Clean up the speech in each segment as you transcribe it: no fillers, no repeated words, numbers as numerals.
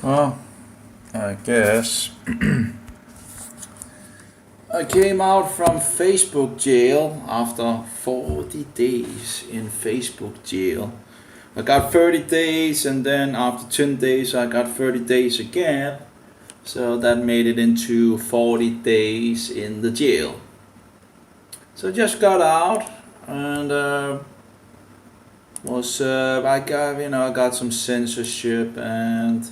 Well, I guess I came out from Facebook jail after 40 days in Facebook jail. I got 30 days, and then after 10 days, I got 30 days again. So that made it into 40 days in the jail. So just got out, and I got some censorship, and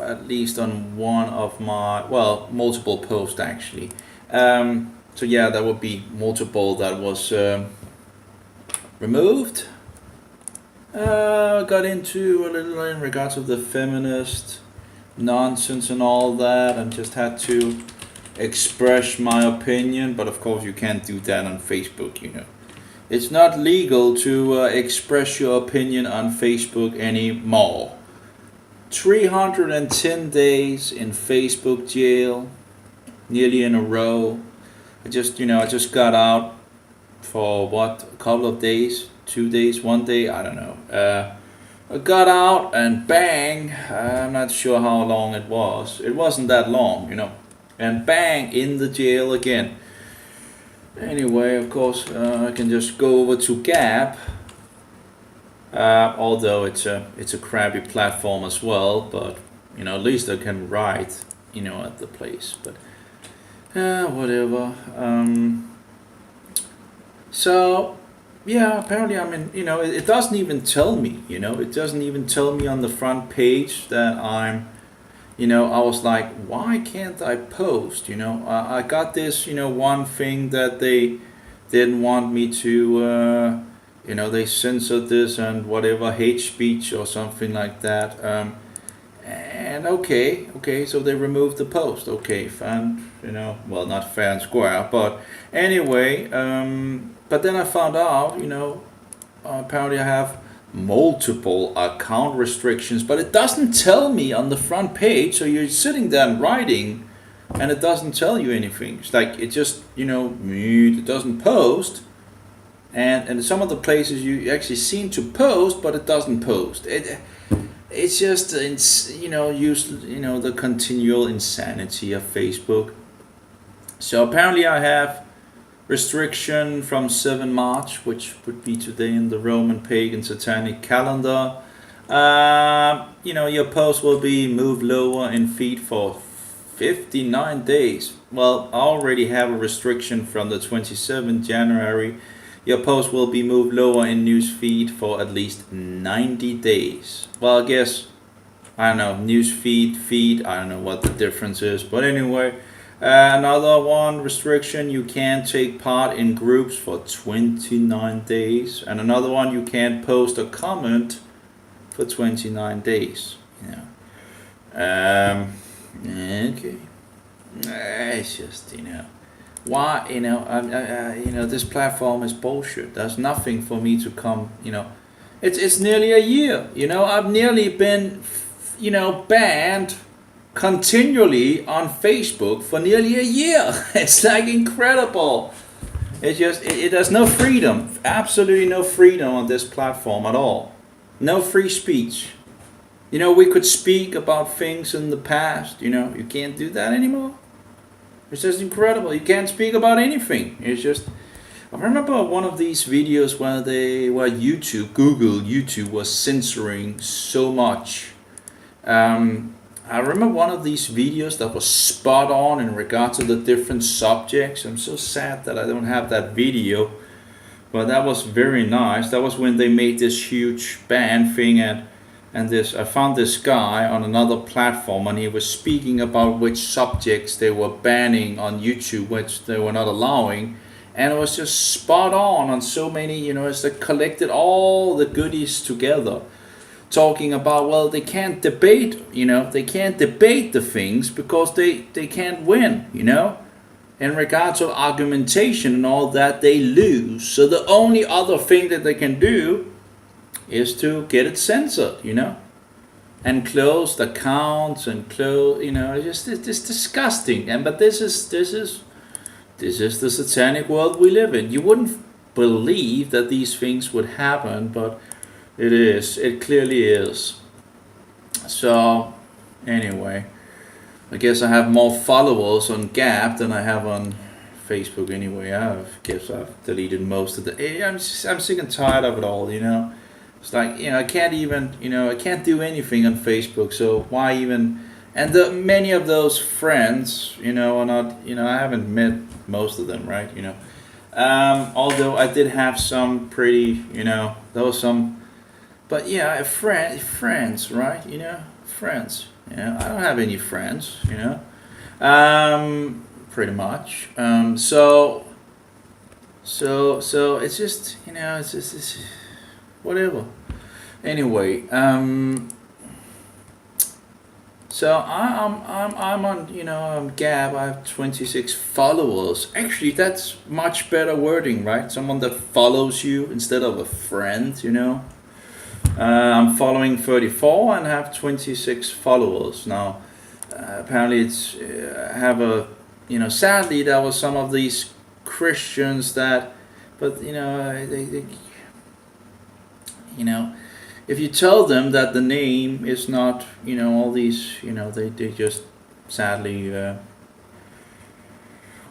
at least on one of my, well, multiple posts actually. So yeah, that would be multiple that was removed. Got into a little in regards of the feminist nonsense and all that, and just had to express my opinion. But of course, you can't do that on Facebook. It's not legal to express your opinion on Facebook anymore. 310 days in Facebook jail, nearly in a row. I just got out for a couple of days, 2 days, 1 day, I don't know. I got out and bang, I'm not sure how long it was. It wasn't that long, and bang, in the jail again. Anyway, of course, I can just go over to Gab. Although it's a crappy platform as well, but at least I can write at the place. But whatever. So yeah, apparently it doesn't even tell me. It doesn't even tell me on the front page that I'm. I was like, why can't I post? I got this one thing that they didn't want me to. They censored this and whatever, hate speech or something like that. And okay, so they removed the post. Okay, fine, well, not fair and square, but anyway. But then I found out, apparently I have multiple account restrictions, but it doesn't tell me on the front page. So you're sitting there and writing, and it doesn't tell you anything. It's like it just, it doesn't post. And some of the places you actually seem to post, but it doesn't post. It's just the continual insanity of Facebook. So apparently I have restriction from 7 March, which would be today in the Roman pagan satanic calendar. Your post will be moved lower in feed for 59 days. Well, I already have a restriction from the 27th January. Your post will be moved lower in newsfeed for at least 90 days. Well, I guess, I don't know, newsfeed, feed, I don't know what the difference is. But anyway, another one restriction, you can't take part in groups for 29 days. And another one, you can't post a comment for 29 days. Okay. It's just, why, this platform is bullshit. There's nothing for me to come, it's nearly a year, I've nearly been, banned continually on Facebook for nearly a year. It's like incredible. It's just, there's no freedom, absolutely no freedom on this platform at all. No free speech. We could speak about things in the past, you can't do that anymore. It's just incredible. You can't speak about anything. It's just, I remember one of these videos where Google YouTube was censoring so much. I remember one of these videos that was spot on in regard to the different subjects. I'm so sad that I don't have that video, but that was very nice. That was when they made this huge ban thing, and I found this guy on another platform, and he was speaking about which subjects they were banning on YouTube, which they were not allowing. And it was just spot on so many, as they collected all the goodies together. Talking about, well, they can't debate, they can't debate the things because they can't win, In regards to argumentation and all that, they lose. So the only other thing that they can do is to get it censored, and close the accounts and close, it's disgusting. But this is the satanic world we live in. You wouldn't believe that these things would happen, but it clearly is. So anyway, I guess I have more followers on Gap than I have on Facebook anyway. I guess I've deleted most of the. I'm sick and tired of it all. It's like I can't even I can't do anything on Facebook. So why even? And many of those friends are not I haven't met most of them, right? Although I did have some pretty there was some, but yeah, friends, right? Friends. I don't have any friends. Pretty much. So it's just it's whatever. Anyway, so I'm on Gab. I have 26 followers. Actually, that's much better wording, right? Someone that follows you instead of a friend. I'm following 34 and have 26 followers now. Apparently, it's have a sadly there was some of these Christians that, but they if you tell them that the name is not all these they just sadly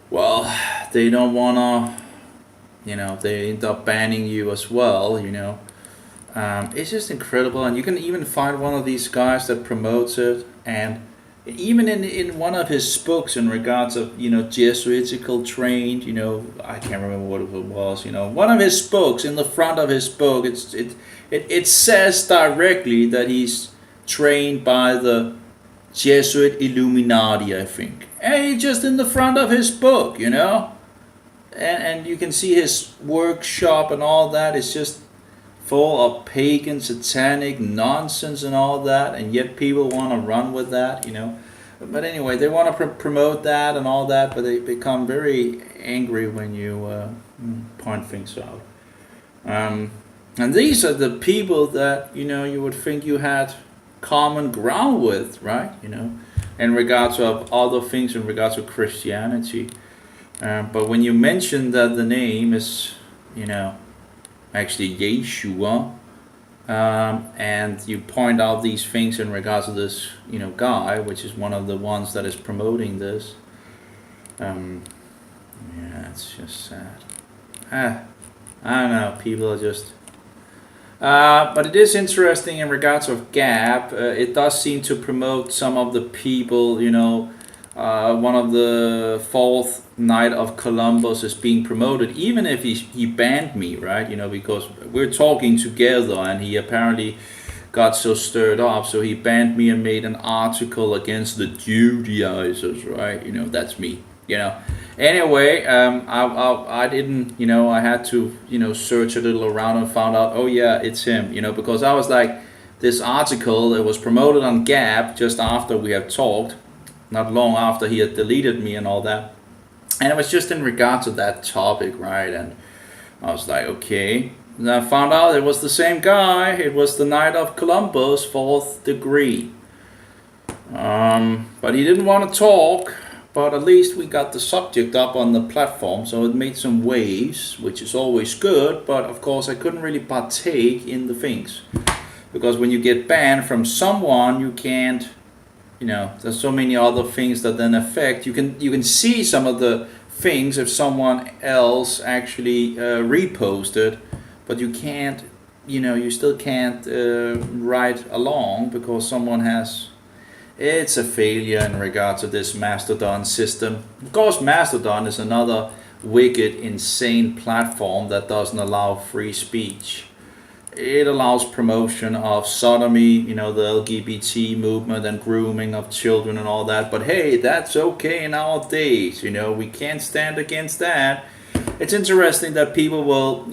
well, they don't wanna they end up banning you as well. It's just incredible, and you can even find one of these guys that promotes it, and even in one of his books in regards of Jesuitical trained, I can't remember what it was. One of his books, in the front of his book, it says directly that he's trained by the Jesuit Illuminati, I think, and just in the front of his book, and you can see his workshop and all that is just full of pagan, satanic nonsense and all that, and yet people want to run with that, But anyway, they want to promote that and all that, but they become very angry when you point things out. And these are the people that you would think you had common ground with, right? In regards of other things, in regards to Christianity. But when you mention that the name is, actually Yeshua, and you point out these things in regards to this, guy, which is one of the ones that is promoting this. Yeah, it's just sad. I don't know. People are just. But it is interesting in regards of Gap. It does seem to promote some of the people. One of the fourth Knight of Columbus is being promoted, even if he banned me, right? Because we're talking together, and he apparently got so stirred up, so he banned me and made an article against the Judaizers, right? That's me. Anyway, I didn't, I had to, search a little around and found out, oh yeah, it's him, because I was like, this article, it was promoted on Gap just after we had talked, not long after he had deleted me and all that. And it was just in regard to that topic, right? And I was like, okay. And I found out it was the same guy. It was the Knight of Columbus, 4th degree. But he didn't want to talk. But at least we got the subject up on the platform. So it made some waves, which is always good. But of course, I couldn't really partake in the things. Because when you get banned from someone, you can't. There's so many other things that then affect. You can see some of the things if someone else actually reposted, but you can't. You still can't write along because someone has. It's a failure in regards to this Mastodon system. Of course, Mastodon is another wicked, insane platform that doesn't allow free speech. It allows promotion of sodomy, the LGBT movement and grooming of children and all that. But hey, that's okay nowadays. We can't stand against that. It's interesting that people will,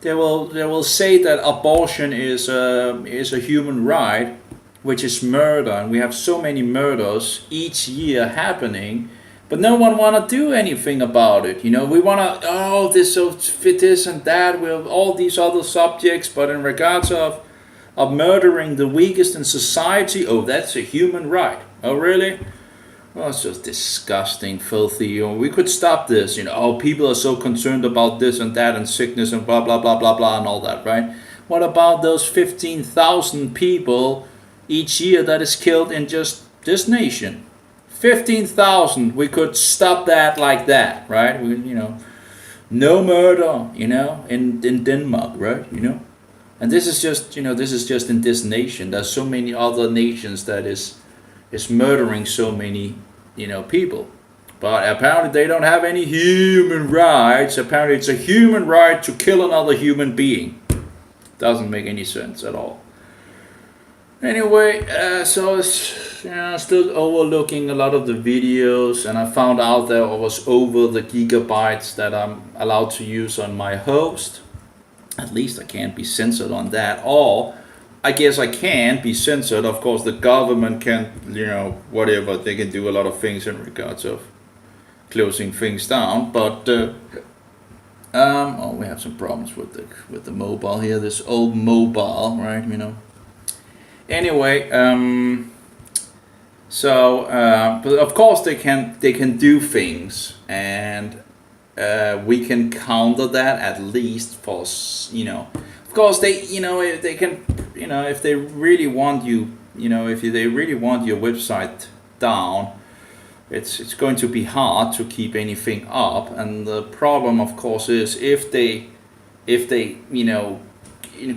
they will say that abortion is a human right, which is murder, and we have so many murders each year happening. But no one want to do anything about it. We want to, this so fit this and that with all these other subjects. But in regards of murdering the weakest in society, that's a human right. Oh, really? Well, it's just disgusting, filthy. We could stop this. People are so concerned about this and that and sickness and blah, blah, blah, blah, blah, and all that, right? What about those 15,000 people, each year that is killed in just this nation. 15,000. We could stop that like that, right? No murder, in Denmark, right? And this is just, in this nation. There's so many other nations that is murdering so many, people. But apparently they don't have any human rights. Apparently it's a human right to kill another human being. Doesn't make any sense at all. Anyway, so it's still overlooking a lot of the videos, and I found out that I was over the gigabytes that I'm allowed to use on my host. At least I can't be censored on that. Or I guess I can be censored. Of course, the government can, whatever, they can do a lot of things in regards of closing things down. But we have some problems with the mobile here. This old mobile, right? Anyway, but of course they can do things, and we can counter that at least for Of course they can if they really want you if they really want your website down, it's going to be hard to keep anything up, and the problem of course is if they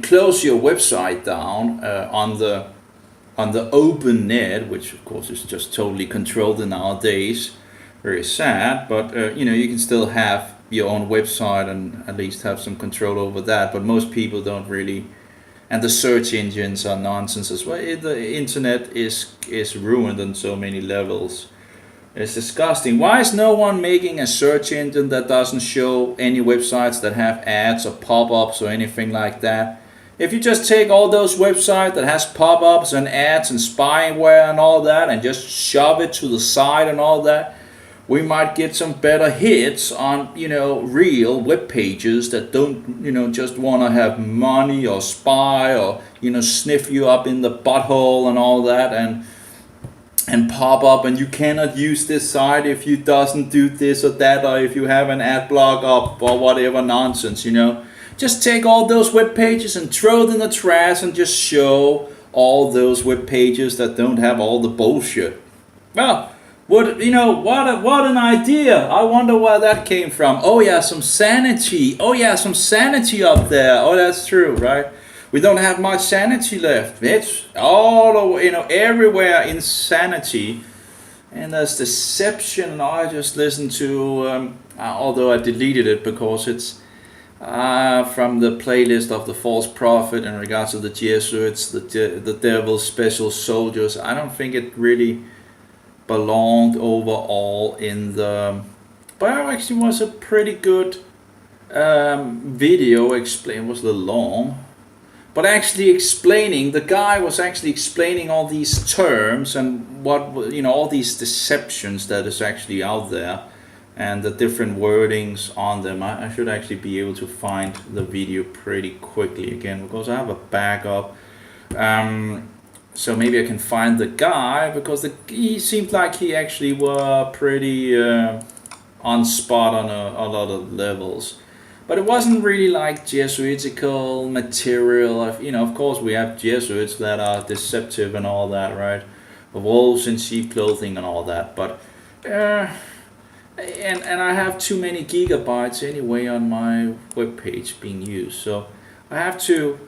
close your website down on the open net, which of course is just totally controlled nowadays. Very sad, but you can still have your own website and at least have some control over that. But most people don't really, and the search engines are nonsense as well. The internet is ruined on so many levels. It's disgusting. Why is no one making a search engine that doesn't show any websites that have ads or pop-ups or anything like that? If you just take all those websites that has pop-ups and ads and spyware and all that and just shove it to the side and all that, we might get some better hits on, real web pages that don't, just want to have money or spy or, sniff you up in the butthole and all that and pop up, and you cannot use this site if you doesn't do this or that, or if you have an ad block up or whatever nonsense, Just take all those web pages and throw it in the trash and just show all those web pages that don't have all the bullshit. Well, what an idea. I wonder where that came from. Oh yeah, some sanity. Oh yeah, some sanity up there. Oh, that's true, right? We don't have much sanity left. It's all over, everywhere insanity. And there's deception. I just listened to, although I deleted it because it's from the playlist of the false prophet in regards to the Jesuits, the devil's special soldiers. I don't think it really belonged overall in the... But it actually was a pretty good video. It was a little long. But actually the guy was actually explaining all these terms and what, all these deceptions that is actually out there and the different wordings on them. I should actually be able to find the video pretty quickly again because I have a backup. So maybe I can find the guy because he seemed like he actually were pretty on spot on a lot of levels. But it wasn't really like Jesuitical material. Of course we have Jesuits that are deceptive and all that, right? Wolves in sheep clothing and all that. But and I have too many gigabytes anyway on my webpage being used. So I have to,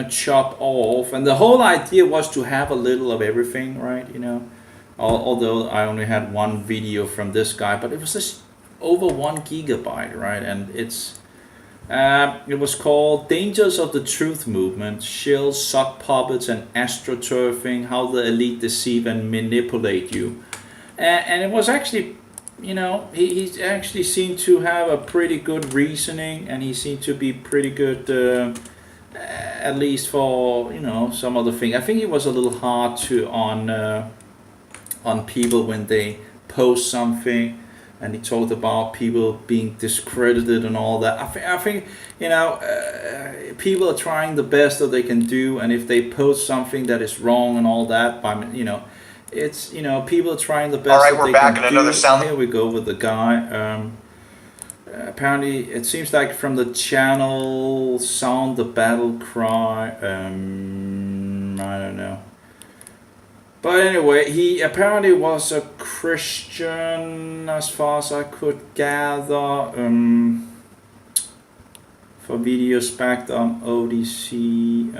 chop off. And the whole idea was to have a little of everything, right? Although I only had one video from this guy, but it was just over 1 gigabyte, right? And it was called Dangers of the Truth Movement, Shills, Sock Puppets and Astroturfing, How the Elite Deceive and Manipulate You. And it was actually, he actually seemed to have a pretty good reasoning, and he seemed to be pretty good, at least for, some other thing. I think it was a little hard on people when they post something. And he talked about people being discredited and all that. I think people are trying the best that they can do, and if they post something that is wrong and all that, it's people are trying the best. All right, that we're they back can in do. Another sound. Here we go with the guy. Apparently, it seems like from the channel Sound the Battle Cry. I don't know. But anyway, he apparently was a Christian, as far as I could gather. For videos backed on Odyssey.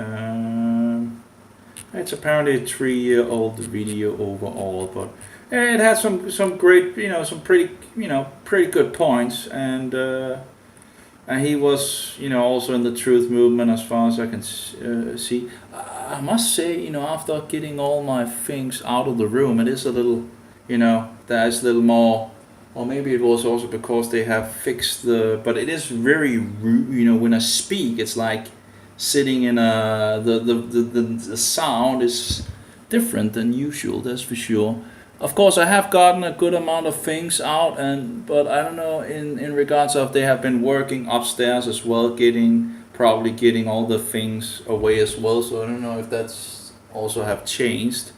It's apparently a 3-year-old video overall, but it had some great, some pretty good points, and he was, also in the truth movement as far as I can see. I must say, after getting all my things out of the room, it is a little, there's a little more, or maybe it was also because they have fixed but it is very rude, when I speak, it's like sitting in the sound is different than usual, that's for sure. Of course, I have gotten a good amount of things out, but I don't know in regards of they have been working upstairs as well, probably getting all the things away as well. So I don't know if that's also have changed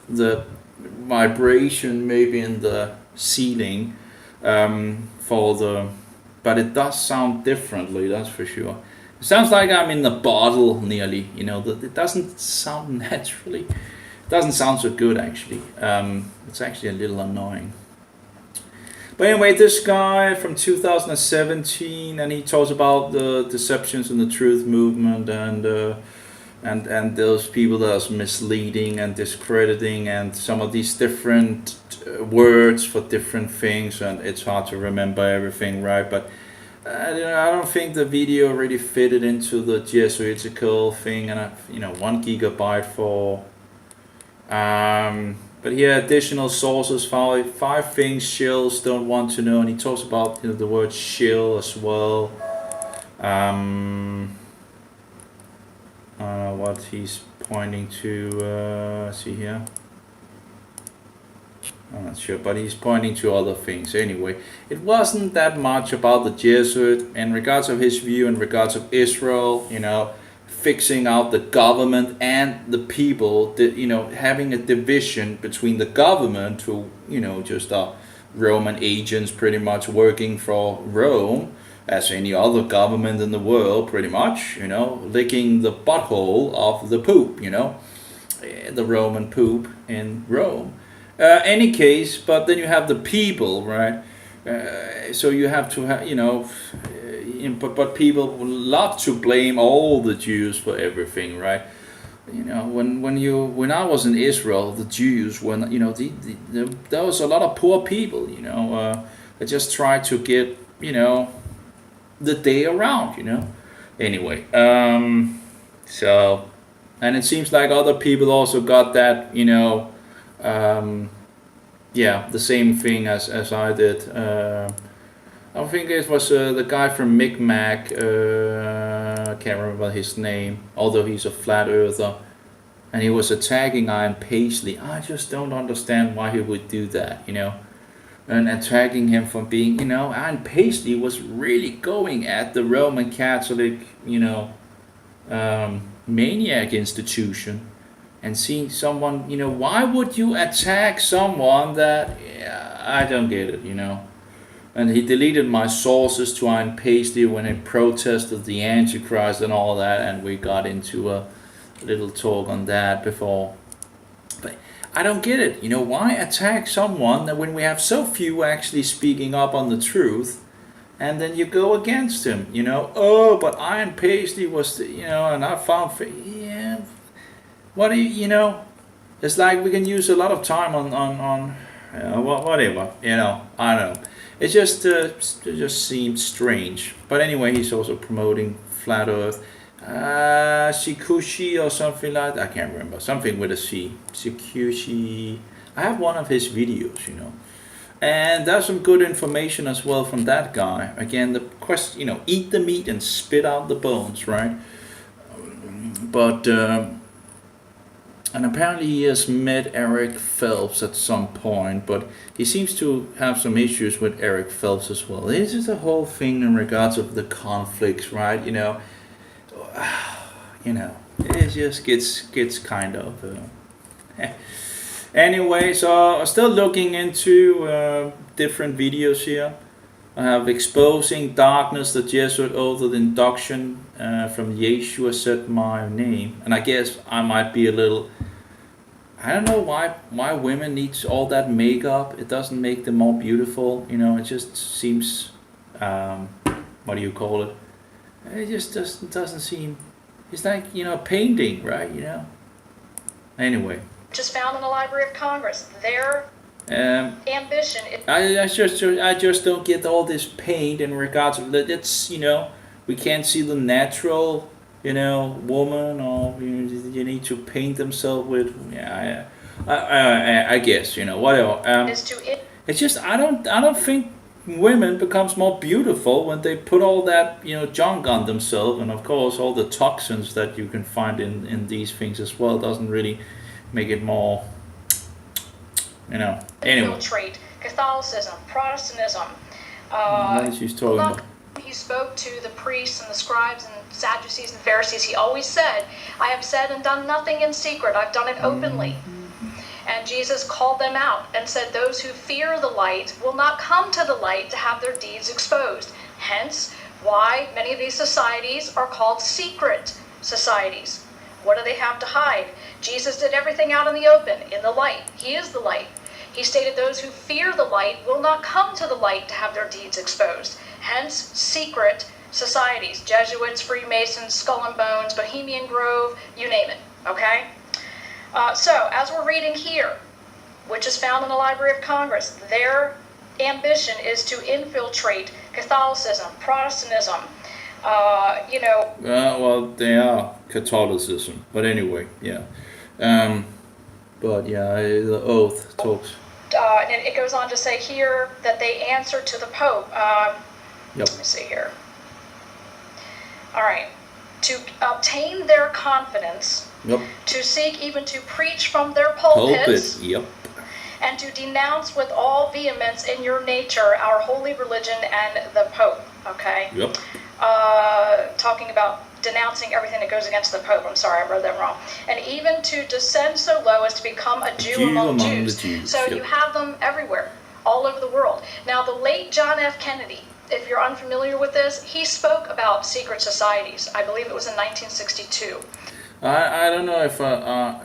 the vibration maybe in the ceiling but it does sound differently, that's for sure. It sounds like I'm in the bottle nearly, it doesn't sound naturally. It doesn't sound so good actually. It's actually a little annoying. But anyway, this guy from 2017, and he talks about the deceptions in the truth movement and those people that are misleading and discrediting and some of these different words for different things, and it's hard to remember everything, right? But I don't think the video really fitted into the Jesuitical thing, and 1 gigabyte for. But here, additional sources, five things shills don't want to know, and he talks about the word shill as well. What he's pointing to, see here. I'm not sure, but he's pointing to other things. Anyway, it wasn't that much about the Jesuit in regards of his view in regards of Israel, fixing out the government and the people, that having a division between the government, who just are Roman agents pretty much working for Rome, as any other government in the world pretty much, licking the butthole of the Pope, the Roman Pope in Rome. Any case, but then you have the people, right? So you have to have, but people love to blame all the Jews for everything, right? When I was in Israel, the Jews, there was a lot of poor people, that just tried to get, the day around, Anyway, so, and it seems like other people also got that, the same thing as I did. I think it was the guy from Micmac, I can't remember his name, although he's a flat earther, and he was attacking Ian Paisley. I just don't understand why he would do that, and attacking him for being, Ian Paisley was really going at the Roman Catholic, maniac institution, and seeing someone, why would you attack someone that, I don't get it, And he deleted my sources to Ian Paisley when he protested the Antichrist and all that, and we got into a little talk on that before. But I don't get it, why attack someone that when we have so few actually speaking up on the truth, and then you go against him, oh, but Ian Paisley was, and I found, what do you, it's like we can use a lot of time on whatever, I don't know. It just seemed strange. But anyway, he's also promoting Flat Earth. Shikushi or something like that. I can't remember. Something with a C. Shikushi. I have one of his videos, And there's some good information as well from that guy. Again, the question, eat the meat and spit out the bones, right? But, and apparently he has met Eric Phelps at some point, but he seems to have some issues with Eric Phelps as well. This is the whole thing in regards of the conflicts, right? It just gets kind of. Anyway, so I'm still looking into different videos here. I have Exposing Darkness, the Jesuit Oath of Induction from Yeshua Said My Name. And I guess I might be a little, I don't know why women need all that makeup. It doesn't make them more beautiful. You know, it just seems, um, what do you call it? It just doesn't seem. It's like, you know, painting, right? You know. Anyway. Just found in the Library of Congress. Their ambition. I just don't get all this paint in regards to that. It's, you know, we can't see the natural, you know, woman, or you need to paint themselves with. Yeah, I guess, you know, whatever. It's just I don't think women becomes more beautiful when they put all that, you know, junk on themselves, and of course all the toxins that you can find in these things as well doesn't really make it more, you know. Anyway. Infiltrate Catholicism, Protestantism. What is she talking about? He spoke to the priests and the scribes and Sadducees and Pharisees. He always said, I have said and done nothing in secret. I've done it openly. And Jesus called them out and said, those who fear the light will not come to the light to have their deeds exposed. Hence, why many of these societies are called secret societies. What do they have to hide? Jesus did everything out in the open, in the light. He is the light. He stated those who fear the light will not come to the light to have their deeds exposed. Hence, secret societies. Jesuits, Freemasons, Skull and Bones, Bohemian Grove, you name it, okay? So, as we're reading here, which is found in the Library of Congress, their ambition is to infiltrate Catholicism, Protestantism, you know. Well, they are Catholicism, but anyway, yeah. But yeah, the oath talks. And it goes on to say here that they answer to the Pope. Yep. Let me see here. All right. To obtain their confidence. Yep. To seek even to preach from their pulpits. Yep. And to denounce with all vehemence in your nature our holy religion and the Pope. Okay? Yep. Talking about denouncing everything that goes against the Pope. I'm sorry, I read that wrong. And even to descend so low as to become a Jew among Jews. The Jews. So yep. You have them everywhere, all over the world. Now, the late John F. Kennedy, if you're unfamiliar with this, he spoke about secret societies. I believe it was in 1962. I don't know if I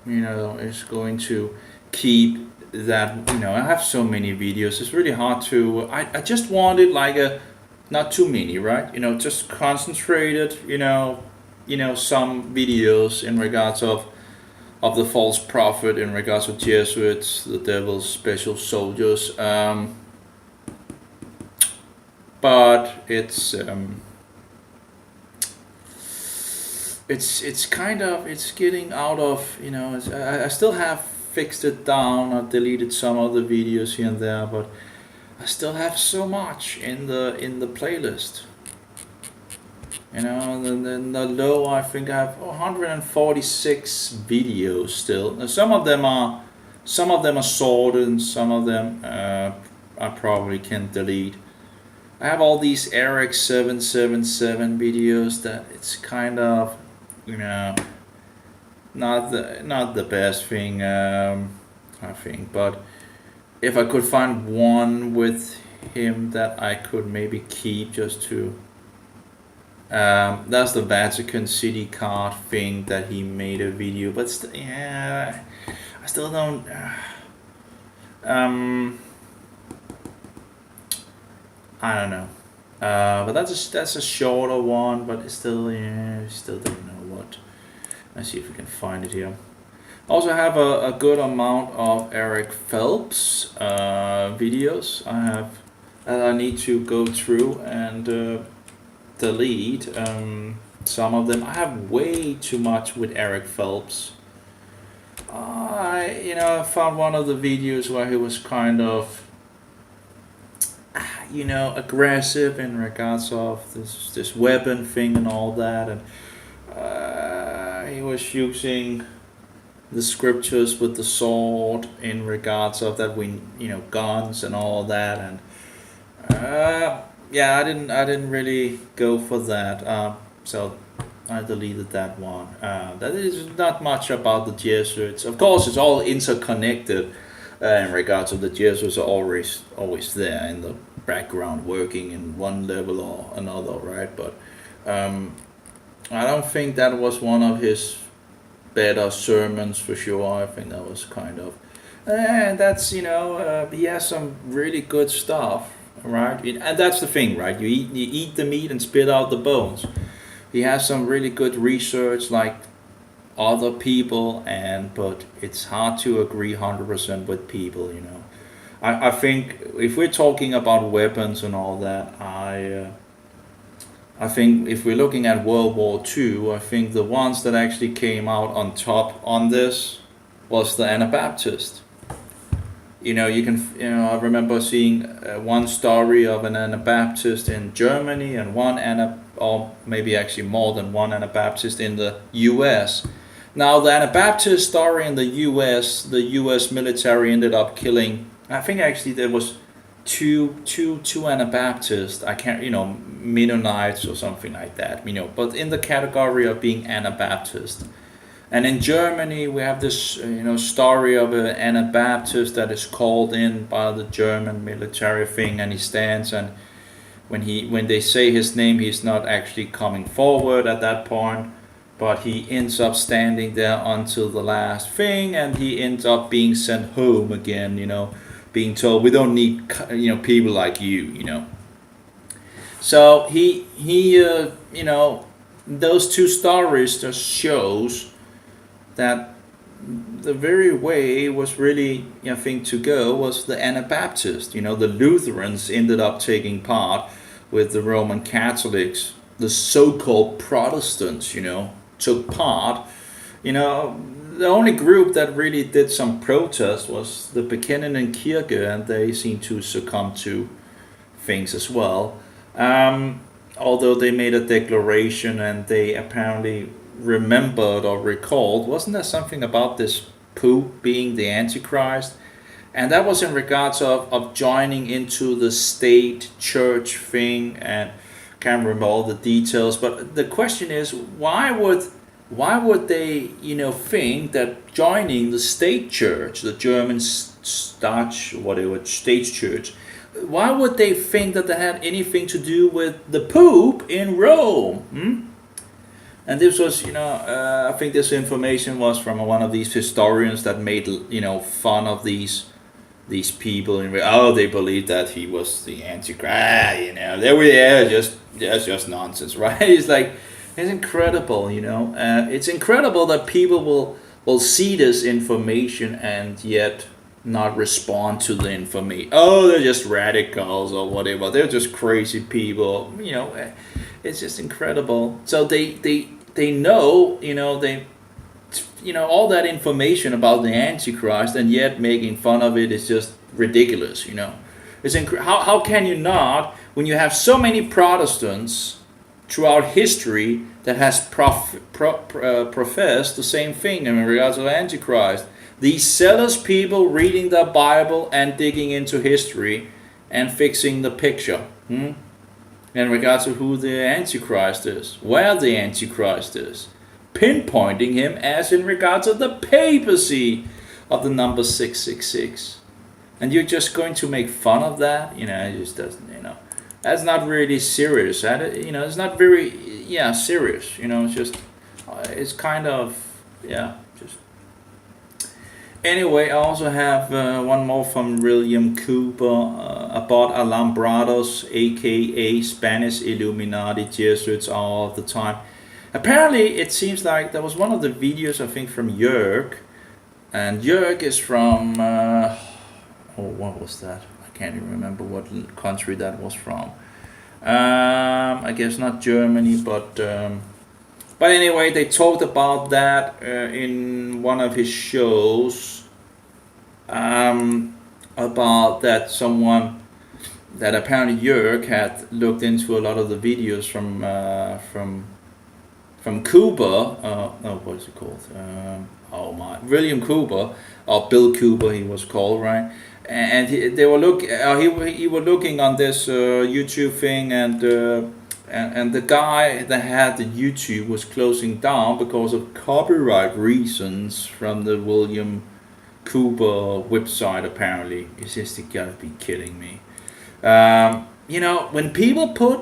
you know, is going to keep that. You know, I have so many videos. It's really hard to. I just wanted like a. Not too many, right? You know, just concentrated, you know, some videos in regards of the false prophet, in regards of Jesuits, the devil's special soldiers. But it's kind of, it's getting out of, you know, I still have fixed it down. I've deleted some of the videos here and there, but I still have so much in the playlist. You know, and then the low, I think I have 146 videos still. Now, some of them are sorted, and some of them I probably can delete. I have all these Eric 777 videos that it's kind of, you know, not the best thing, I think, but if I could find one with him that I could maybe keep just to, that's the Vatican City card thing that he made a video, but yeah, I still don't, I don't know, but that's a shorter one, but it's still, yeah, still don't know what. Let's see if we can find it here. Also have a good amount of Eric Phelps videos I need to go through and delete some of them. I have way too much with Eric Phelps. I found one of the videos where he was kind of, you know, aggressive in regards of this weapon thing and all that, and he was using the scriptures with the sword in regards of that, we, you know, guns and all that, and yeah, I didn't really go for that, so I deleted that one. That is not much about the Jesuits. Of course, it's all interconnected in regards of the Jesuits are always there in the background working in one level or another, right? But I don't think that was one of his better sermons for sure. I think that was kind of, and that's he has some really good stuff, right? And that's the thing, right? You eat the meat and spit out the bones. He has some really good research, like other people, but it's hard to agree 100% with people. I think if we're talking about weapons and all that, I think if we're looking at World War II, I think the ones that actually came out on top on this was the Anabaptist. I remember seeing one story of an Anabaptist in Germany and or maybe actually more than one Anabaptist in the U.S. Now, the Anabaptist story in the U.S. military ended up killing, I think actually there was two Anabaptists, I can't, Mennonites or something like that, but in the category of being Anabaptist. And in Germany, we have this, story of an Anabaptist that is called in by the German military thing, and he stands, and when they say his name, he's not actually coming forward at that point, but he ends up standing there until the last thing, and he ends up being sent home again, being told, we don't need, people like you. So he those two stories just shows that the very way was really, I think, to go was the Anabaptist. The Lutherans ended up taking part with the Roman Catholics. The so-called Protestants, took part. The only group that really did some protest was the Bekennenden Kirche, and they seem to succumb to things as well. Although they made a declaration and they apparently remembered or recalled, wasn't there something about this Pope being the Antichrist? And that was in regards of joining into the state church thing, and can't remember all the details. But the question is, why would they think that joining the state church, the German state church, why would they think that they had anything to do with the Pope in Rome? And this was, I think this information was from one of these historians that made, fun of these people. And they believed that he was the Antichrist. That's just nonsense, right? It's like, it's incredible, It's incredible that people will see this information and yet not respond to the information. They're just radicals or whatever. They're just crazy people. It's just incredible. So they know, all that information about the Antichrist, and yet making fun of it is just ridiculous. It's how can you not, when you have so many Protestants throughout history that has professed the same thing in regards to the Antichrist. These zealous people reading the Bible and digging into history and fixing the picture. In regards to who the Antichrist is, where the Antichrist is, pinpointing him as in regards to the papacy of the number 666. And you're just going to make fun of that? It just doesn't, that's not really serious. It's not very, serious. It's just, it's kind of, just. Anyway, I also have one more from William Cooper about Alumbrados, aka Spanish Illuminati Jesuits all the time. Apparently, it seems like there was one of the videos, I think, from Jörg. And Jörg is from, what was that? I can't even remember what country that was from. I guess not Germany, but anyway, they talked about that in one of his shows, about that someone that apparently Jörg had looked into a lot of the videos from Cooper. What is it called? William Cooper, or Bill Cooper, he was called, right? And they were he was looking on this YouTube thing, and the guy that had the YouTube was closing down because of copyright reasons from the William Cooper website. Apparently, it's just, you gotta be kidding me. When people put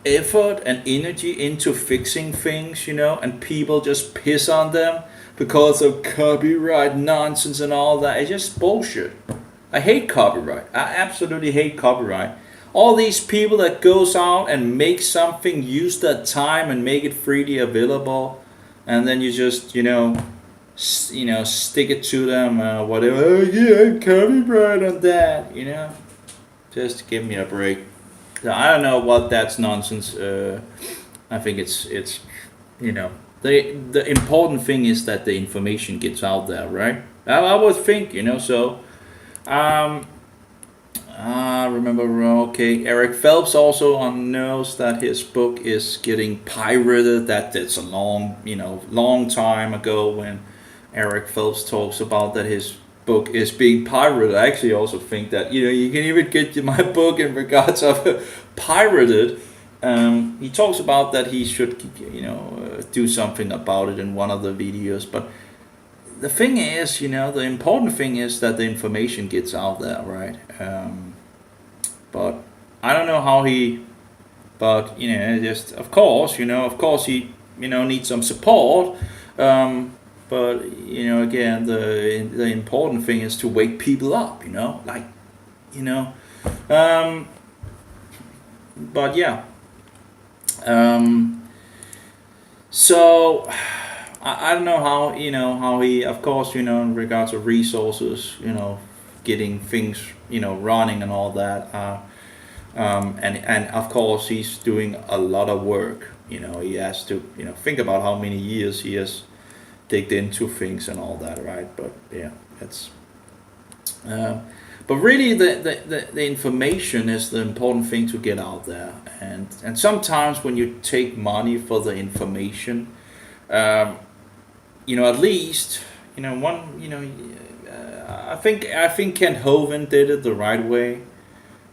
effort and energy into fixing things, and people just piss on them because of copyright nonsense and all that. It's just bullshit. I hate copyright. I absolutely hate copyright. All these people that goes out and make something, use their time and make it freely available, and then you just stick it to them, whatever. Oh yeah, copyright on that. Just give me a break. I don't know what that's nonsense. I think it's the important thing is that the information gets out there, right? I would think, so. I remember, okay, Eric Phelps also knows that his book is getting pirated. That's a long time ago when Eric Phelps talks about that his book is being pirated. I actually also think that, you can even get my book in regards of pirated. He talks about that he should, do something about it in one of the videos, but the thing is, the important thing is that the information gets out there, right? But I don't know how but just of course he, needs some support. But again, the important thing is to wake people up, But yeah. So I don't know how he, of course, in regards to resources, getting things, running and all that. And of course he's doing a lot of work. He has to, think about how many years he has digged into things and all that, right? But yeah, that's. But really, the information is the important thing to get out there, and sometimes when you take money for the information, at least I think Kent Hovind did it the right way.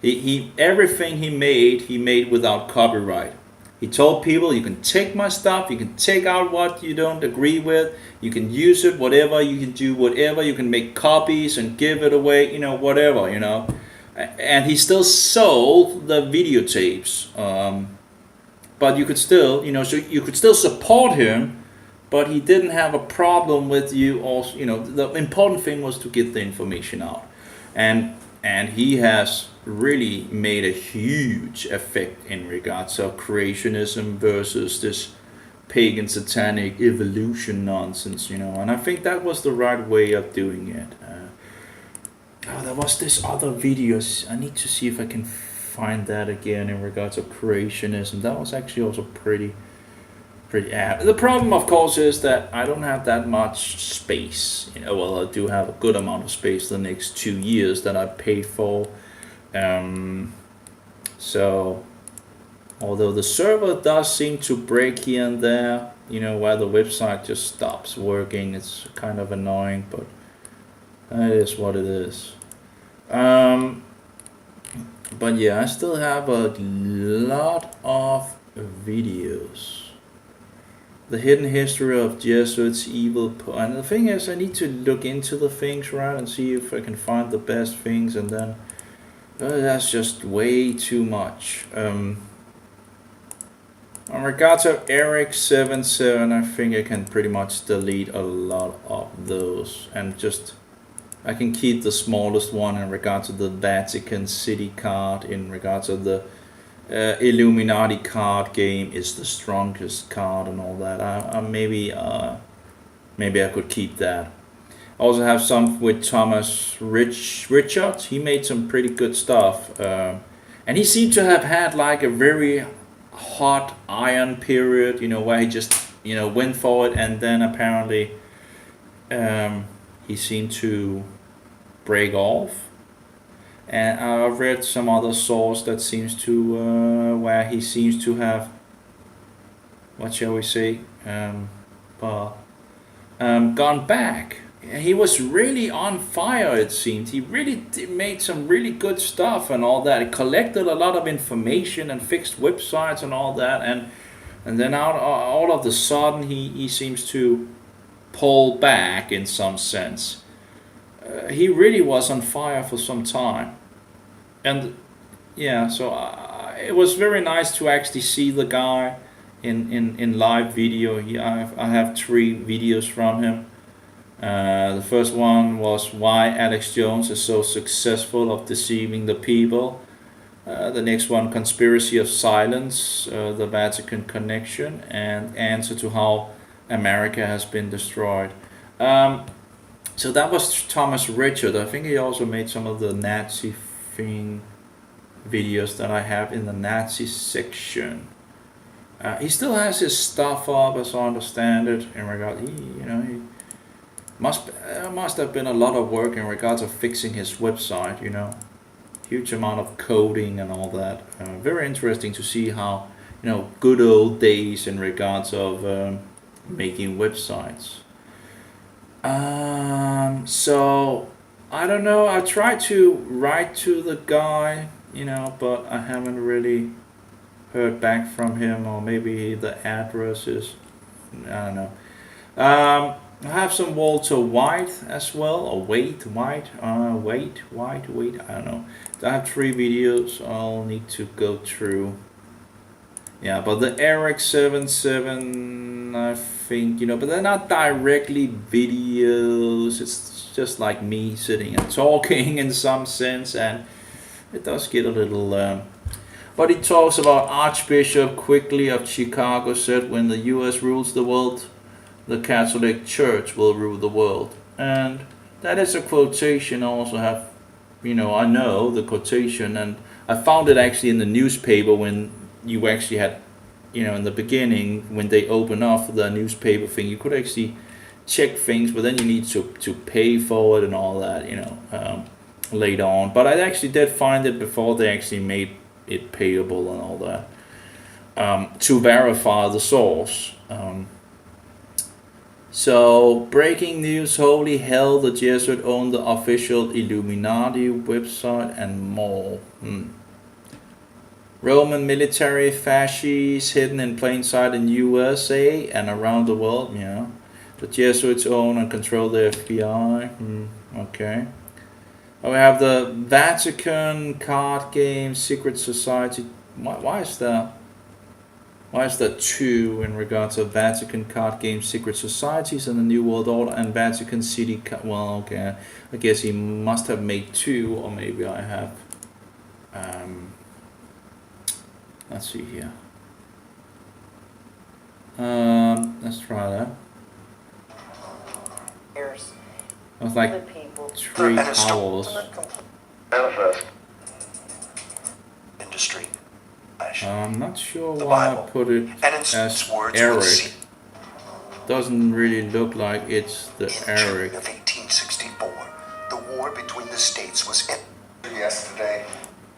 He everything he made without copyright. He told people, you can take my stuff, you can take out what you don't agree with, you can use it, whatever, you can do whatever, you can make copies and give it away, whatever, And he still sold the videotapes, but you could still, so you could still support him, but he didn't have a problem with you also, the important thing was to get the information out. And he has really made a huge effect in regards to creationism versus this pagan satanic evolution nonsense, and I think that was the right way of doing it. There was this other videos, I need to see if I can find that again in regards to creationism. That was actually also pretty apt. The problem, of course, is that I don't have that much space. Well, I do have a good amount of space the next 2 years that I paid for. So, although the server does seem to break here and there, where the website just stops working, it's kind of annoying, but that is what it is. But yeah, I still have a lot of videos. The hidden history of Jesuits, evil, and the thing is, I need to look into the things, right, and see if I can find the best things, and then that's just way too much. In regards to Eric77, I think I can pretty much delete a lot of those, and just I can keep the smallest one in regards to the Vatican City card. In regards to the Illuminati card game is the strongest card and all that. Maybe I could keep that. I also have some with Thomas Richards. He made some pretty good stuff, and he seemed to have had like a very hot iron period, where he just went for it, and then apparently he seemed to break off. And I've read some other source that seems to where he seems to have, what shall we say, gone back. He was really on fire, it seemed. He really made some really good stuff and all that. He collected a lot of information and fixed websites and all that. And then all of the sudden he seems to pull back in some sense. He really was on fire for some time. And yeah, so it was very nice to actually see the guy in live video. I have 3 videos from him. The first one was why Alex Jones is so successful of deceiving the people. The next one, conspiracy of silence, the Vatican connection, and answer to how America has been destroyed. So that was Thomas Richard. I think he also made some of the Nazi thing videos that I have in the Nazi section. He still has his stuff up, as I understand it. In regard, he must have been a lot of work in regards of fixing his website. Huge amount of coding and all that. Very interesting to see how good old days in regards of making websites. So I don't know. I tried to write to the guy, but I haven't really heard back from him, or maybe the address is, I don't know. I have some Walter White as well, or White, I don't know. I have 3 videos I'll need to go through. Yeah, but the Eric 77, I think, but they're not directly videos. It's just like me sitting and talking in some sense, and it does get a little... But he talks about Archbishop Quigley of Chicago said, when the U.S. rules the world, the Catholic Church will rule the world. And that is a quotation I also have, I know the quotation, and I found it actually in the newspaper when you actually had, in the beginning, when they open up the newspaper thing, you could actually check things, but then you need to pay for it and all that, later on. But I actually did find it before they actually made it payable and all that, to verify the source. So, breaking news, holy hell, the Jesuit owned the official Illuminati website and more. Roman military fascists hidden in plain sight in USA and around the world, The Jesuits own and control the FBI. Okay. We have the Vatican card game secret society. Why is there 2 in regards to Vatican card game secret societies and the New World Order and Vatican City? Well, okay, I guess he must have made 2, or maybe I have. Let's see here. Let's try that. Here's It was like the people. 3 hours. Manifest. Industry. I'm not sure The why I Bible. put it And its as words would Eric. see- Doesn't really look like it's the In Eric. June of 1864, the war between the states was ended. Yesterday,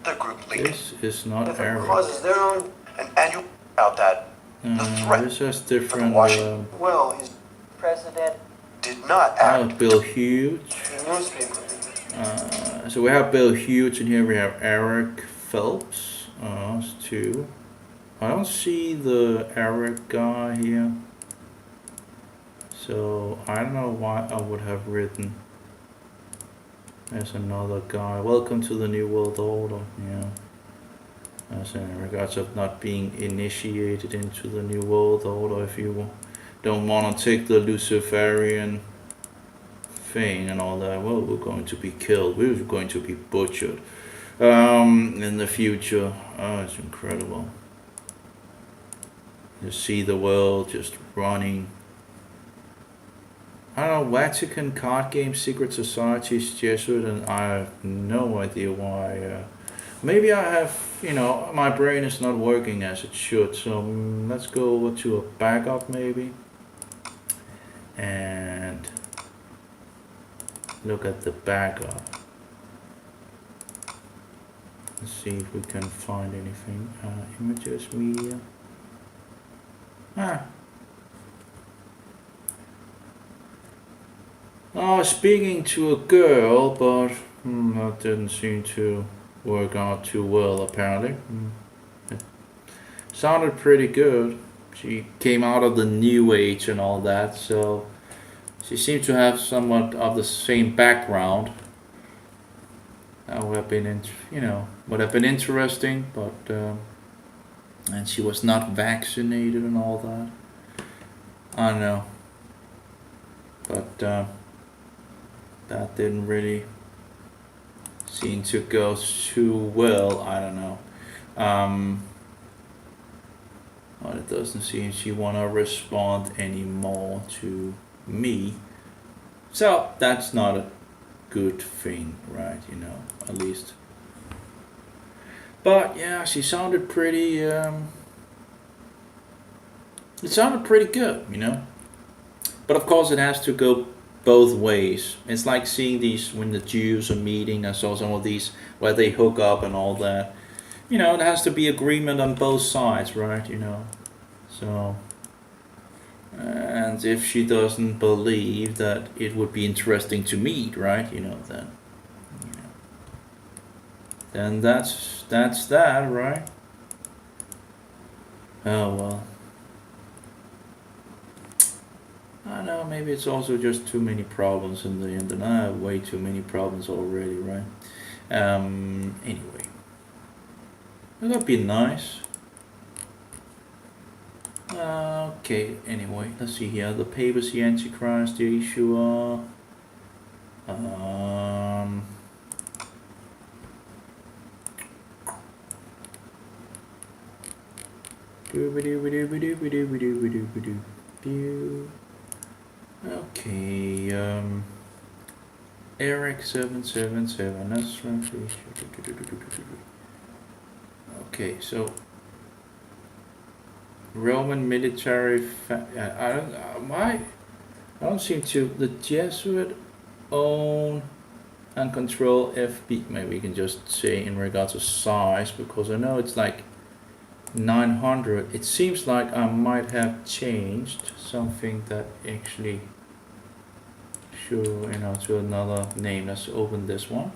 the group leader, This is not Different Eric. causes their own. an annual about that the threat This has different. Washington. Well, he's president did not act. Bill Hughes. in newspaper. So we have Bill Hughes, and here we have Eric Phelps. It's 2. I don't see the Eric guy here. So I don't know why I would have written. There's another guy. Welcome to the New World Order. Yeah. As in regards of not being initiated into the New World Order, if you don't want to take the Luciferian thing and all that, well, we're going to be killed. We're going to be butchered in the future. Oh, it's incredible. You see the world just running. I don't know, Vatican card game secret societies, Jesuit, and I have no idea why. Maybe I have, my brain is not working as it should. So let's go over to a backup maybe, and look at the backup. Let's see if we can find anything. Images, media. I was speaking to a girl, but that didn't seem to work out too well, apparently. It sounded pretty good. She came out of the New Age and all that, so she seemed to have somewhat of the same background. That would have been, would have been interesting, but and she was not vaccinated and all that. I don't know, but that didn't really seem to go too well. I don't know. Well, it doesn't seem she wanna respond anymore to me. So that's not a good thing, right? You know, at least. But yeah, she sounded pretty. It sounded pretty good, you know. But of course, it has to go both ways. It's like seeing these when the Jews are meeting. I saw some of these where they hook up and all that. You know, it has to be agreement on both sides, right? You know, so. And if she doesn't believe that it would be interesting to meet, right? You know, then that's that, right? Oh well. I know, maybe it's also just too many problems in the internet. I have way too many problems already, right? Anyway. That'd be nice. Okay, anyway, let's see here. The papacy, Antichrist, Yeshua. Okay, Eric 777. That's right. Okay, so Roman military. I don't seem to. The Jesuit own and control FB. Maybe we can just say in regards to size, because I know it's like 900. It seems like I might have changed something that actually show, you know, to another name. Let's open this one.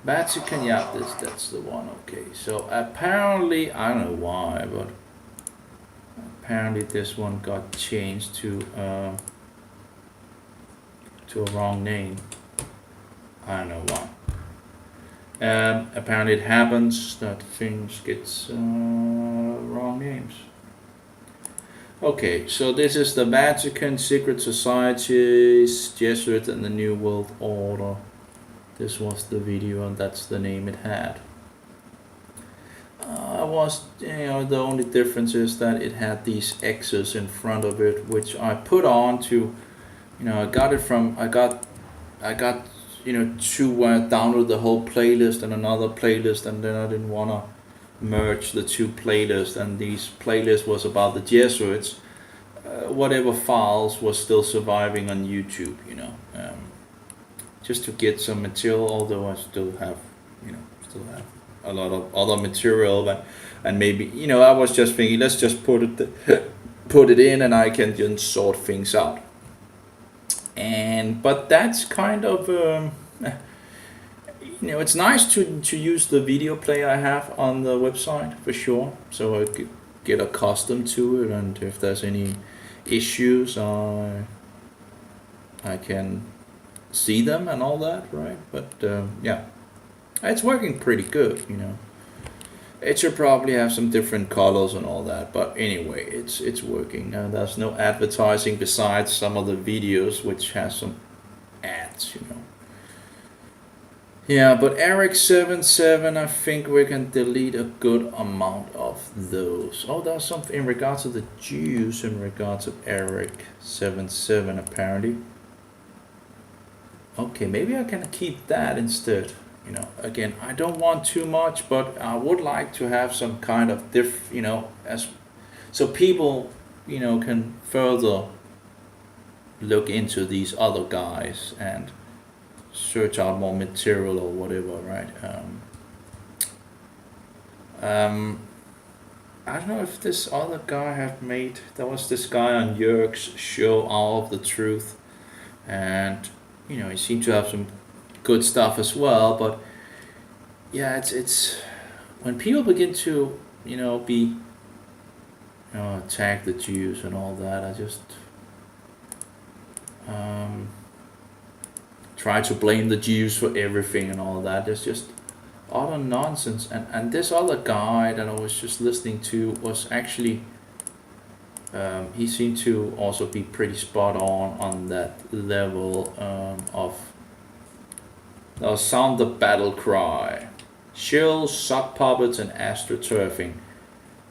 Vatican, yeah, that's the one. Okay, so apparently, I don't know why, but apparently this one got changed to a wrong name. I don't know why. Apparently it happens that things gets wrong names. Okay, so this is the Vatican, Secret Societies, Jesuit and the New World Order. This was the video and that's the name it had. The only difference is that it had these X's in front of it, which I put on to, I got to download the whole playlist and another playlist, and then I didn't want to merge the two playlists, and these playlists was about the Jesuits. Whatever files was still surviving on YouTube, just to get some material, although I still have a lot of other material, and maybe, I was just thinking, let's just put it in and I can just sort things out. But that's kind of, it's nice to use the video player I have on the website for sure, so I could get accustomed to it, and if there's any issues, I can see them and all that, right? But yeah, it's working pretty good, It should probably have some different colors and all that, but anyway, it's working. There's no advertising besides some of the videos which has some ads, Yeah, but Eric 77, I think we can delete a good amount of those. Oh, there's something in regards to the Jews in regards to Eric 77 apparently. Okay, maybe I can keep that instead. Again, I don't want too much, but I would like to have some kind of so people, can further look into these other guys and search out more material or whatever, right? I don't know if this other guy have made. There was this guy on Jörg's show, Hour of the Truth, and he seemed to have some good stuff as well, but yeah, it's when people begin to attack the Jews and all that, I just try to blame the Jews for everything and all that. There's just utter nonsense, and this other guy that I was just listening to was actually he seemed to also be pretty spot on that level of They'll sound the battle cry. Shills, sock puppets, and astroturfing.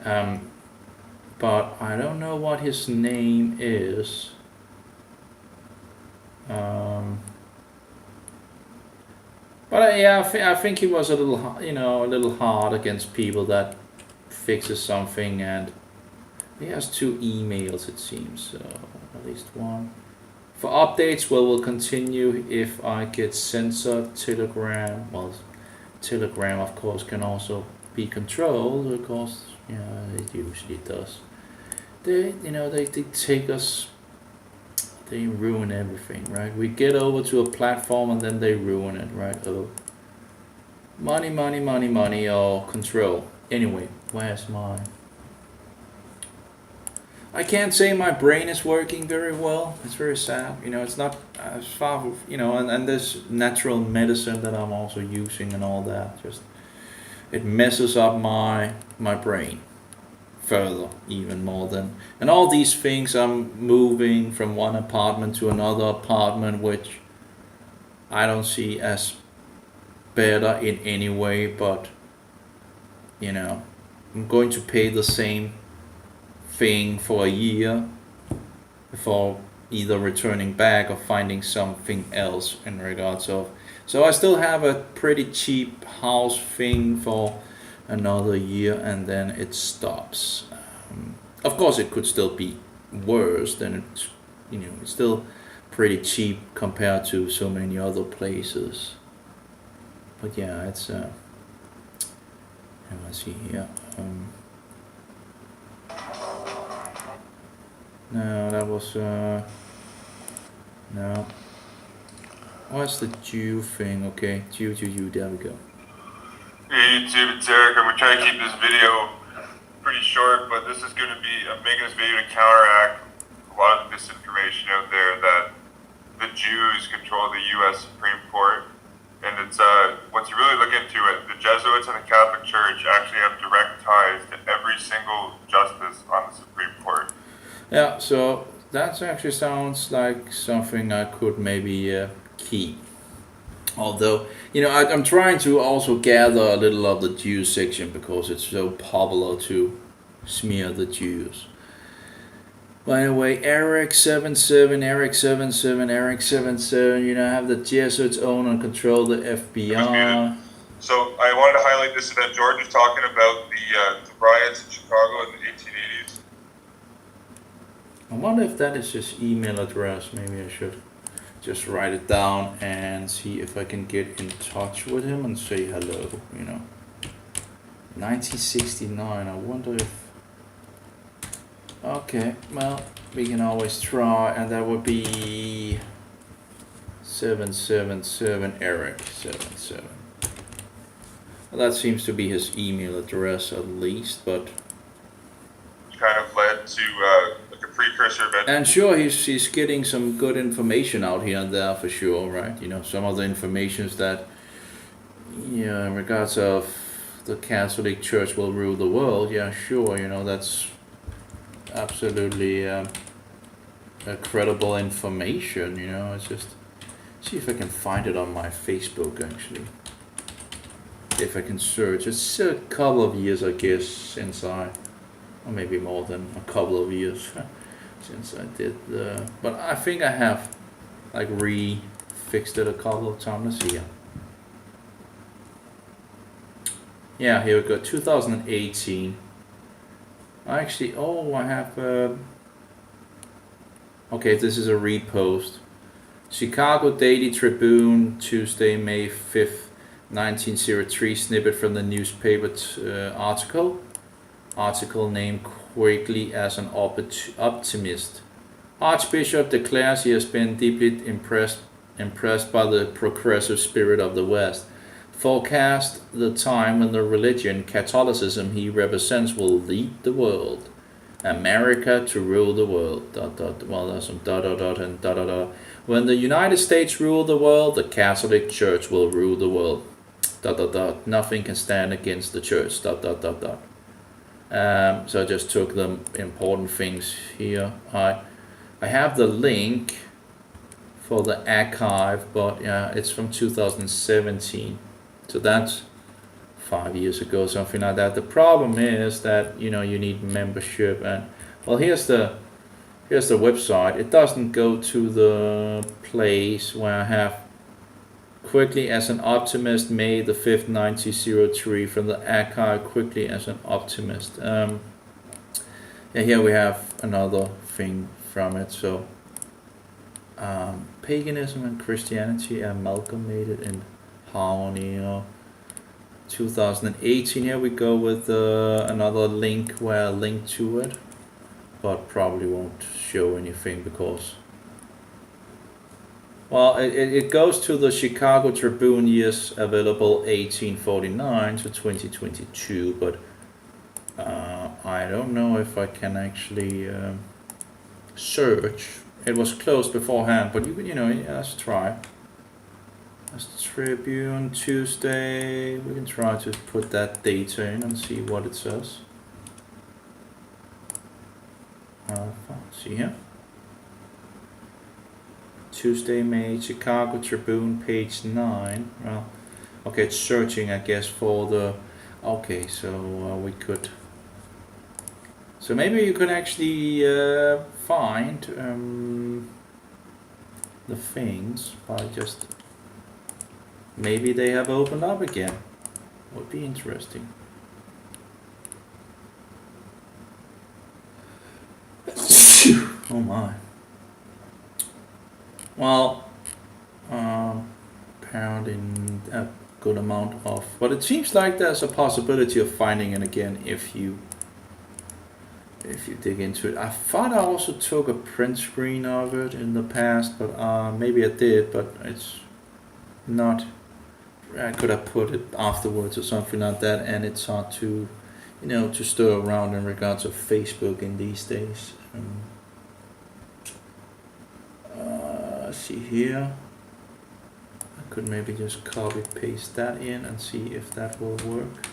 But I don't know what his name is. But yeah, I think he was a little hard against people that fixes something, and he has 2 emails it seems, so at least one. For updates, we'll continue if I get censored. Telegram, well, Telegram of course can also be controlled, of course, it usually does. They take us, they ruin everything, right? We get over to a platform and then they ruin it, right? Oh, money, or control. Anyway, where's my... I can't say my brain is working very well. It's very sad. It's not as far, and there's natural medicine that I'm also using and all that. Just, it messes up my brain further, even more than, and all these things. I'm moving from one apartment to another apartment, which I don't see as better in any way, but I'm going to pay the same thing for a year before either returning back or finding something else in regards of. So I still have a pretty cheap house thing for another year, and then it stops. Of course it could still be worse than it's it's still pretty cheap compared to so many other places. But yeah, it's let's see here. No, that was no. What's the Jew thing? Okay, Jew, there we go. Hey YouTube, it's Eric. I'm gonna try to keep this video pretty short, but this is gonna be, I'm making this video to counteract a lot of the misinformation out there that the Jews control the U.S. Supreme Court. And it's, once you really look into it, the Jesuits and the Catholic Church actually have direct ties to every single justice on the Supreme Court. Yeah, so that actually sounds like something I could maybe keep. Although, I'm trying to also gather a little of the Jew section because it's so popular to smear the Jews. By the way, Eric77, Eric77, I have the Jesuits own and control the FBI. So I wanted to highlight this that George was talking about the riots in Chicago in the 1880s. I wonder if that is his email address. Maybe I should just write it down and see if I can get in touch with him and say hello, 1969, I wonder if... Okay, well, we can always try, and that would be 777 Eric 77. Well, that seems to be his email address at least, but... Kind of led to like a precursor event. And sure, he's getting some good information out here and there for sure, right? Some of the informations that, in regards of the Catholic Church will rule the world, yeah, sure, that's absolutely a credible information, it's just, see if I can find it on my Facebook actually. If I can search, it's a couple of years I guess since or maybe more than a couple of years since I did but I think I have like fixed it a couple of times. Let's see. Yeah, here we go, 2018. Actually, I have okay, this is a repost. Chicago Daily Tribune, Tuesday, May 5th, 1903, snippet from the newspaper article named Quigley as an optimist. Archbishop declares he has been deeply impressed by the progressive spirit of the West. Forecast the time when the religion, Catholicism, he represents will lead the world. America to rule the world. Well, there's some and. When the United States rule the world, the Catholic Church will rule the world. Nothing can stand against the Church. So I just took the important things here. I have the link for the archive, but yeah, it's from 2017, so that's 5 years ago, something like that. The problem is that you need membership, and well, here's the website. It doesn't go to the place where I have quickly as an optimist, May the 5th, 1903, from the archive, quickly as an optimist. Yeah, here we have another thing from it. So, paganism and Christianity amalgamated in harmony. 2018. Here we go with another link where I link to it, but probably won't show anything because. Well, it goes to the Chicago Tribune, years available 1849 to 2022, but I don't know if I can actually search. It was closed beforehand, but let's try. As Tribune Tuesday, we can try to put that data in and see what it says. See here. Tuesday, May, Chicago Tribune, page 9. Well, okay, it's searching, I guess, for the. Okay, so we could. So maybe you could actually find the things by just. Maybe they have opened up again. Would be interesting. Oh my. Well, found in a good amount of, but it seems like there's a possibility of finding it again if you dig into it. I thought I also took a print screen of it in the past, but maybe I did, but it's not. I could have put it afterwards or something like that, and it's hard to, to stir around in regards of Facebook in these days. See here. I could maybe just copy paste that in and see if that will work.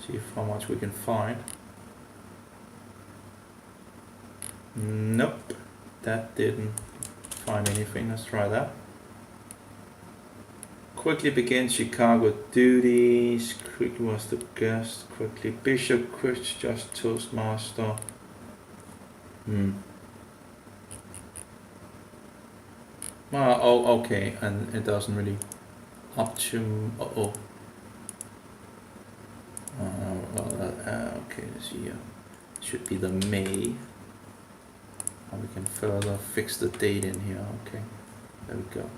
See how much we can find. Nope, that didn't find anything. Let's try that. Quickly begin Chicago duties. Quickly was the guest. Quickly Bishop. Quick just Toastmaster. Well, oh, okay, and it doesn't really up to. Okay, let's see here. Should be the May. And we can further fix the date in here. Okay, there we go.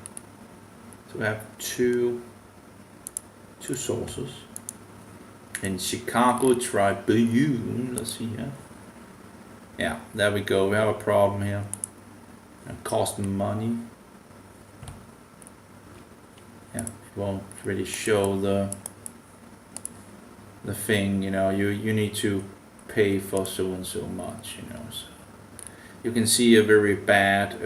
So we have two sources. In Chicago Tribune, let's see here. Yeah, there we go. We have a problem here. It costs money. Yeah, it won't really show the thing. You need to pay for so and so much. So you can see a very bad.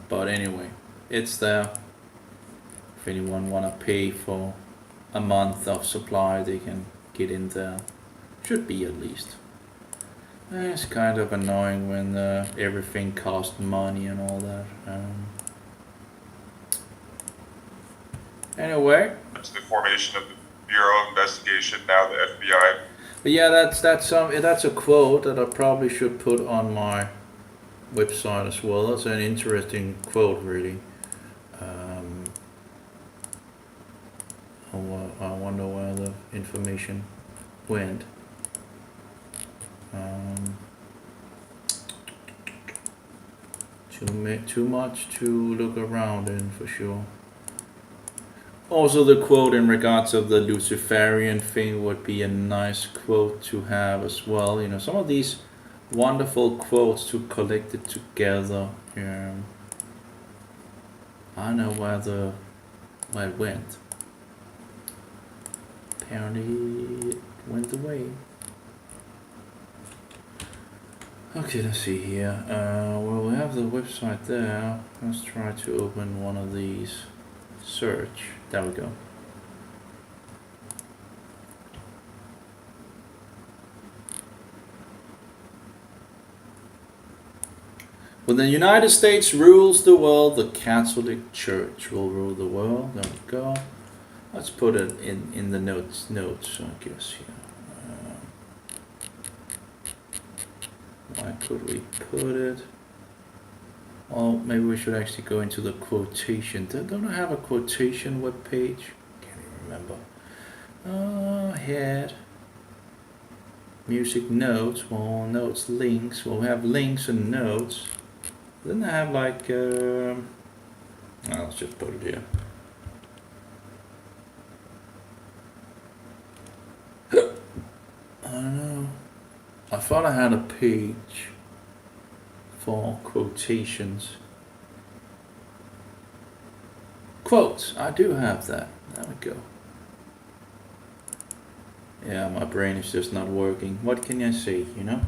But anyway, it's there. If anyone wanna pay for a month of supply, they can get in there. Should be at least. It's kind of annoying when everything costs money and all that. Anyway. It's the formation of the Bureau of Investigation, now the FBI. But yeah, that's a quote that I probably should put on my website as well. That's an interesting quote, really. I wonder where the information went. Too much to look around in, for sure. Also, the quote in regards of the Luciferian thing would be a nice quote to have as well. Some of these wonderful quotes to collect it together. I know where it went. Apparently it went away. Okay, let's see here. Well, we have the website there. Let's try to open one of these. Search. There we go. When the United States rules the world, the Catholic Church will rule the world. There we go. Let's put it in the notes, I guess, here. Why could we put it? Well, maybe we should actually go into the quotation. Don't I have a quotation webpage? Can't even remember. Head. Music notes. Well, notes, links. Well, we have links and notes. Then I have like, let's just put it here. I don't know. I thought I had a page for quotations. Quotes. I do have that. There we go. Yeah, my brain is just not working. What can I say, you know?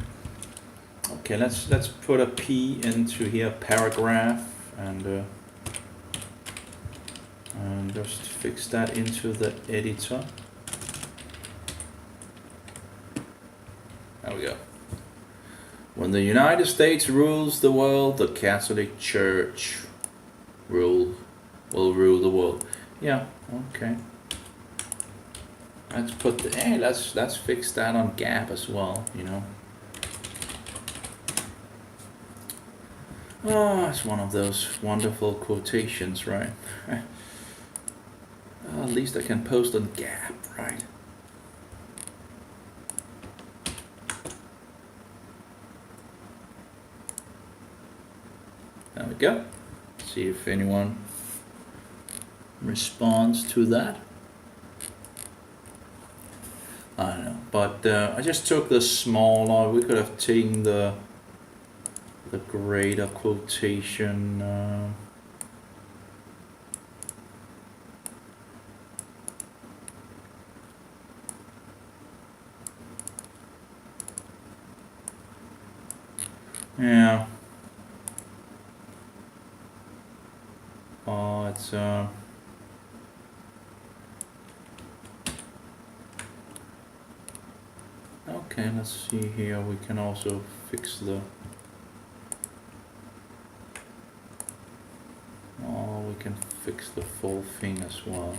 Okay, let's put a P into here, paragraph, and just fix that into the editor. There we go. When the United States rules the world, the Catholic Church will rule the world. Yeah, okay. Let's put the let's fix that on Gap as well, you know. Oh, it's one of those wonderful quotations, right? At least I can post on Gap, right? There we go. See if anyone responds to that. I don't know, but I just took the smaller. We could have taken the greater quotation. Yeah. Oh, it's okay, let's see here. We can also fix the. Oh, we can fix the full thing as well.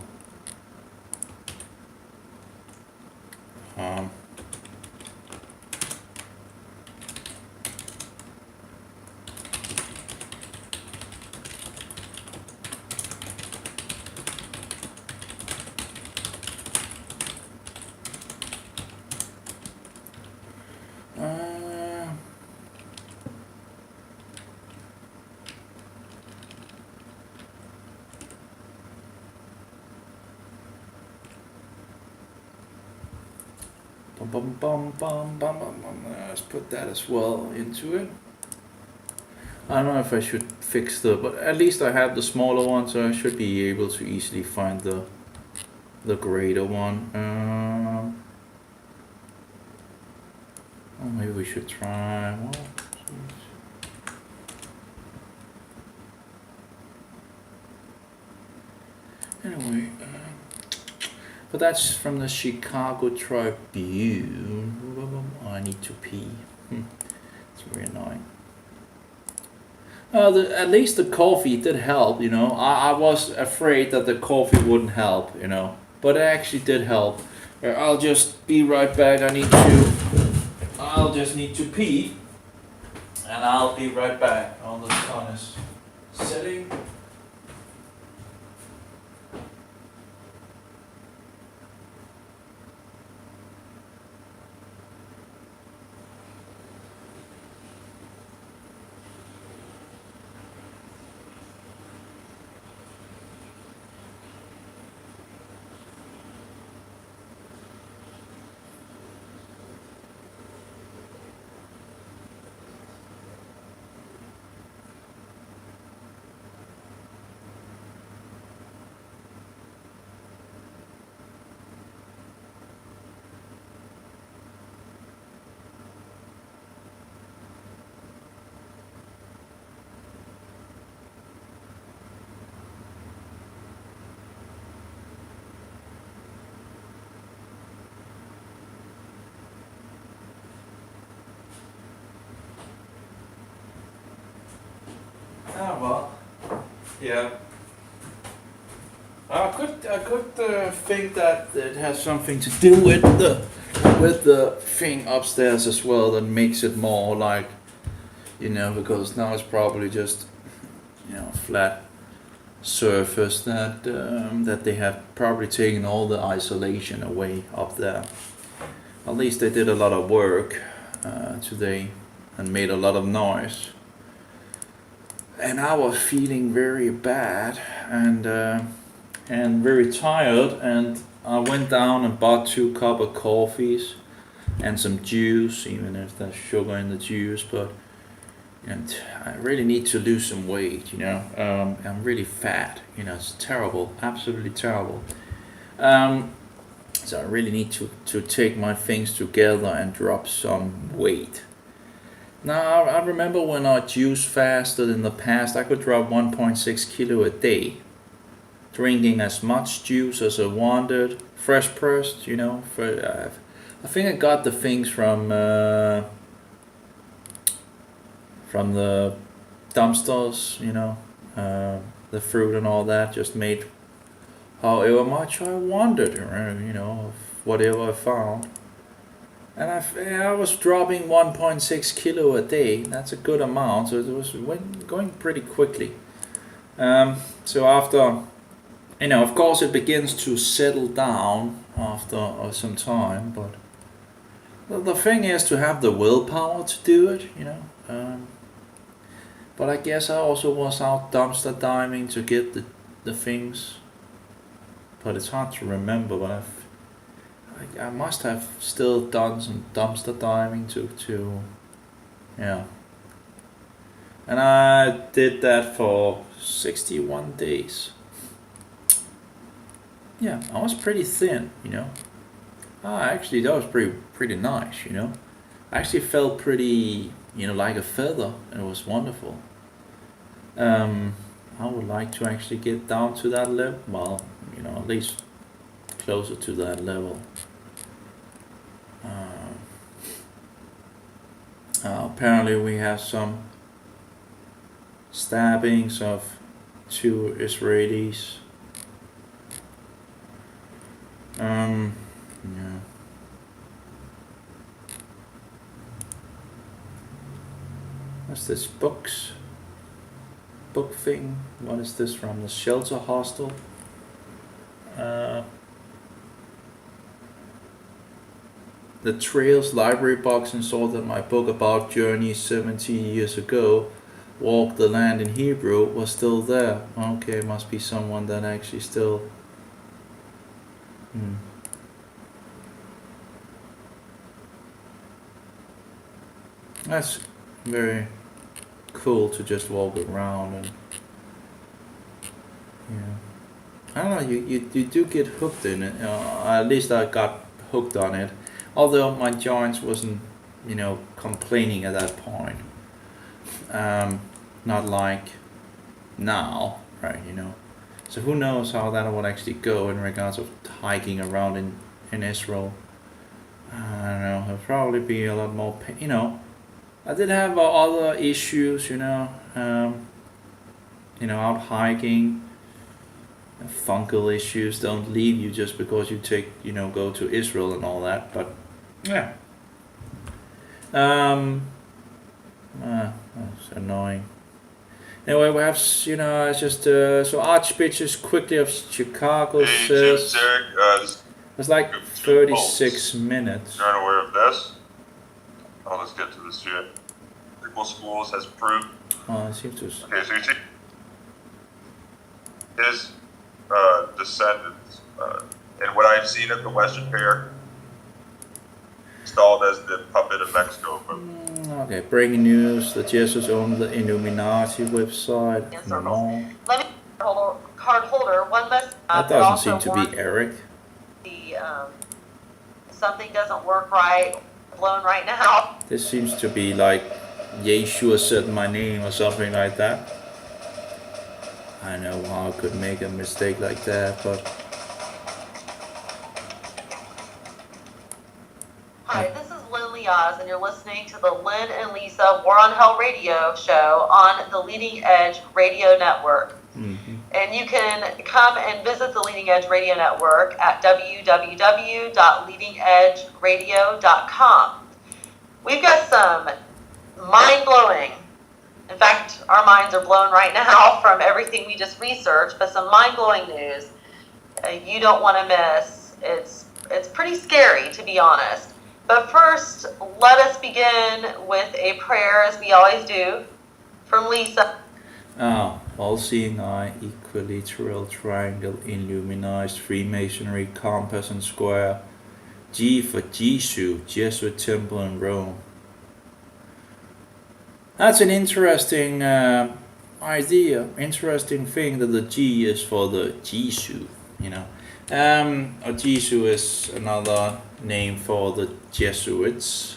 Let's put that as well into it. I don't know if I should fix but at least I have the smaller one, so I should be able to easily find the greater one. Oh, maybe we should try. Well, anyway, but that's from the Chicago Tribune. Oh, I need to pee. It's very annoying. At least the coffee did help, you know. I was afraid that the coffee wouldn't help, you know, but it actually did help. I'll just be right back. I'll just need to pee, and I'll be right back. All the sun is setting. Ah, well. Yeah. I could think that it has something to do with the thing upstairs as well that makes it more like, because now it's probably just, flat surface that they have probably taken all the isolation away up there. At least they did a lot of work today and made a lot of noise. And I was feeling very bad and very tired, and I went down and bought 2 cups of coffees and some juice, even if there's sugar in the juice. And I really need to lose some weight. I'm really fat. It's terrible, absolutely terrible. So I really need to take my things together and drop some weight. Now, I remember when I juice fasted in the past, I could drop 1.6 kilo a day, drinking as much juice as I wanted, fresh pressed, I think I got the things from the dumpsters, the fruit and all that, just made however much I wanted, whatever I found. And I was dropping 1.6 kilo a day. That's a good amount, so it was going pretty quickly. So after, of course it begins to settle down after some time, but the thing is to have the willpower to do it, But I guess I also was out dumpster diving to get the things. But it's hard to remember, but I must have still done some dumpster diving to and I did that for 61 days. Yeah, I was pretty thin, actually that was pretty nice, I actually felt pretty, like a feather, and it was wonderful. I would like to actually get down to that level, well, at least closer to that level. Apparently we have some stabbings of 2 Israelis. Yeah. What's this book thing? What is this from? The shelter hostel? The Trails library box inserted my book about journey 70 years ago. Walk the Land in Hebrew was still there. Okay, must be someone that actually still. That's very cool to just walk around and I don't know, you do get hooked in it. At least I got hooked on it. Although my joints wasn't, complaining at that point. Not like now, right, So who knows how that would actually go in regards of hiking around in Israel. I don't know, it'll probably be a lot more pain, I did have other issues, out hiking. Fungal issues don't leave you just because you go to Israel and all that, but yeah. That's annoying. Anyway, we have, it's just, so Archbishop quickly of Chicago says, it's like 36 minutes. You're unaware of this? Oh, let's get to this shit. Equal Schools has proved. Oh, it seems to. Okay, so you see his descendants, and what I've seen of the Western Pair, installed as the puppet of Mexico. But okay, breaking news: the Jesus owned the Illuminati website. No. Let me card holder. One less. That doesn't seem to be Eric. Something doesn't work right. Blown right now. This seems to be like Yeshua said my name or something like that. I know how I could make a mistake like that, but. Hi, this is Lily. Diaz, and you're listening to the Lynn and Lisa War on Hell radio show on the Leading Edge Radio Network. And you can come and visit the Leading Edge Radio Network at www.leadingedgeradio.com. We've got some mind-blowing, in fact, our minds are blown right now from everything we just researched, but some mind-blowing news you don't want to miss. It's pretty scary, to be honest. But first, let us begin with a prayer, as we always do, from Lisa. All-seeing eye, equilateral triangle, illuminized Freemasonry, compass and square. G for Jisoo, Jesuit temple in Rome. That's an interesting idea, interesting thing that the G is for the Jisoo, you know. Jisoo is another name for the Jesuits,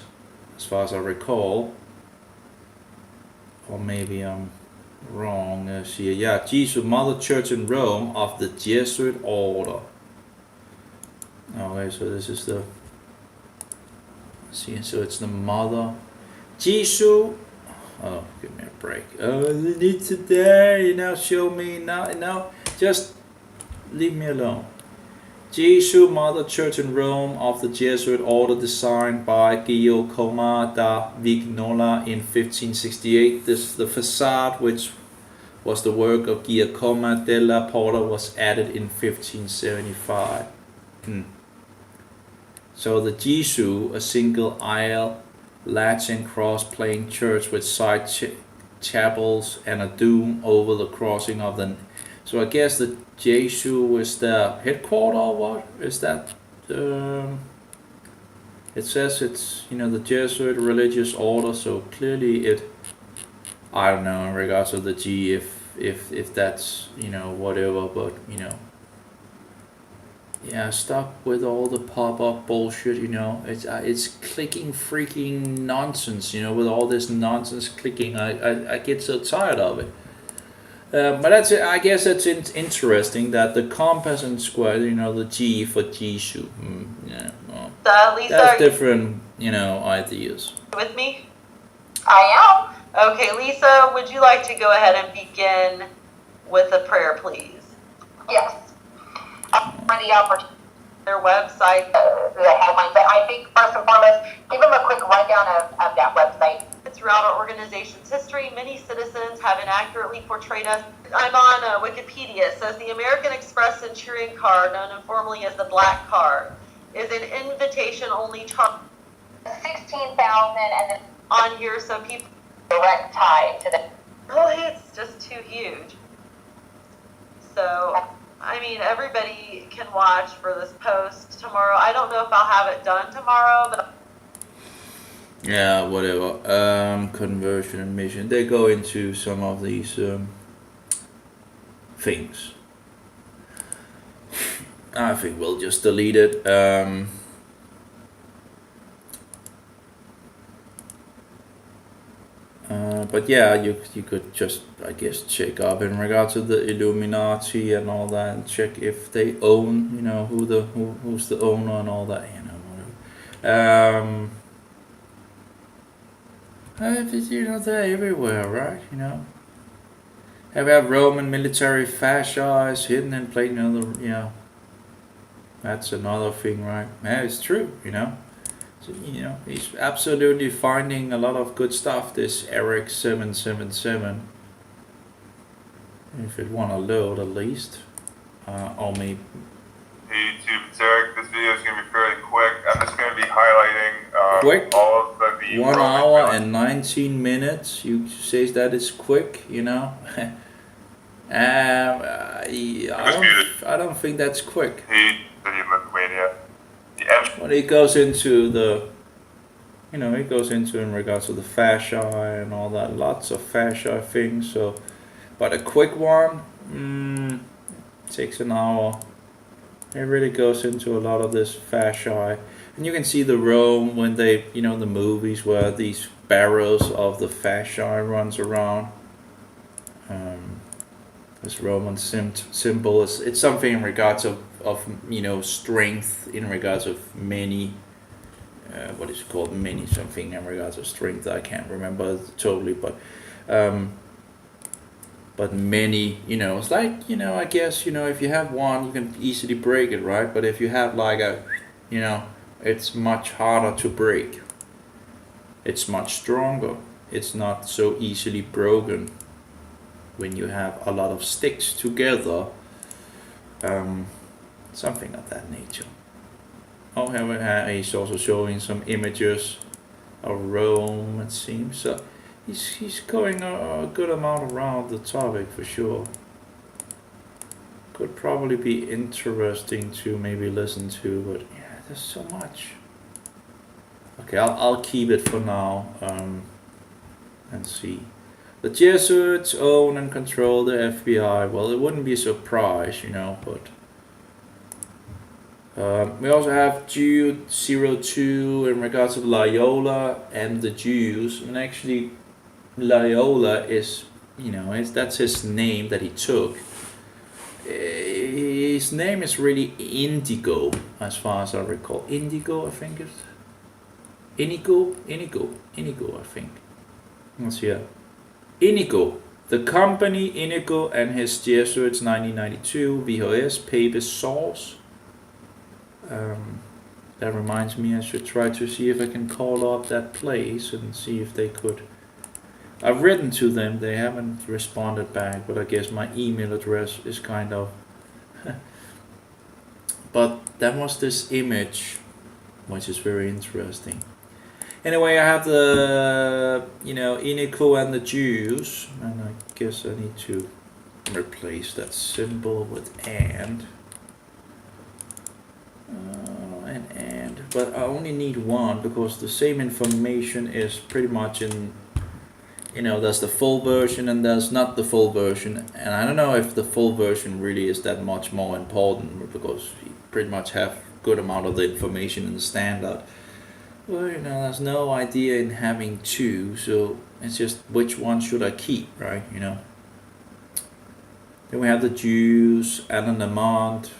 as far as I recall. Or maybe I'm wrong. Yeah, Jesuit Mother Church in Rome of the Jesuit Order. Okay, so this is the. See, so it's the Mother Jisoo. Oh, give me a break. Oh, you need to there, you know, show me now, just leave me alone. Jesu Mother Church in Rome of the Jesuit Order, designed by Giacomo da Vignola in 1568. The facade, which was the work of Giacomo della Porta, was added in 1575. So the Jesu, a single aisle, Latin cross-plane church with side chapels and a dome over the crossing of the. So I guess the Jesu is the headquarter, or what is that? It says it's, you know, the Jesuit religious order, so clearly it, I don't know in regards to the G, if that's, you know, whatever, but, you know, yeah, stop with all the pop-up bullshit, you know. It's clicking freaking nonsense, you know, with all this nonsense clicking. I get so tired of it. But that's it. I guess it's interesting that the compass and square, you know, the G for Jisoo. Yeah, well, Lisa, that's different, you know, ideas. With me? I am. Okay, Lisa, would you like to go ahead and begin with a prayer, please? Yes. For the opportunity. Their website. The headlines. But I think first and foremost, give them a quick rundown of that website. Throughout our organization's history, many citizens have inaccurately portrayed us. I'm on Wikipedia. It says the American Express Centurion card, known informally as the Black Card, is an invitation-only charge. 16,000 and then On here, so people. direct tie to the. Oh, it's just too huge. So, I mean, everybody can watch for this post tomorrow. I don't know if I'll have it done tomorrow, but. Yeah, whatever. Conversion and mission. They go into some of these things. I think we'll just delete it. But yeah, you could just, I guess, check up in regards to the Illuminati and all that, and check if they own, you know, who's the owner and all that, you know, whatever. You know, they're everywhere, right? You know, have Roman military fascias hidden in plain, you know, that's another thing, right? Yeah, it's true, you know. So, you know, he's absolutely finding a lot of good stuff, this Eric 777. If it want to load at least, or maybe. Hey YouTube, it's Eric. This video is going to be fairly quick. I'm just going to be highlighting Quick? all of the 1 Roman hour villains. and 19 minutes. You say that is quick, you know? I don't think that's quick. Hey, City of Lithuania. When it goes into the, you know, it goes into in regards to the fascia and all that, lots of fascia things. So, but a quick one, takes an hour. It really goes into a lot of this fascia, and you can see the Rome when they, you know, the movies where these barrels of the fascia runs around. This Roman symbol it's something in regards of, you know, strength, in regards of many what is it called, many something in regards to strength. I can't remember totally, but many, you know, it's like, you know, I guess, you know, if you have one, you can easily break it, right? But if you have like a, you know, it's much harder to break. It's much stronger. It's not so easily broken when you have a lot of sticks together. Something of that nature. Oh, he's also showing some images of Rome, it seems. So he's going a good amount around the topic for sure. Could probably be interesting to maybe listen to, but yeah, there's so much. Okay, I'll keep it for now, and see. The Jesuits own and control the FBI. Well, it wouldn't be a surprise, you know, but we also have Jude 02 in regards to Loyola and the Jews. And actually, Loyola is, you know, that's his name that he took. His name is really Indigo, as far as I recall. Indigo, I think it's Inigo, I think. Let's see here. Inigo, the company Inigo and his Jesuits 1992 VHS Papist Source. That reminds me, I should try to see if I can call up that place and see if they could. I've written to them, they haven't responded back, but I guess my email address is kind of. But that was this image, which is very interesting. Anyway, I have the, you know, Inigo and the Jews, and I guess I need to replace that symbol with and. But I only need one because the same information is pretty much in, you know, there's the full version and there's not the full version, and I don't know if the full version really is that much more important because you pretty much have good amount of the information in the standard. Well, you know, there's no idea in having two, so it's just which one should I keep, right? You know. Then we have the Jews, Alan Lamont,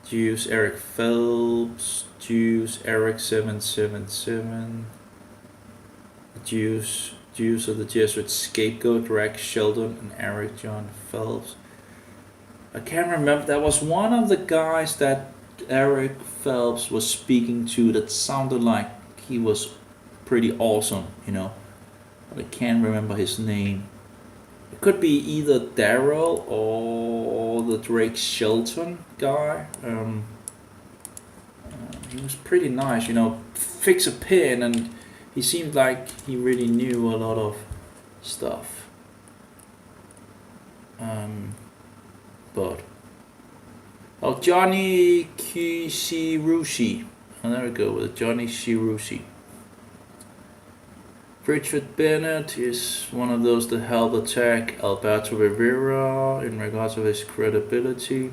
Jews, Eric Phelps, Jews, Eric 777, Jews of the Jesuit Scapegoat, Rex Sheldon, and Eric John Phelps. I can't remember, that was one of the guys that Eric Phelps was speaking to that sounded like he was pretty awesome, you know, but I can't remember his name. It could be either Daryl or the Drake Shelton guy. He was pretty nice, you know, fix a pin, and he seemed like he really knew a lot of stuff. But Johnny Shirushi. Oh, there we go with Johnny Shirushi. Richard Bennett is one of those that helped attack Alberto Rivera in regards to his credibility.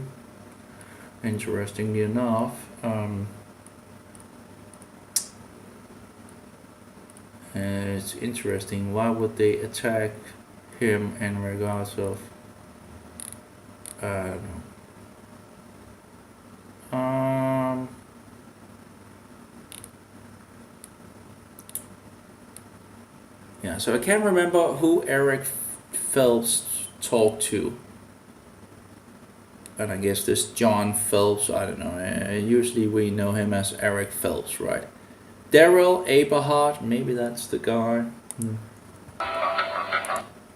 Interestingly enough, it's interesting. Why would they attack him in regards of? I don't know. Yeah, so I can't remember who Eric Phelps talked to. And I guess this John Phelps, I don't know. Usually we know him as Eric Phelps, right? Daryl Aberhart, maybe that's the guy.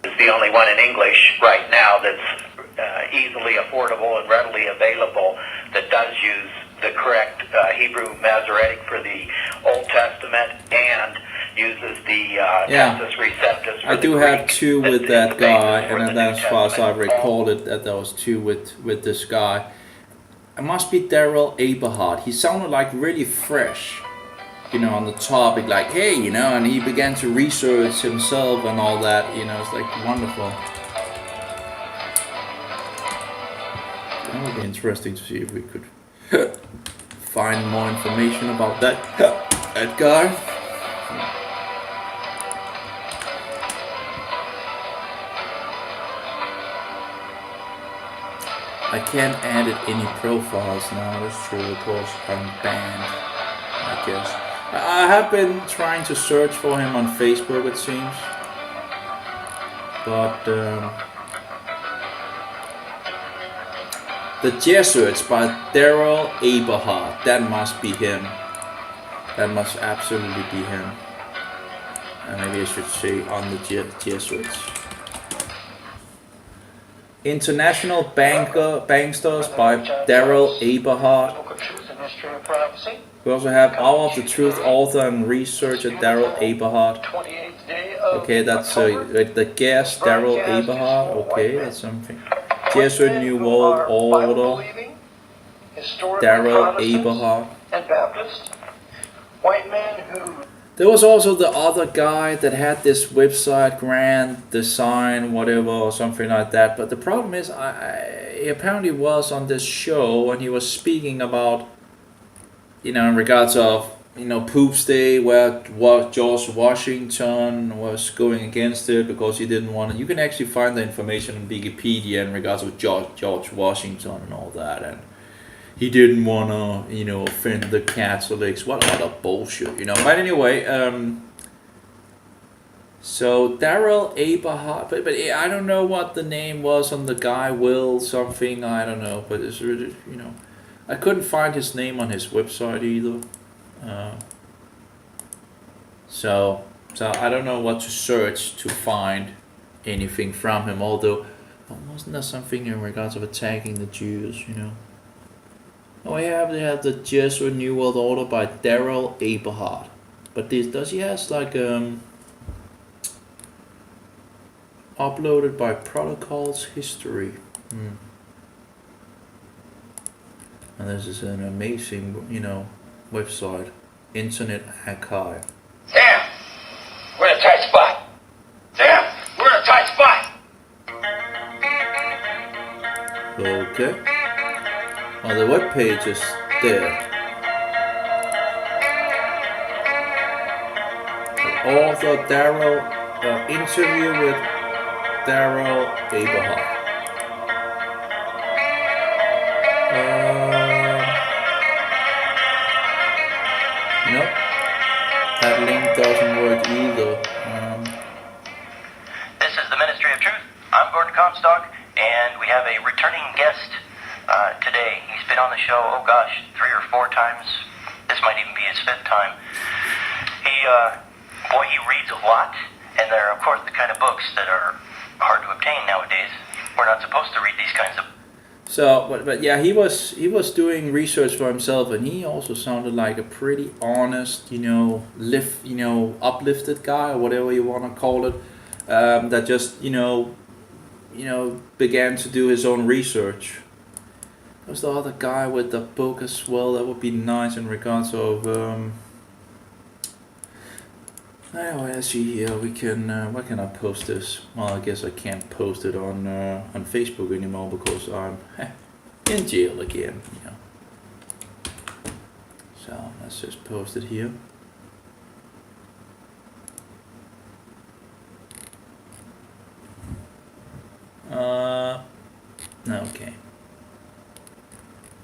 It's the only one in English right now that's easily affordable and readily available that does use the correct Hebrew Masoretic for the Old Testament and uses the Textus Receptus. I do have two with that guy, and then as far as I recalled it, that there was two with this guy. It must be Daryl Aberhart. He sounded like really fresh, you know, on the topic, like, hey, you know, and he began to research himself and all that, you know, it's like wonderful. That would be interesting to see if we could find more information about that guy. I can't edit any profiles now, that's true, of course I'm banned. I guess. I have been trying to search for him on Facebook, it seems. But The Jesuits by Daryl Aberhart. That must be him. That must absolutely be him. Maybe I should say on the Jesuits. International Banksters by Daryl Aberhart. Book of Truth and History and Prophecy. We also have Hour of the Truth author and researcher Daryl Aberhart. 28th day of Okay, that's October. the guest Daryl Aberhart. Okay, that's something. Jesuit New World Order. Daryl Aberhart. And Baptist. White man who There was also the other guy that had this website, Grand Design, whatever, or something like that. But the problem is, he apparently was on this show and he was speaking about, in regards of, Poop's Day, where George Washington was going against it because he didn't want it. You can actually find the information on Wikipedia in regards of George Washington and all that. And he didn't want to, offend the Catholics. What other bullshit, But anyway, so Daryl Aberhart, but I don't know what the name was on the guy, Will something, I don't know. But it's really, I couldn't find his name on his website either. So I don't know what to search to find anything from him. Although, wasn't there something in regards of attacking the Jews, Oh, they have the Jesuit New World Order by Daryl Aberhart. But does he has like uploaded by Protocols History. And this is an amazing, website, Internet Archive. Sam, we're in a tight spot. Sam, we're in a tight spot. Okay. Well, the web page is there. The author Daryl, interview with Daryl Aberhart. Nope. That link doesn't work either. This is the Ministry of Truth. I'm Gordon Comstock, and we have a returning guest today. He's been on the show, 3 or 4 times. This might even be his 5th time. He reads a lot, and they're, of course, the kind of books that are hard to obtain nowadays. We're not supposed to read these kinds of. So, but yeah, he was doing research for himself, and he also sounded like a pretty honest, uplifted guy or whatever you want to call it. That just began to do his own research. There's the other guy with the book as well. That would be nice in regards of. Anyway, let's see here. We can. Where can I post this? Well, I guess I can't post it on Facebook anymore because I'm in jail again. So let's just post it here. Okay.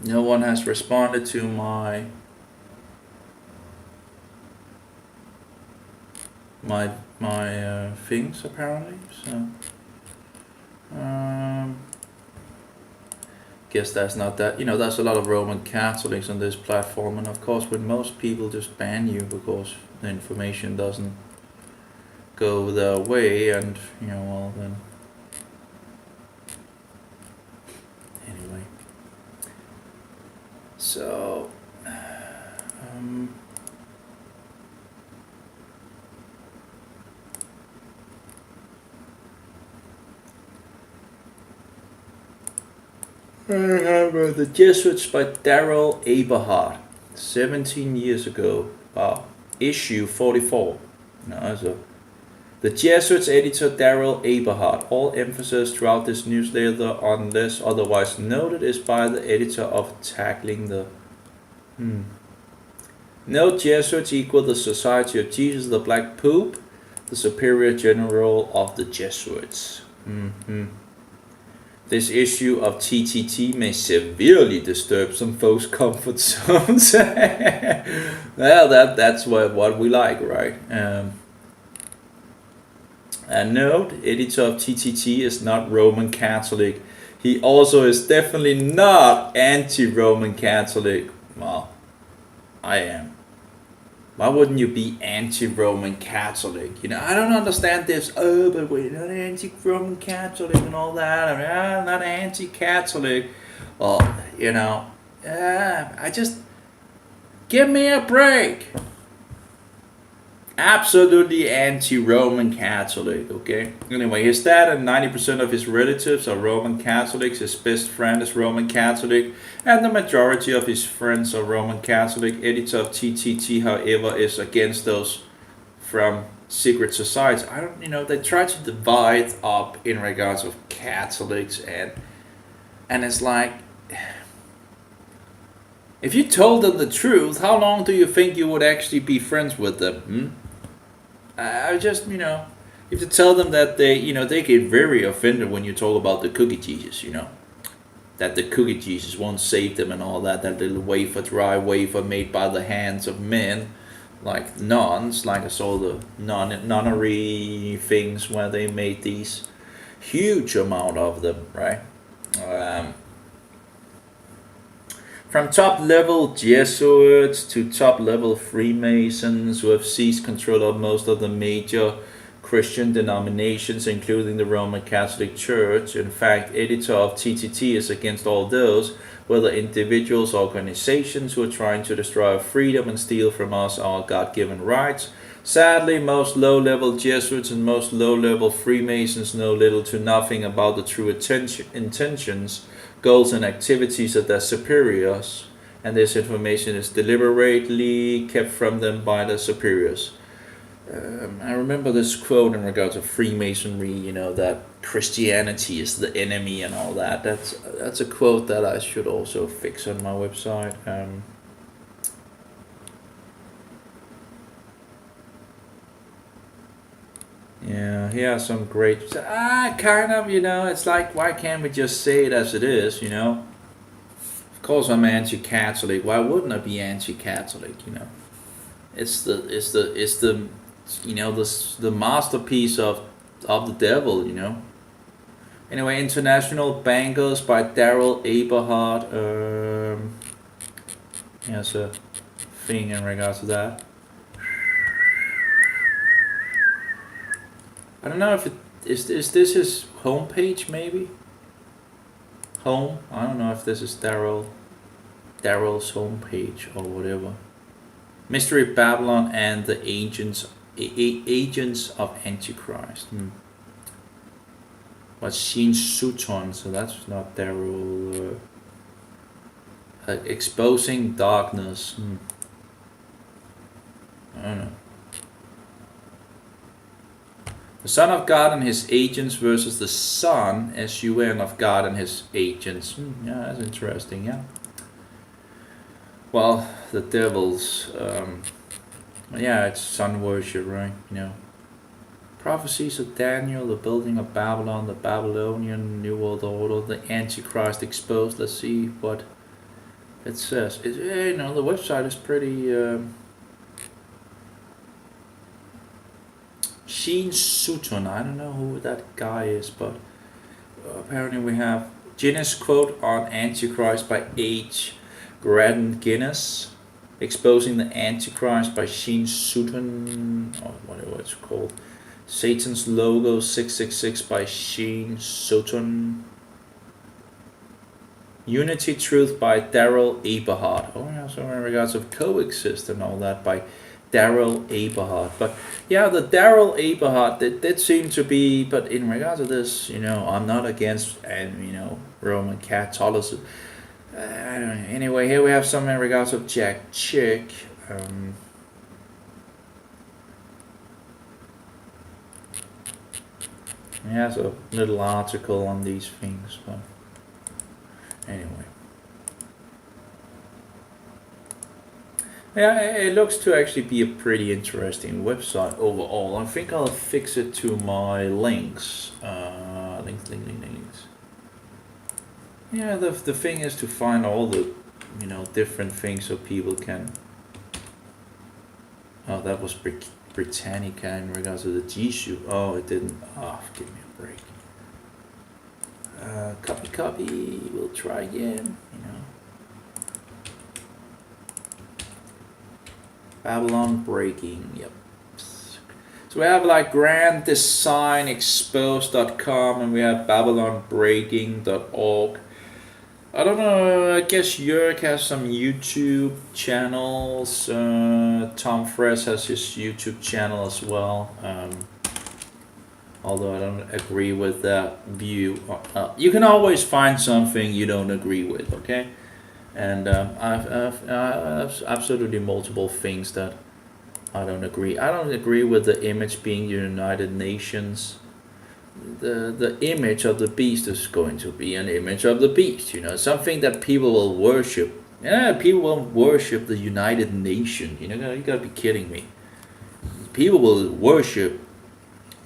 No one has responded to my things apparently, so guess that's not that, there's a lot of Roman Catholics on this platform, and of course when most people just ban you because the information doesn't go their way, and well then anyway, so The Jesuits by Daryl Aberhart, 17 years ago. Wow. Issue 44. The Jesuits editor Daryl Aberhart. All emphasis throughout this newsletter, unless otherwise noted, is by the editor of Tackling the. No Jesuits equal the Society of Jesus the Black Pope, the Superior General of the Jesuits. This issue of TTT may severely disturb some folks' comfort zones. Well, that's what we like, right? And note, editor of TTT is not Roman Catholic. He also is definitely not anti-Roman Catholic. Well, I am. Why wouldn't you be anti-Roman Catholic? You know, I don't understand this. Oh, but we're not anti-Roman Catholic and all that. I'm not anti-Catholic. Well, you know, I just give me a break. Absolutely anti-Roman Catholic, okay? Anyway, his dad and 90% of his relatives are Roman Catholics. His best friend is Roman Catholic, and the majority of his friends are Roman Catholic. Editor of TTT, however, is against those from secret societies. I don't, you know, they try to divide up in regards of Catholics, and it's like, if you told them the truth, how long do you think you would actually be friends with them? I just, you know, if you tell them that they, you know, they get very offended when you talk about the cookie Jesus, you know, that the cookie Jesus won't save them and all that, that little wafer, dry wafer made by the hands of men, like nuns, like I saw the nunnery things where they made these huge amount of them, right? From top-level Jesuits to top-level Freemasons who have seized control of most of the major Christian denominations, including the Roman Catholic Church. In fact, editor of TTT is against all those, whether individuals or organizations, who are trying to destroy our freedom and steal from us our God-given rights. Sadly, most low-level Jesuits and most low-level Freemasons know little to nothing about the true intentions, goals and activities of their superiors, and this information is deliberately kept from them by their superiors. I remember this quote in regards to Freemasonry, you know, that Christianity is the enemy and all that. That's a quote that I should also fix on my website. Yeah, here are some great, kind of, you know, it's like, why can't we just say it as it is, you know? Of course I'm anti-Catholic. Why wouldn't I be anti-Catholic, you know? It's the you know, the masterpiece of the devil, you know? Anyway, International Bankers by Daryl Aberhart. Here's a thing in regards to that. I don't know if is this his homepage, maybe? Home? I don't know if this is Daryl's homepage or whatever. Mystery Babylon and the Agents of Antichrist. But Sheen Sutton, so that's not Daryl. Exposing Darkness. I don't know. The Son of God and His Agents versus the Son, S-U-N, of God and His Agents. Yeah, that's interesting, yeah. Well, the devil's, yeah, it's sun worship, right? You know. Prophecies of Daniel, the building of Babylon, the Babylonian New World Order, the Antichrist exposed. Let's see what it says. You know, the website is pretty... Sheen Sutton, I don't know who that guy is, but apparently we have Guinness quote on Antichrist by H. Graydon Guinness, exposing the Antichrist by Sheen Sutton, or whatever it's called. Satan's logo 666 by Sheen Sutton. Unity Truth by Daryl Aberhart. Oh yeah, so in regards of coexist and all that by Daryl Aberhart. But yeah, the Daryl Aberhart that seemed to be, but in regards to this, you know, I'm not against, and you know, Roman Catholicism. I don't know. Anyway, here we have some in regards of Jack Chick. He has a little article on these things, but anyway. Yeah, it looks to actually be a pretty interesting website overall. I think I'll fix it to my links. Links. Yeah, the thing is to find all the, different things so people can. Oh, that was Britannica in regards to the Jisoo. Oh, it didn't. Oh, give me a break. Copy. We'll try again. Babylon breaking. Yep. So we have like granddesignexposed.com and we have babylonbreaking.org. I don't know, I guess Jörg has some YouTube channels. Tom Fress has his YouTube channel as well. Although I don't agree with that view. You can always find something you don't agree with, okay? And I've absolutely multiple things that I don't agree. I don't agree with the image being United Nations. The image of the beast is going to be an image of the beast, something that people will worship. Yeah, people will worship the United Nation. You gotta be kidding me. People will worship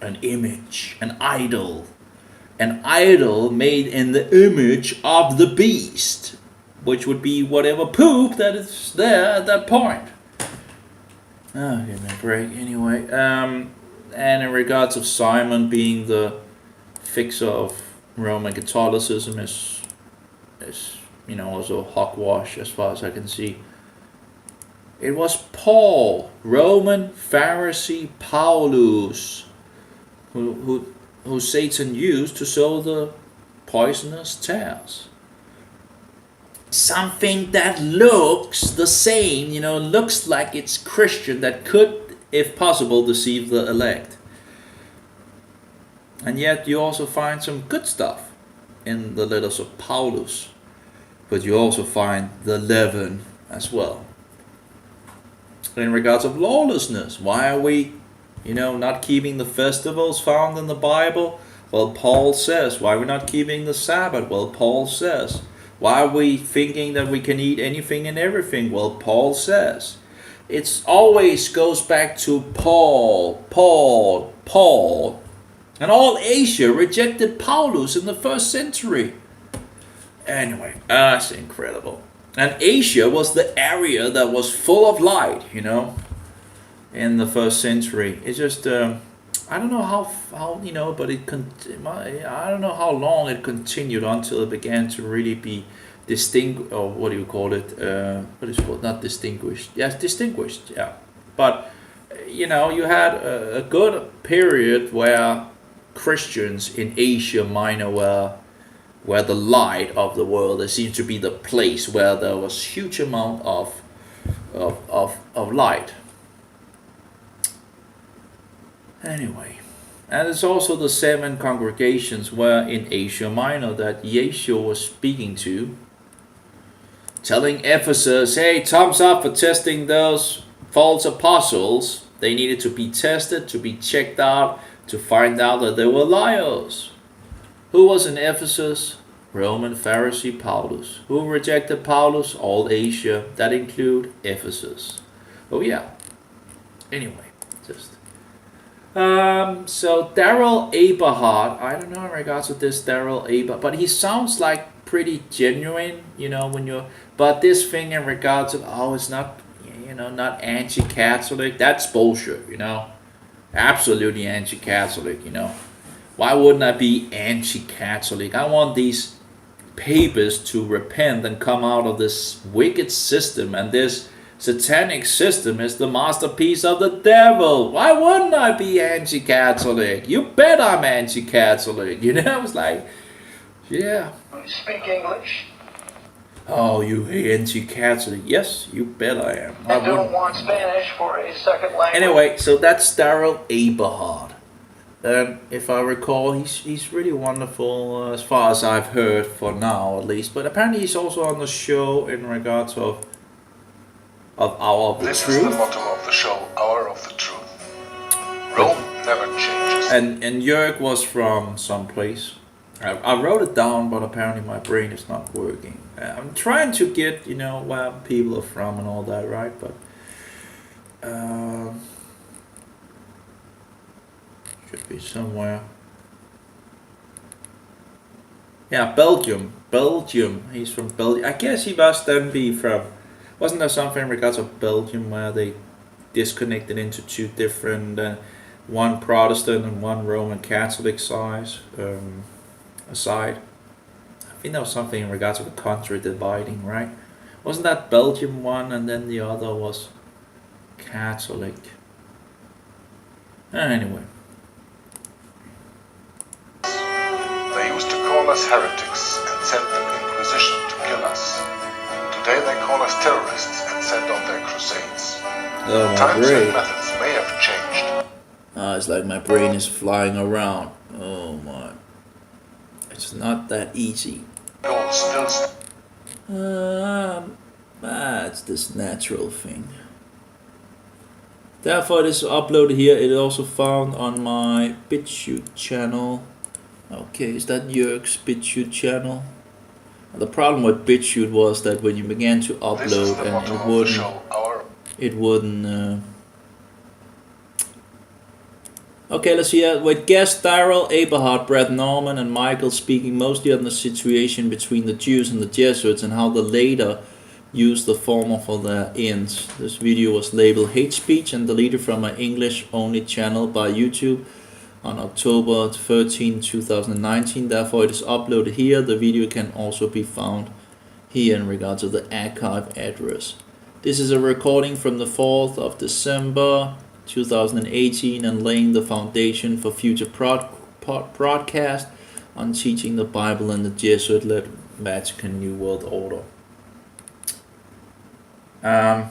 an image, an idol made in the image of the beast, which would be whatever poop that is there at that point. Oh, give me a break. Anyway, and in regards of Simon being the fixer of Roman Catholicism is also hogwash as far as I can see. It was Paul, Roman Pharisee Paulus, who Satan used to sow the poisonous tares. Something that looks the same, looks like it's Christian, that could, if possible, deceive the elect. And yet you also find some good stuff in the letters of Paulus. But you also find the leaven as well. In regards of lawlessness, why are we, not keeping the festivals found in the Bible? Well, Paul says. Why are we not keeping the Sabbath? Well, Paul says. Why are we thinking that we can eat anything and everything? Well, Paul says. It always goes back to Paul. And all Asia rejected Paulus in the 1st century. Anyway, that's incredible. And Asia was the area that was full of light, in the 1st century. It's just, I don't know how but I don't know how long it continued until it began to really be distinct, or what do you call it? What is it called? Not distinguished. Yes, distinguished, yeah. But, you had a good period where Christians in Asia Minor were the light of the world. It seemed to be the place where there was huge amount of light. Anyway, and it's also the 7 congregations where in Asia Minor that Yeshua was speaking to, telling Ephesus, hey, thumbs up for testing those false apostles. They needed to be tested, to be checked out, to find out that they were liars. Who was in Ephesus? Roman Pharisee Paulus. Who rejected Paulus? All Asia. That include Ephesus. Oh yeah. Anyway, just so Daryl Aberhart, I don't know in regards to this Daryl Aberhart, but he sounds like pretty genuine, when you're, but this thing in regards of, it's not, not anti-Catholic, that's bullshit, absolutely anti-Catholic, Why wouldn't I be anti-Catholic? I want these papers to repent and come out of this wicked system, and this satanic system is the masterpiece of the devil. Why wouldn't I be anti-Catholic? You bet I'm anti-Catholic. It's like, yeah. You speak English? Oh, you anti-Catholic? Yes, you bet I am. I don't want Spanish for a second language. Anyway, so that's Daryl Aberhart. And if I recall, he's really wonderful as far as I've heard for now, at least. But apparently he's also on the show in regards of Hour of the This Truth. is the motto of the show, Hour of the Truth. Rome never changes. And Jörg was from someplace. I wrote it down, but apparently my brain is not working. I'm trying to get, where people are from and all that, right? But should be somewhere. Yeah, Belgium. He's from Belgium. I guess he must then be from. Wasn't there something in regards of Belgium where they disconnected into two different, one Protestant and one Roman Catholic side? I think there was something in regards of the country dividing, right? Wasn't that Belgium one and then the other was Catholic? Anyway. They used to call us heretics and sent the Inquisition to kill us. Today they call us terrorists and send on their crusades. Oh, my Times brain. and methods may have changed. It's like my brain is flying around. Oh my. It's not that easy. Gold still It's this natural thing. Therefore it is uploaded here. It is also found on my BitChute channel. Okay, is that Jörg's BitChute channel? The problem with BitChute was that when you began to This is upload the and motto it of the wouldn't, show. Our it wouldn't. Okay, let's see. With guests Daryl Eberhard, Brett Norman, and Michael speaking mostly on the situation between the Jews and the Jesuits and how the latter used the former for their ends. This video was labeled hate speech and deleted from my English-only channel by YouTube on October 13, 2019. Therefore, it is uploaded here. The video can also be found here in regards to the archive address. This is a recording from the 4th of December 2018 and laying the foundation for future broadcast on teaching the Bible and the Jesuit-led Vatican New World Order. And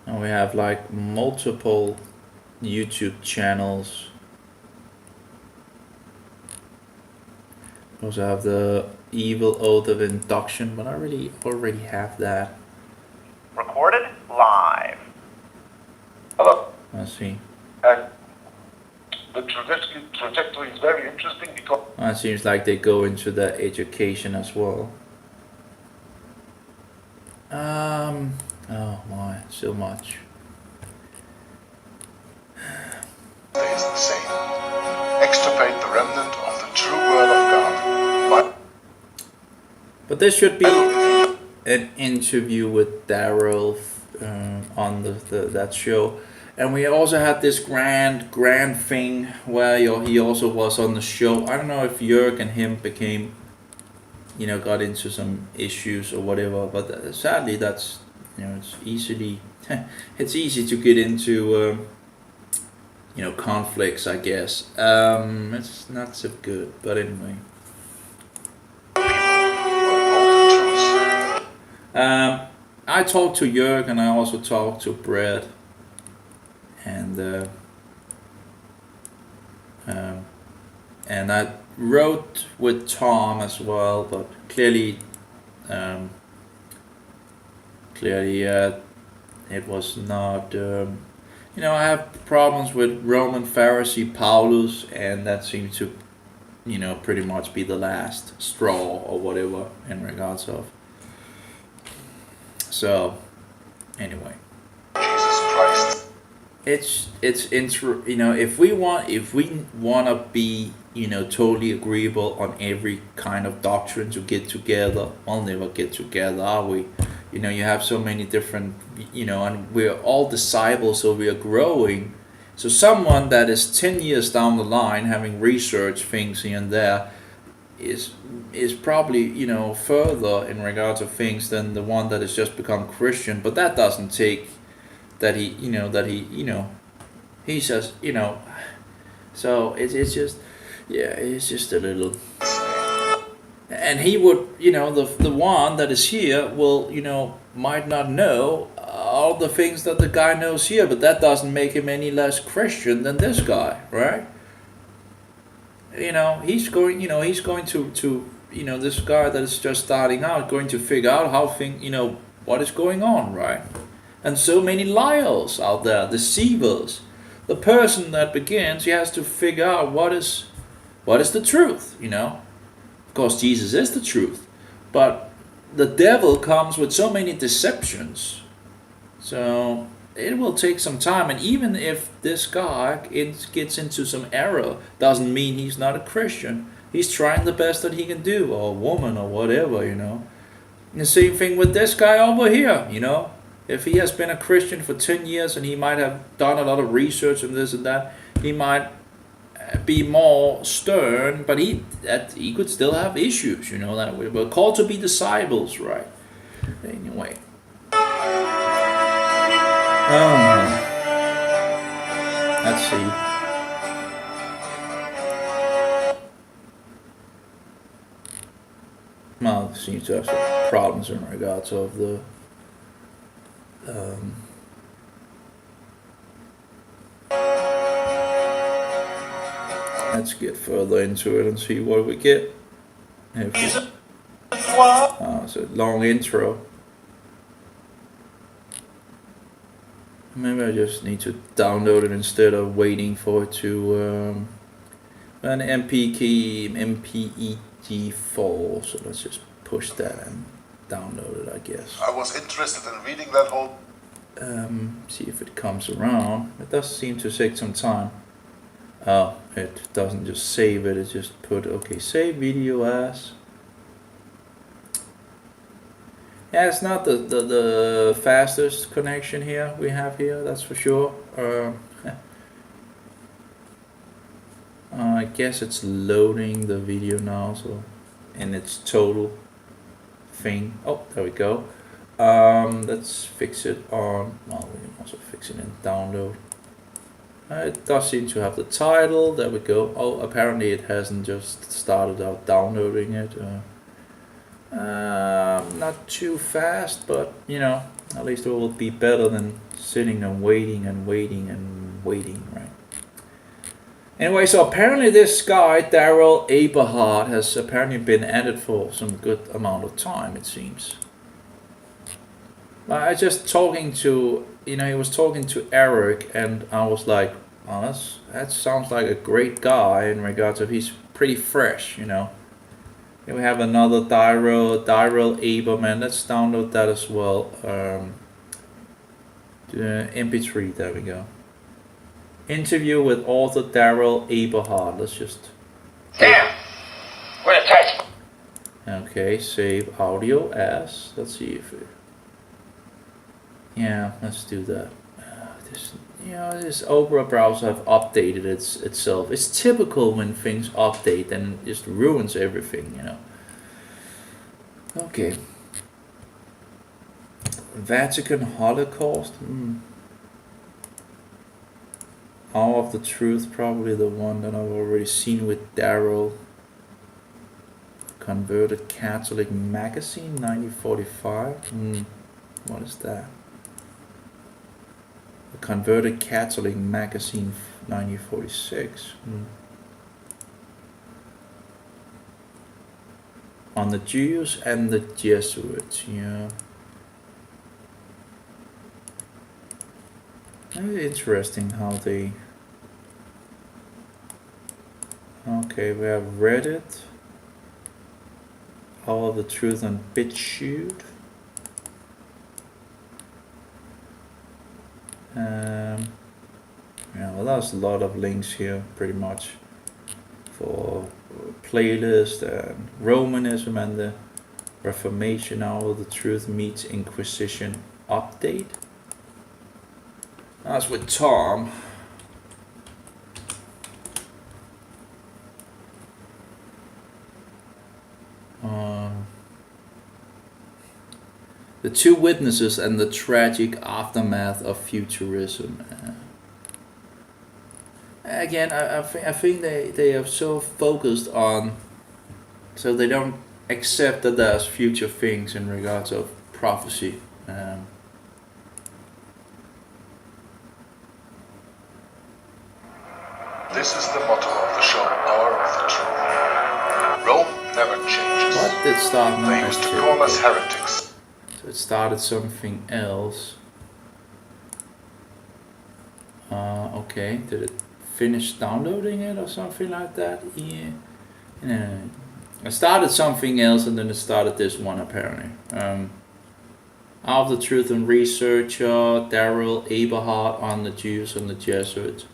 we have like multiple YouTube channels. We also have the Evil Oath of Induction, but I already have that. Recorded live. Hello. Let's see. And the trajectory is very interesting because It seems like they go into the education as well. Oh my, so much. is the same. Extirpate the remnant of the true word of God. But there should be an interview with Daryl on that show. And we also had this grand thing where he also was on the show. I don't know if Jörg and him became, got into some issues or whatever. But sadly, that's, it's easy to get into, conflicts, I guess. It's not so good, but anyway. I talked to Jörg and I also talked to Brett. And I wrote with Tom as well, but clearly it was not. I have problems with Roman Pharisee Paulus, and that seemed to, pretty much be the last straw or whatever in regards of. So, anyway. Jesus Christ. It's if we want to be totally agreeable on every kind of doctrine to get together, we'll never get together, are we? You have so many different, and we're all disciples, so we are growing. So someone that is 10 years down the line, having researched things here and there, is probably further in regards of things than the one that has just become Christian. But that doesn't take that he says, so it's just, it's just a little, and he would, the one that is here will, might not know all the things that the guy knows here, but that doesn't make him any less Christian than this guy, right? He's going to, this guy that is just starting out, going to figure out how what is going on, right? And so many liars out there, deceivers. The person that begins, he has to figure out what is the truth, Of course, Jesus is the truth, but the devil comes with so many deceptions. So, it will take some time. And even if this guy gets into some error, doesn't mean he's not a Christian. He's trying the best that he can do, or a woman, or whatever, you know. And the same thing with this guy over here, you know. If he has been a Christian for 10 years and he might have done a lot of research and this and that, he might be more stern, but he could still have issues, you know, that we're called to be disciples, right? Anyway. Let's see. Well, it seems to have some problems in regards of the let's get further into it and see what we get. It's a long intro. Maybe I just need to download it instead of waiting for it to an MPEG 4. So let's just push that and download it, I guess. I was interested in reading that whole... See if it comes around. It does seem to take some time. Oh, it doesn't just save it, it just put, okay, save video as. Yeah, it's not the fastest connection here we have here, that's for sure. I guess it's loading the video now, so in its total thing. Oh, there we go. Let's fix it on, well, we can also fix it in download. It does seem to have the title, there we go. Oh, apparently it hasn't just started out downloading it. Not too fast, but you know, at least it will be better than sitting and waiting and waiting and waiting, right? Anyway, so apparently this guy, Daryl Aberhart, has apparently been at it for some good amount of time, it seems. I just talking to, you know, he was talking to Eric, and I was like, oh, that sounds like a great guy in regards of he's pretty fresh, you know. Here we have another Daryl Aberman. Let's download that as well. MP3, there we go. Interview with author Daryl Aberhart. Let's just... Damn! We're in a tight spot. Okay, save audio as. Let's see if it... Yeah, let's do that. This Opera browser have updated itself. It's typical when things update and it just ruins everything, you know. Okay. Vatican Holocaust. Hour of the Truth, probably the one that I've already seen with Daryl. Converted Catholic Magazine, 1945. What is that? The Converted Catholic Magazine, 1946. On the Jews and the Jesuits, yeah. Very interesting how they... Okay, we have Reddit. All of the Truth on BitChute. Yeah, well, there's a lot of links here, pretty much, for playlist and Romanism and the Reformation. All of the Truth meets Inquisition update. That's with Tom. The Two Witnesses and the Tragic Aftermath of Futurism. Again, I think they are so focused on, so they don't accept that there's future things in regards of prophecy. This is the motto of the show, Hour of the Truth. Rome never changes. What did start now? They used to call us heretics. So it started something else. Okay, did it finish downloading it or something like that? Yeah. I started something else and then it started this one apparently. Of the Truth and Researcher, Daryl Eberhard on the Jews and the Jesuits.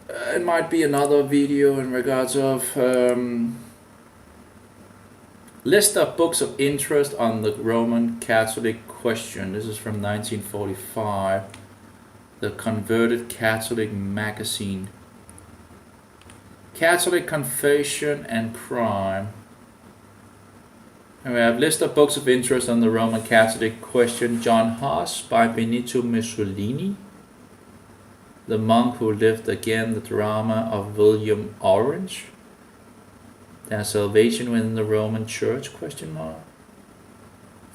It might be another video in regards of list of books of interest on the Roman Catholic question. This is from 1945. The Converted Catholic magazine. Catholic Confession and Crime. And we have list of books of interest on the Roman Catholic question. John Huss by Benito Mussolini. The Monk Who Lived Again, the drama of William Orange. There's Salvation Within the Roman Church, ?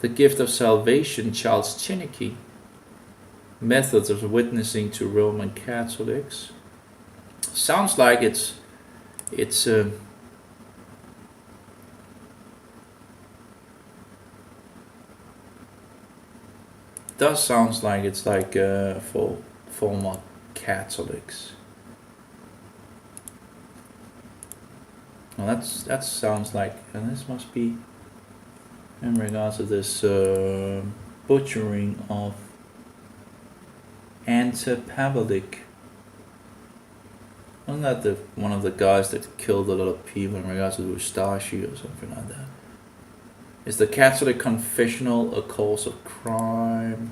The Gift of Salvation, Charles Chinnicky. Methods of Witnessing to Roman Catholics. Sounds like it's does sounds like it's like for former Catholics. Well, that sounds like, and this must be in regards to this butchering of Ante Pavlik. Wasn't that one of the guys that killed a lot of people in regards to Ustashi or something like that? Is the Catholic confessional a cause of crime? ?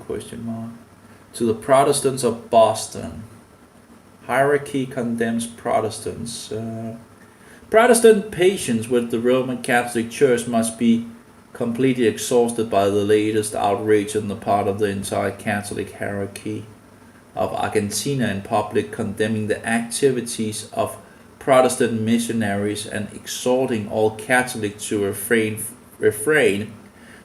To the Protestants of Boston. Hierarchy condemns Protestants. Protestant patience with the Roman Catholic Church must be completely exhausted by the latest outrage on the part of the entire Catholic hierarchy of Argentina in public, condemning the activities of Protestant missionaries and exhorting all Catholics to refrain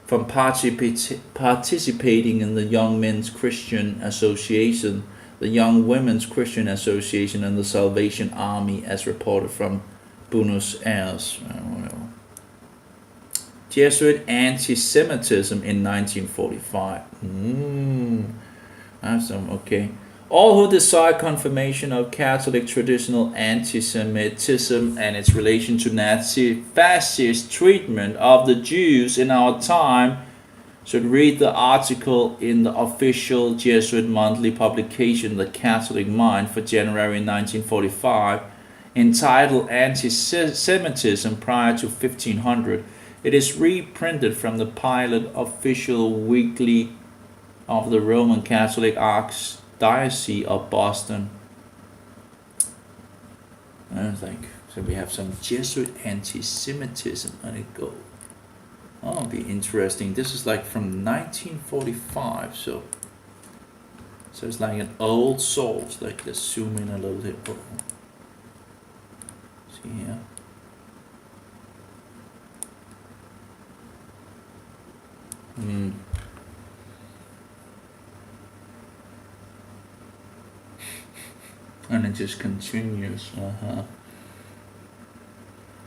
from participating in the Young Men's Christian Association, the Young Women's Christian Association, and the Salvation Army, as reported from Buenos Aires. Jesuit anti-Semitism in 1945. Okay. All who desire confirmation of Catholic traditional anti-Semitism and its relation to Nazi fascist treatment of the Jews in our time should read the article in the official Jesuit monthly publication, The Catholic Mind, for January 1945, entitled Anti-Semitism Prior to 1500. It is reprinted from the Pilot Official Weekly of the Roman Catholic Archdiocese of Boston. I think so. We have some Jesuit anti-Semitism, and it go. Oh, it'll be interesting. This is like from 1945, so it's like an old source. Like, let's zoom in a little bit. See here. And it just continues.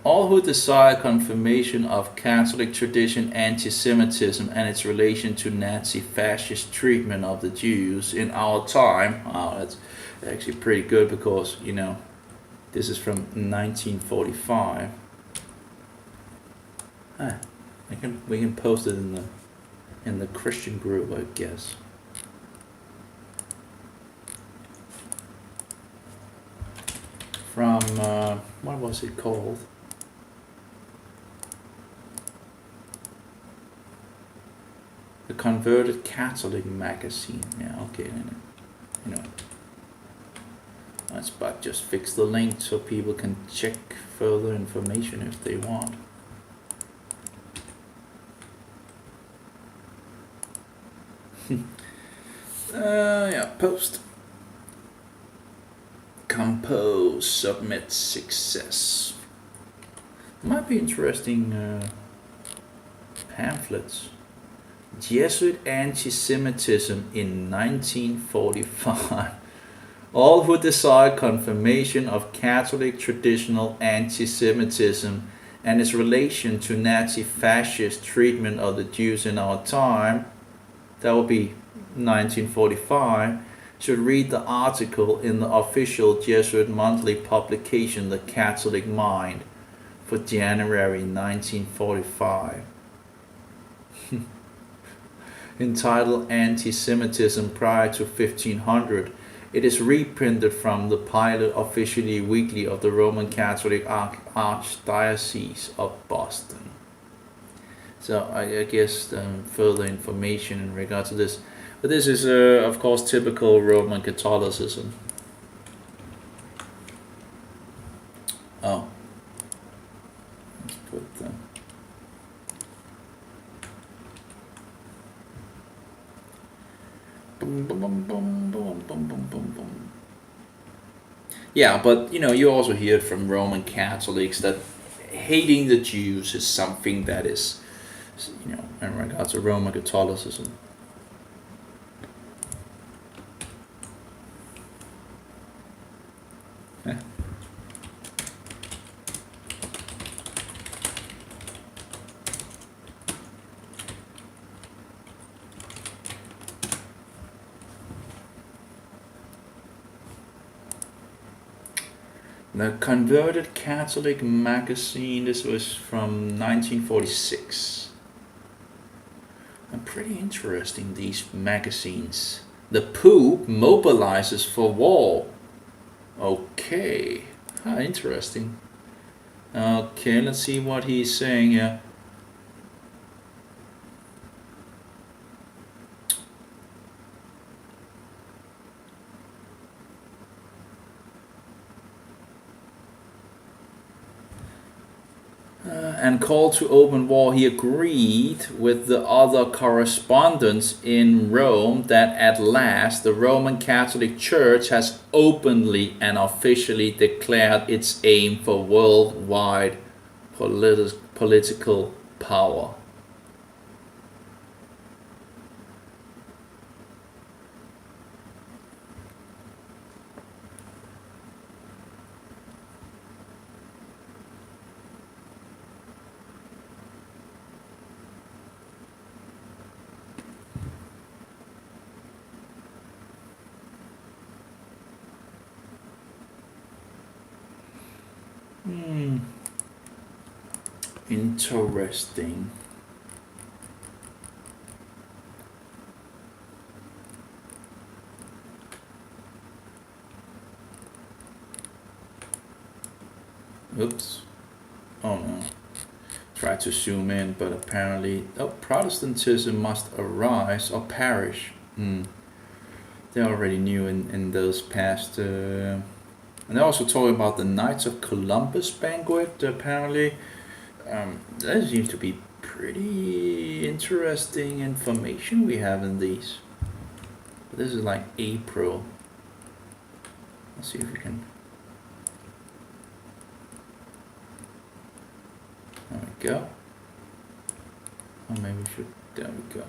All who desire confirmation of Catholic tradition anti-Semitism and its relation to Nazi fascist treatment of the Jews in our time. Oh, that's actually pretty good, because this is from 1945. We can post it in the Christian group, I guess. From what was it called? The Converted Catholic magazine. Yeah, okay. Let's but just fix the link so people can check further information if they want. Yeah, post. Compose, submit, success. Might be interesting pamphlets. Jesuit anti-Semitism in 1945. All who desire confirmation of Catholic traditional anti-Semitism and its relation to Nazi fascist treatment of the Jews in our time, that will be 1945, should read the article in the official Jesuit monthly publication, The Catholic Mind, for January 1945. entitled Anti-Semitism Prior to 1500. It is reprinted from the Pilot Officially Weekly of the Roman Catholic Archdiocese of Boston. So I guess further information in regard to this. But this is, of course, typical Roman Catholicism. Oh. Let's put them. Boom, boom, boom, boom, boom, boom, boom, boom, boom. Yeah, but you also hear it from Roman Catholics that hating the Jews is something that is, in regards to Roman Catholicism. Yeah. The Converted Catholic magazine, this was from 1946. And pretty interesting, these magazines. The Pope mobilizes for war. Okay, interesting. Okay, let's see what he's saying here. And called to open war, he agreed with the other correspondents in Rome that at last the Roman Catholic Church has openly and officially declared its aim for worldwide political power. Interesting. Oops. Oh no. Try to zoom in, but apparently Protestantism must arise or perish. They already knew in those past and they're also talking about the Knights of Columbus banquet. Apparently, that seems to be pretty interesting information we have in these. But this is like April. Let's see if we can. There we go. Or maybe we should. There we go.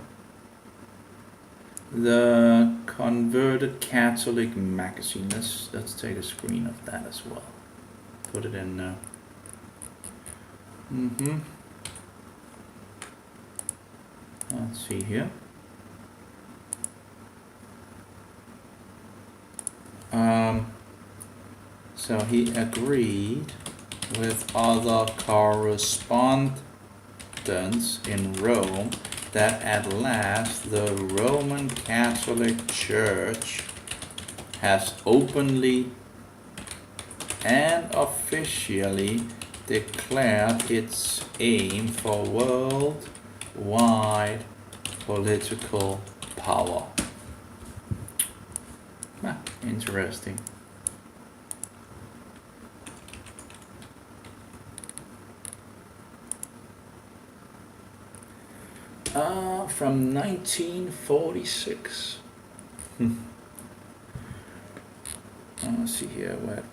The Converted Catholic magazine. Let's take a screen of that as well. Put it in now. Let's see here. So he agreed with other correspondents in Rome that at last the Roman Catholic Church has openly and officially declared its aim for worldwide political power. Interesting. From 1946. Let's see here where.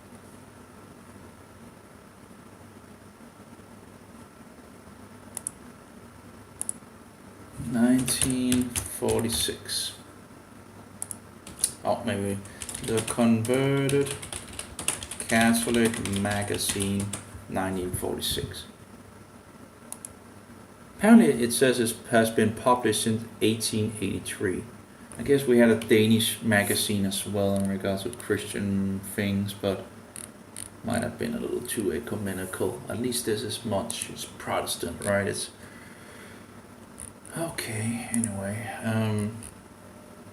$1946. Oh, maybe the Converted Catholic magazine, 1946. Apparently it says it has been published since 1883. I guess we had a Danish magazine as well in regards to Christian things, but might have been a little too ecumenical. At least this is much, it's Protestant, right? It's Okay, anyway.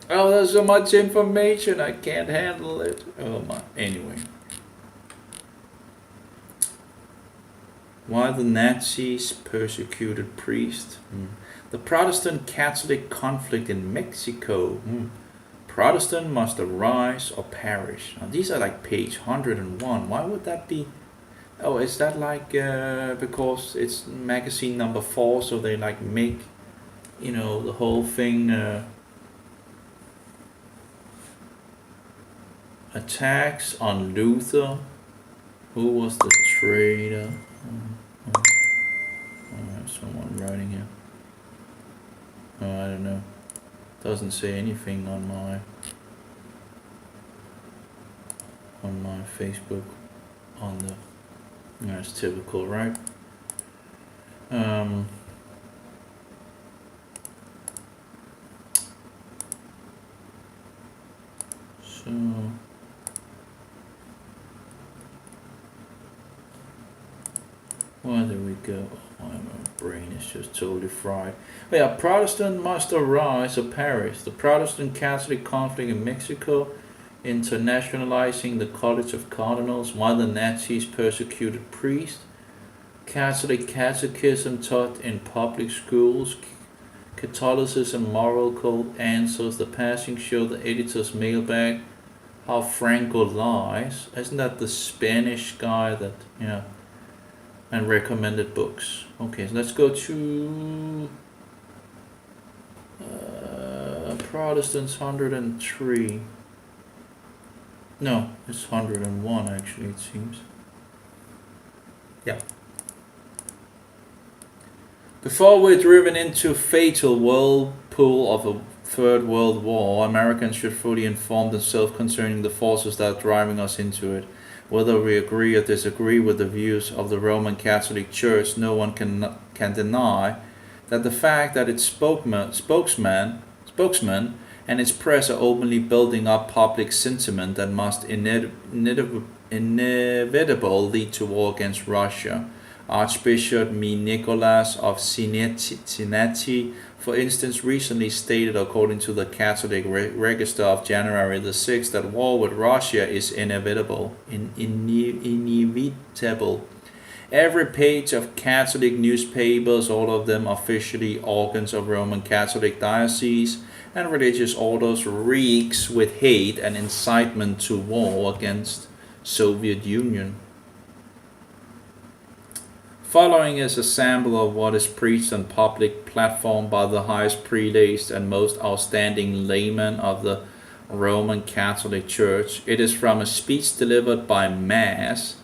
Oh, there's so much information, I can't handle it. Oh my. Anyway. Why the Nazis persecuted priests? The Protestant Catholic conflict in Mexico. Protestant must arise or perish. Now, these are like page 101. Why would that be? Oh, is that like because it's magazine number 4, so they like make, you know, the whole thing attacks on Luther. Who was the traitor? I have someone writing here. Oh, I don't know. Doesn't say anything on my Facebook. On the, that's typical, right? So. Where do we go? Oh, my brain is just totally fried. Oh, yeah, Protestant must arise or perish. The Protestant Catholic conflict in Mexico, internationalizing the College of Cardinals, why the Nazis persecuted priests, Catholic catechism taught in public schools, Catholicism moral code answers, the passing show, the editor's mailbag, how Franco lies. Isn't that the Spanish guy that, yeah? And recommended books. Okay, so let's go to Protestants 103. No, it's 101 actually, it seems. Yeah. Before we're driven into fatal whirlpool of a Third World War, Americans should fully inform themselves concerning the forces that are driving us into it. Whether we agree or disagree with the views of the Roman Catholic Church, no one can deny that the fact that its spokesman and its press are openly building up public sentiment that must inevitably lead to war against Russia. Archbishop Nicholas of Cincinnati, for instance, recently stated, according to the Catholic Register of January the 6th, that war with Russia is inevitable. Every page of Catholic newspapers, all of them officially organs of Roman Catholic dioceses and religious orders, reeks with hate and incitement to war against Soviet Union. Following is a sample of what is preached on public platform by the highest prelates and most outstanding laymen of the Roman Catholic Church. It is from a speech delivered by Mass,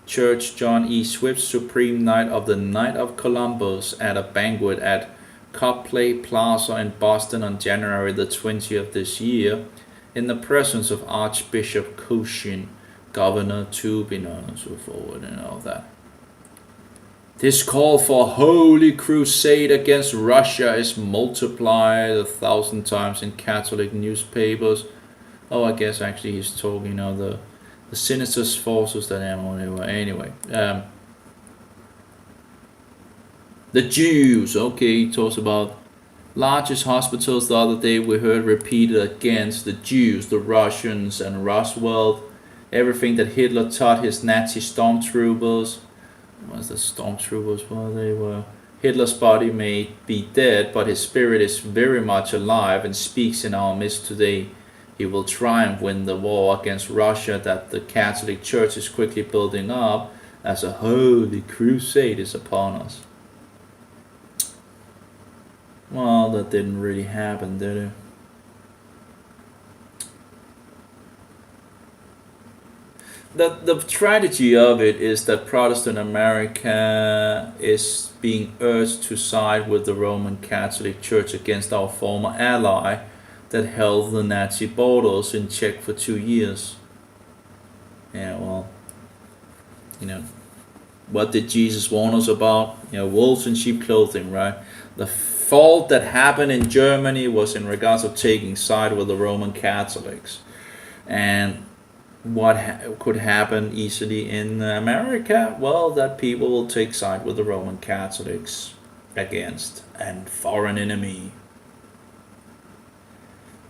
Church John E. Swift's Supreme Night of the Night of Columbus at a banquet at Copley Plaza in Boston on January the 20th this year, in the presence of Archbishop Kushin, Governor Tubino, and so forward, and all that. This call for a holy crusade against Russia is multiplied 1,000 times in Catholic newspapers. Oh, I guess actually he's talking, the sinister forces that anyway. The Jews, okay, he talks about largest hospitals. The other day we heard repeated against the Jews, the Russians, and Roosevelt. Everything that Hitler taught his Nazi stormtroopers. Was the stormtroopers? Well, they were. Hitler's body may be dead, but his spirit is very much alive and speaks in our midst today. He will triumph when the war against Russia that the Catholic Church is quickly building up as a holy crusade is upon us. Well, that didn't really happen, did it? The tragedy of it is that Protestant America is being urged to side with the Roman Catholic Church against our former ally that held the Nazi borders in check for 2 years. Yeah, well, what did Jesus warn us about? Wolves in sheep clothing, right? The fault that happened in Germany was in regards of taking side with the Roman Catholics. And what could happen easily in America? Well, that people will take side with the Roman Catholics. against a foreign enemy.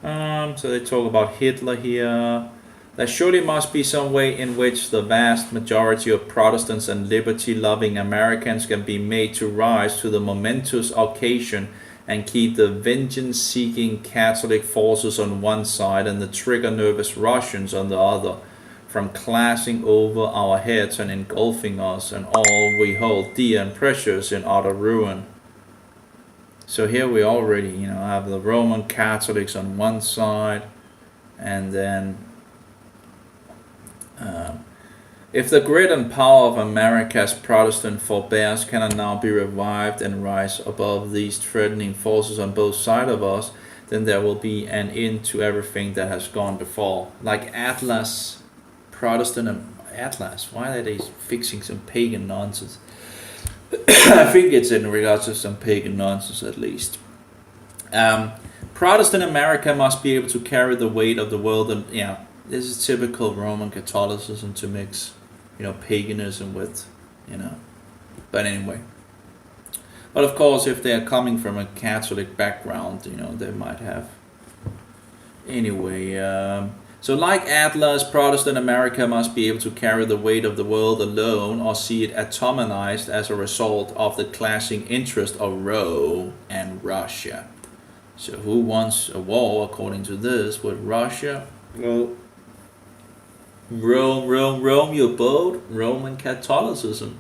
So they talk about Hitler here. There surely must be some way in which the vast majority of Protestants and liberty-loving Americans can be made to rise to the momentous occasion and keep the vengeance-seeking Catholic forces on one side and the trigger-nervous Russians on the other from clashing over our heads and engulfing us and all we hold dear and precious in utter ruin. So here we already, have the Roman Catholics on one side, and then if the grit and power of America's Protestant forebears cannot now be revived and rise above these threatening forces on both sides of us, then there will be an end to everything that has gone before. Like Atlas, Protestant and Atlas, why are they fixing some pagan nonsense? I think it's in regards to some pagan nonsense at least. Protestant America must be able to carry the weight of the world, and this is typical Roman Catholicism to mix, paganism with, But anyway. But of course, if they are coming from a Catholic background, they might have. Anyway, so like Atlas, Protestant America must be able to carry the weight of the world alone or see it atomized as a result of the clashing interest of Rome and Russia. So who wants a war, according to this, with Russia? Well, Rome, your boat, Roman Catholicism.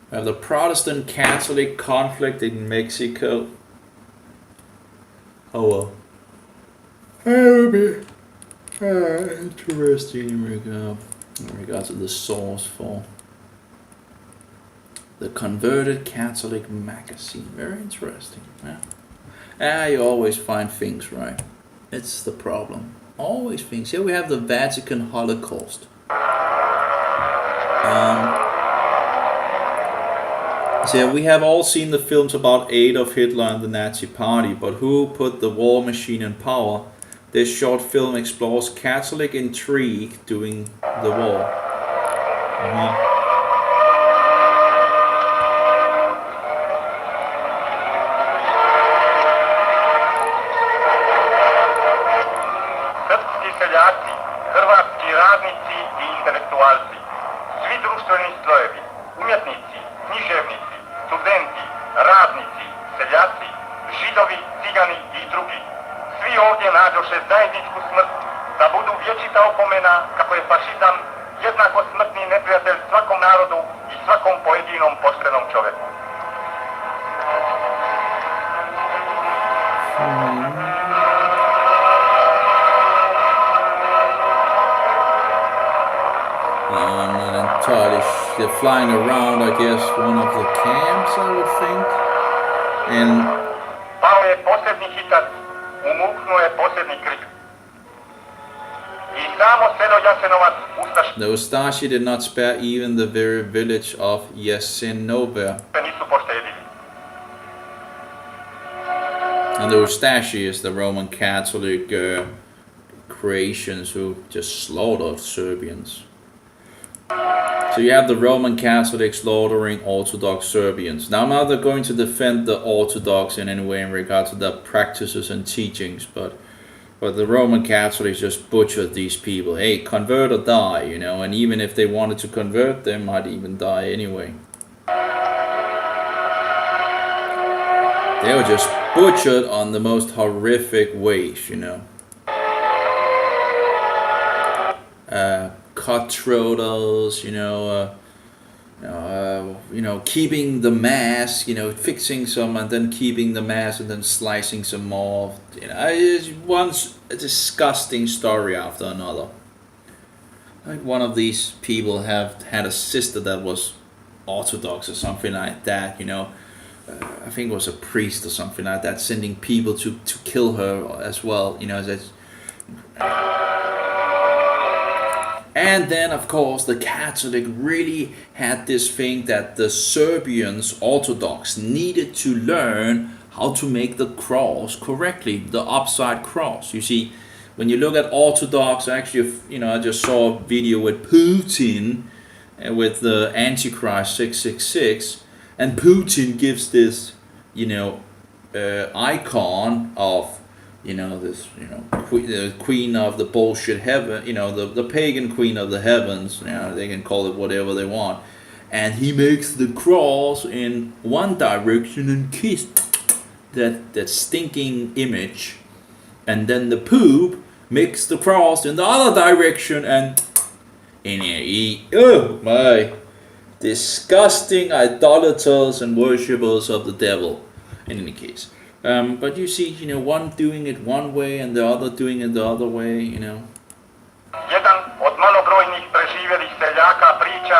We have the Protestant Catholic conflict in Mexico. Oh well. That would be interesting in regards to the source for the Converted Catholic magazine. Very interesting. You always find things, right? It's the problem. Always things. Here we have the Vatican Holocaust. So we have all seen the films about Adolf Hitler and the Nazi Party, but who put the war machine in power? This short film explores Catholic intrigue during the war. Srpski seljaci, hrvatski radnici i intelektualci, svi društveni slojevi, umjetnici, književnici, studenti, radnici, seljaci, židovi, cigani i drugi. Svi ovdje nađoše zajedničku smrt, da budu vječita opomena kako je fašizam jednako smrtni neprijatelj svakom narodu i svakom pojedinom poštenom čovjeku. I'm not entirely they're flying around, I guess, one of the camps, I would think. And Pao je posljednji hitac, umuknuo je posljednji krik. I samo selo Jasenovac Ustaše the Ustashi did not spare even the very village of Jasenovac. nisu poštedili. And the Ustashi is the Roman Catholic creations who just slaughtered Serbians. So you have the Roman Catholics slaughtering Orthodox Serbians. Now I'm not going to defend the Orthodox in any way in regard to their practices and teachings, but the Roman Catholics just butchered these people. Hey, convert or die, and even if they wanted to convert, they might even die anyway. They were just butchered on the most horrific ways, Cutthroaters, keeping the mass, fixing some and then keeping the mass and then slicing some more. It's one a disgusting story after another. Like one of these people had a sister that was Orthodox or something like that, I think it was a priest or something like that, sending people to kill her as well, And then, of course, the Catholic really had this thing that the Serbians, Orthodox, needed to learn how to make the cross correctly, the upside cross. You see, when you look at Orthodox, actually, you know, I just saw a video with Putin, with the Antichrist 666, and Putin gives this, you know, icon of, you know, this, you know, the queen of the bullshit heaven, you know, the pagan queen of the heavens, you know, they can call it whatever they want, and he makes the cross in one direction and kiss that stinking image, and then the Pope makes the cross in the other direction and oh my, disgusting idolaters and worshippers of the devil. In any case, but you see, you know, one doing it one way and the other doing it the other way, you know. Jedan od malobrojnih preživjelih seljaka priča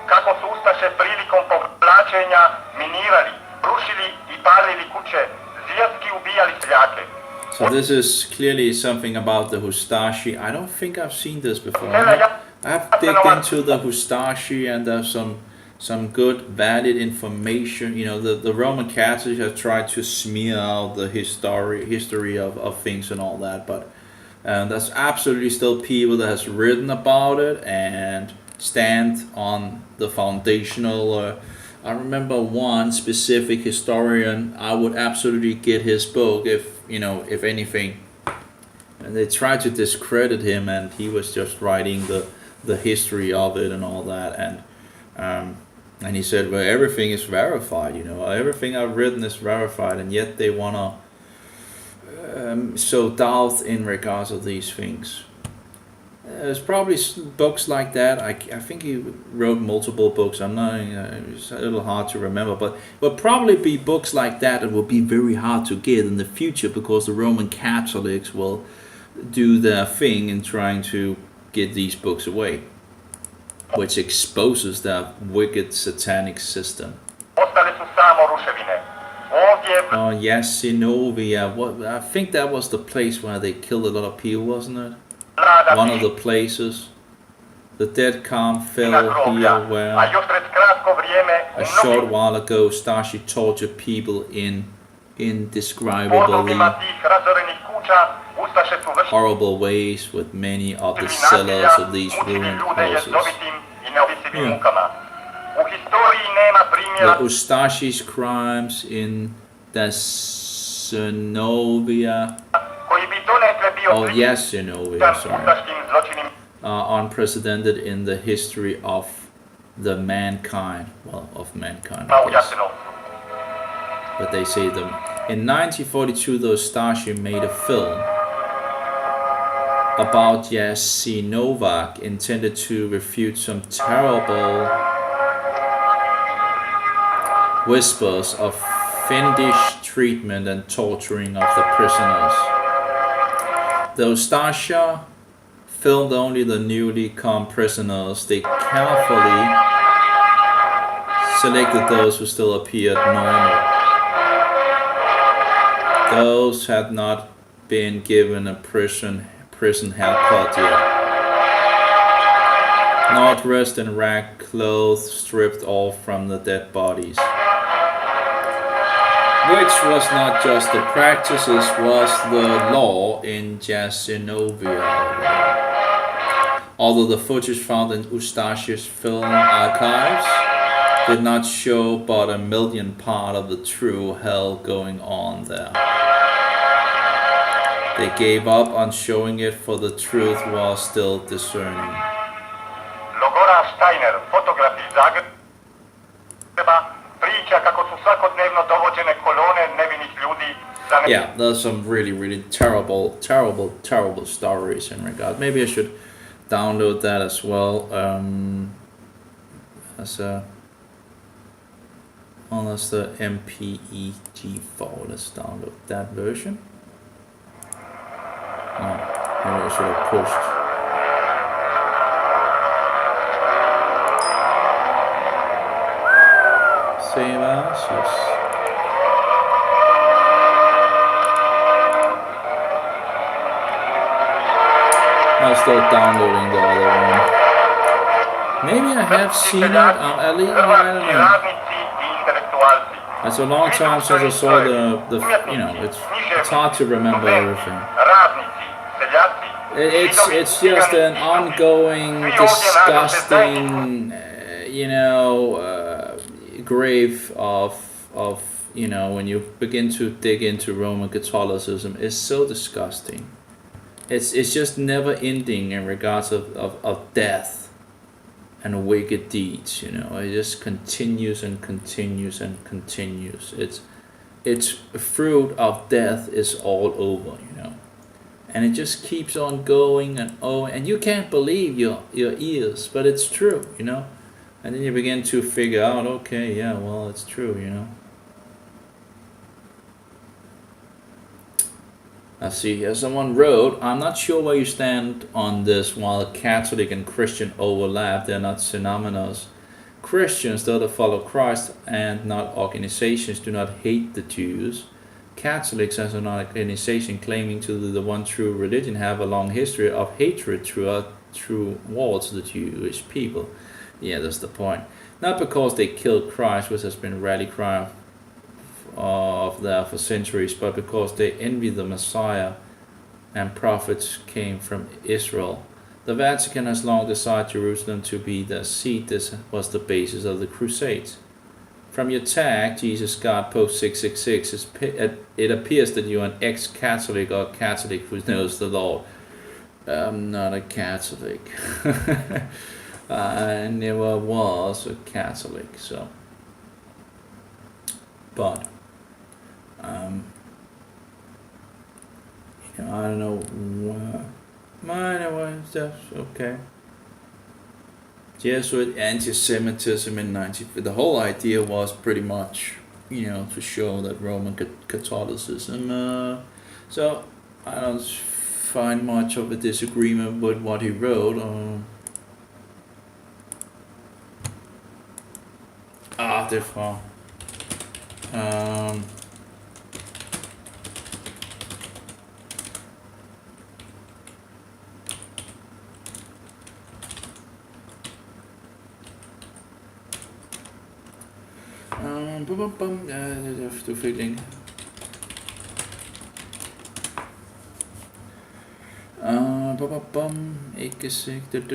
kako su ustaše prilikom povlačenja minirali, rušili I palili kuće, zvijerski ubijali seljake. So this is clearly something about the Hustashi. I don't think I've seen this before. I've digged into the Hustashi, and there's some good, valid information. You know, the Roman Catholics have tried to smear out the history of things and all that, but there's absolutely still people that has written about it and stand on the foundational. I remember one specific historian. I would absolutely get his book if anything. And they tried to discredit him, and he was just writing the history of it and all that, and he said, well, everything is verified, you know, everything I've written is verified, and yet they want to sow doubt in regards of these things. There's probably books like that. I think he wrote multiple books. I'm not, it's a little hard to remember, but will probably be books like that will be very hard to get in the future, because the Roman Catholics will do their thing in trying to get these books away, which exposes their wicked satanic system. Oh yes, Sinovia. What, I think that was the place where they killed a lot of people, wasn't it? One of the places. The dead calm fell here where a short while ago Stasi tortured people in indescribably horrible ways with many of the cellars of these ruined houses. The Ustashi's crimes in Dasenovia, oh yes, Zenovia, sorry, are unprecedented in the history of the mankind, well, of mankind, I guess. But they say them. In 1942, the Ustashi made a film about Jasinovac, intended to refute some terrible whispers of fiendish treatment and torturing of the prisoners. The Ustasha filmed only the newly come prisoners. They carefully selected those who still appeared normal. Those had not been given a prison haircut yet, not dressed in rag clothes stripped off from the dead bodies. Which was not just the practice, it was the law in Jasinovac. Although the footage found in Ustashi's film archives did not show but a millionth part of the true hell going on there. They gave up on showing it, for the truth was still discerning. Logora Steiner, fotografi Zagreba, priča kako su svakodnevno dovođene kolone nevinih ljudi. Yeah, there's some really terrible stories in regard. Maybe I should download that as well. That's the MPEG file. Let's download that version. Oh, maybe I should have pushed. Save as, yes. I'll start downloading the other one. Maybe I have seen it, at least, I don't know. It's a long time since I saw the you know, it's hard to remember everything. Radnici, seljaci, It's just an ongoing, disgusting, grave of when you begin to dig into Roman Catholicism, it's so disgusting. It's just never ending in regards of death and wicked deeds. It just continues and continues and continues. It's fruit of death is all over. And it just keeps on going and you can't believe your ears, but it's true, And then you begin to figure out, okay, yeah, well, it's true, Let's see here. Someone wrote, I'm not sure where you stand on this. While Catholic and Christian overlap, they're not synonymous. Christians, though they follow Christ and not organizations, do not hate the Jews. Catholics, as an organization claiming to be the one true religion, have a long history of hatred towards the Jewish people. Yeah, that's the point. Not because they killed Christ, which has been a rally cry of there for centuries, but because they envy the Messiah and prophets came from Israel. The Vatican has long desired Jerusalem to be their seat. This was the basis of the Crusades. From your tag, Jesus God Pope 666, it appears that you're an ex-Catholic or Catholic who knows the Lord. I'm not a Catholic. I never was a Catholic, so. But I don't know why. Anyway, that's okay. Jesuit anti-Semitism in the whole idea was pretty much, to show that Roman Catholicism. So I don't find much of a disagreement with what he wrote. Therefore. Du feeling. Ikke sikkert.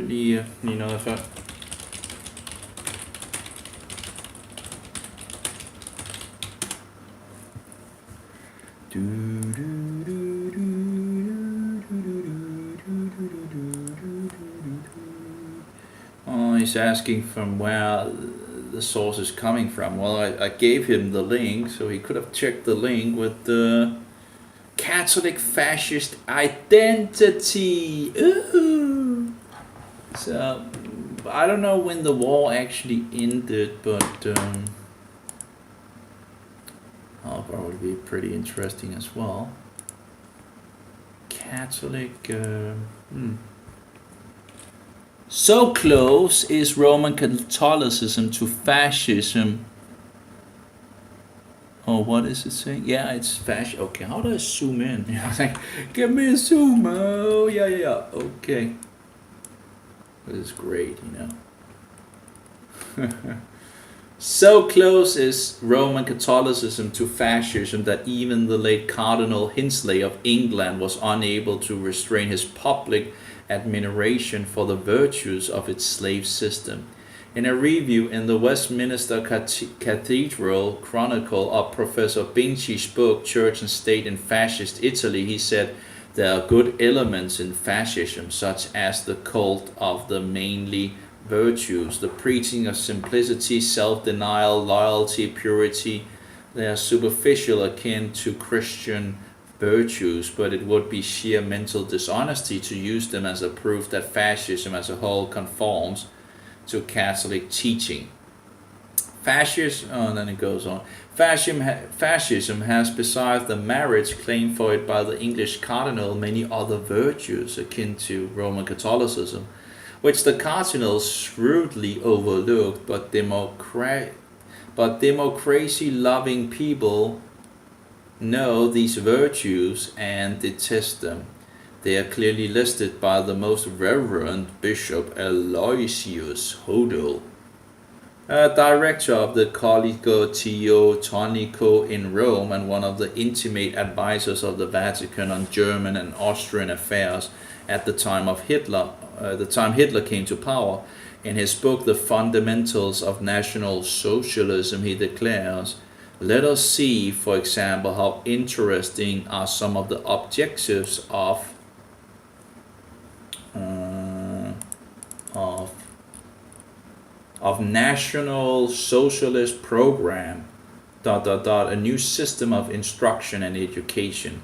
Lige noget før. He's asking from where the source is coming from. Well, I gave him the link, so he could have checked the link with the Catholic fascist identity. Ooh. So I don't know when the war actually ended, but that'll probably be pretty interesting as well. Catholic. So close is Roman Catholicism to fascism. Oh, what is it saying? Yeah, it's fascism. Okay, how do I zoom in? I was like, give me a zoom. Oh, yeah. Okay. This is great, So close is Roman Catholicism to fascism that even the late Cardinal Hinsley of England was unable to restrain his public admiration for the virtues of its slave system. In a review in the Westminster Cathedral Chronicle of Professor Binci's book Church and State in Fascist Italy, he said, there are good elements in fascism, such as the cult of the mainly virtues, the preaching of simplicity, self-denial, loyalty, purity. They are superficial, akin to Christian virtues, but it would be sheer mental dishonesty to use them as a proof that fascism as a whole conforms to Catholic teaching. Then it goes on. Fascism has, besides the merits claimed for it by the English cardinal, many other virtues akin to Roman Catholicism, which the cardinals shrewdly overlooked, but democracy-loving people know these virtues and detest them. They are clearly listed by the most reverend Bishop Aloysius Hodel. director of the Collegio Teutonico in Rome and one of the intimate advisors of the Vatican on German and Austrian affairs at the time of Hitler, the time Hitler came to power. In his book, The Fundamentals of National Socialism, he declares, "Let us see, for example, how interesting are some of the objectives of National Socialist Program, a new system of instruction and education,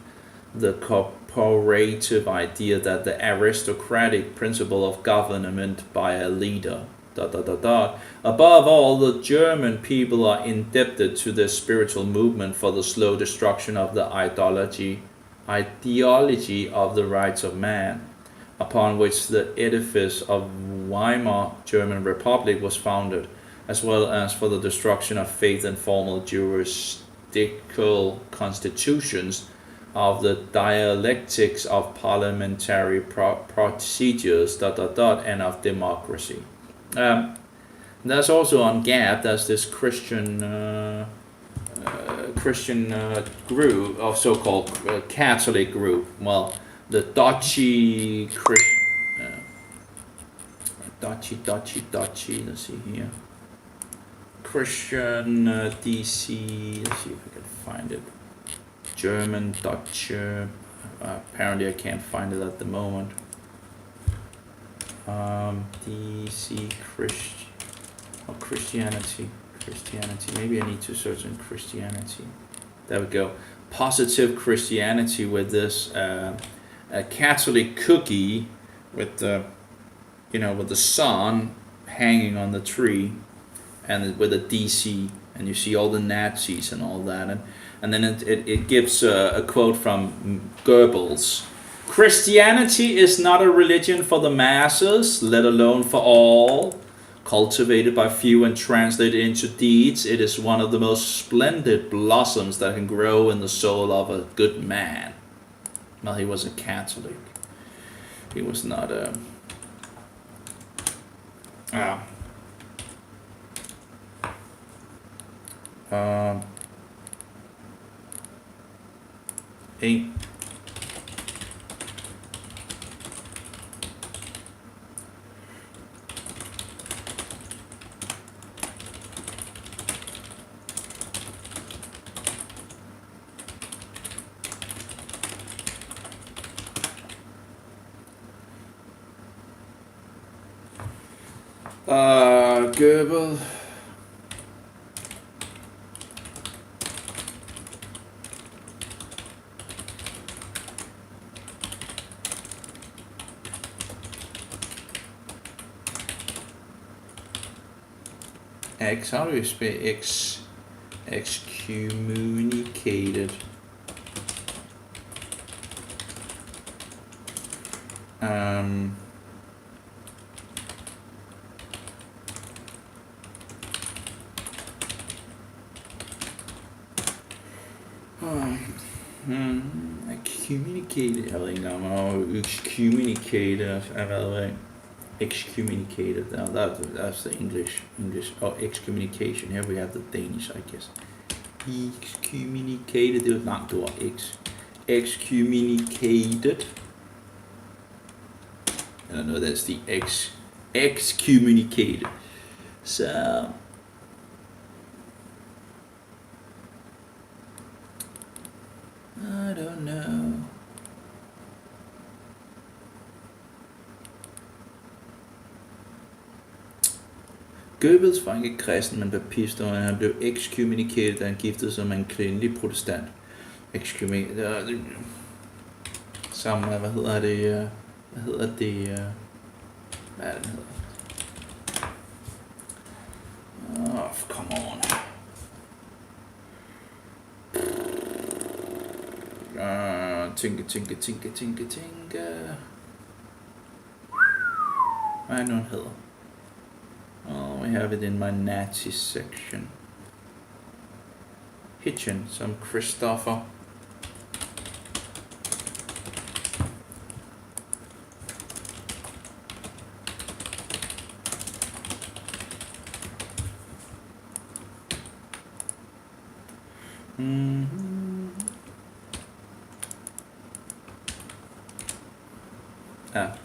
the corporative idea that the aristocratic principle of government by a leader, Above all, the German people are indebted to the spiritual movement for the slow destruction of the ideology of the rights of man, upon which the edifice of Weimar German Republic was founded, as well as for the destruction of faith and formal juridical constitutions, of the dialectics of parliamentary procedures, and of democracy." There's also on Gab, there's this Christian group, of so-called Catholic group. Well, the Duchy let's see here. Christian DC, let's see if I can find it. German, Dutch, apparently I can't find it at the moment. DC Christianity, maybe I need to search in Christianity. There we go. Positive Christianity, with this a Catholic cookie with the with the sun hanging on the tree, and with a DC, and you see all the Nazis and all that, and then it gives a quote from Goebbels. "Christianity is not a religion for the masses, let alone for all. Cultivated by few and translated into deeds, it is one of the most splendid blossoms that can grow in the soul of a good man." Well, he was a Catholic. He was not a... Goebbels. How do you spell excommunicated? Excommunicated. Jeg ved ikke engang, hvor excommunicated er været. Excommunicated. That's the English. Oh, excommunication. Here we have the Danish, I guess. Excommunicated. Det er et langt ord. Excommunicated. I don't know. That's the excommunicated. So. I don't know. Goebbels var ikke kristen, men baptist, og han blev excommunicated, da han giftede sig med en kvindelig protestant. Excommunicated. Som, hvad hedder det? Hvad er det, den hedder? Oh, come on. Tænke. Hvad er nu den hedder? Oh, we have it in my Nazi section. Hitchen, som Christopher. Ah.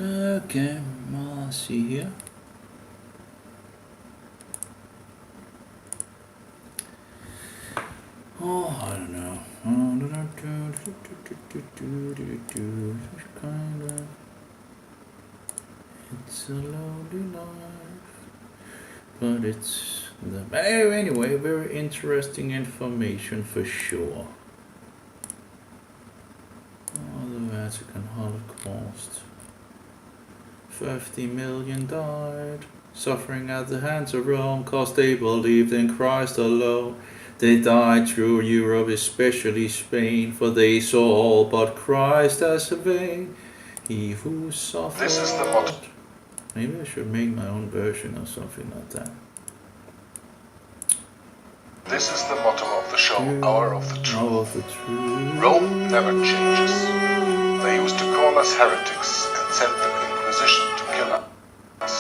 Okay, well, let's see here. Oh, I don't know. It's a lonely life, but it's the anyway. Very interesting information for sure. Oh, the Vatican Holocaust. 50 million died, suffering at the hands of Rome, cause they believed in Christ alone. They died through Europe, especially Spain, for they saw all but Christ as a vain. He who suffered. This is the motto. Maybe I should make my own version or something like that. This is the motto of the show, Hour of the Truth. Hour of the Truth. Rome never changes. They used to call us heretics and sent the Inquisition to kill us.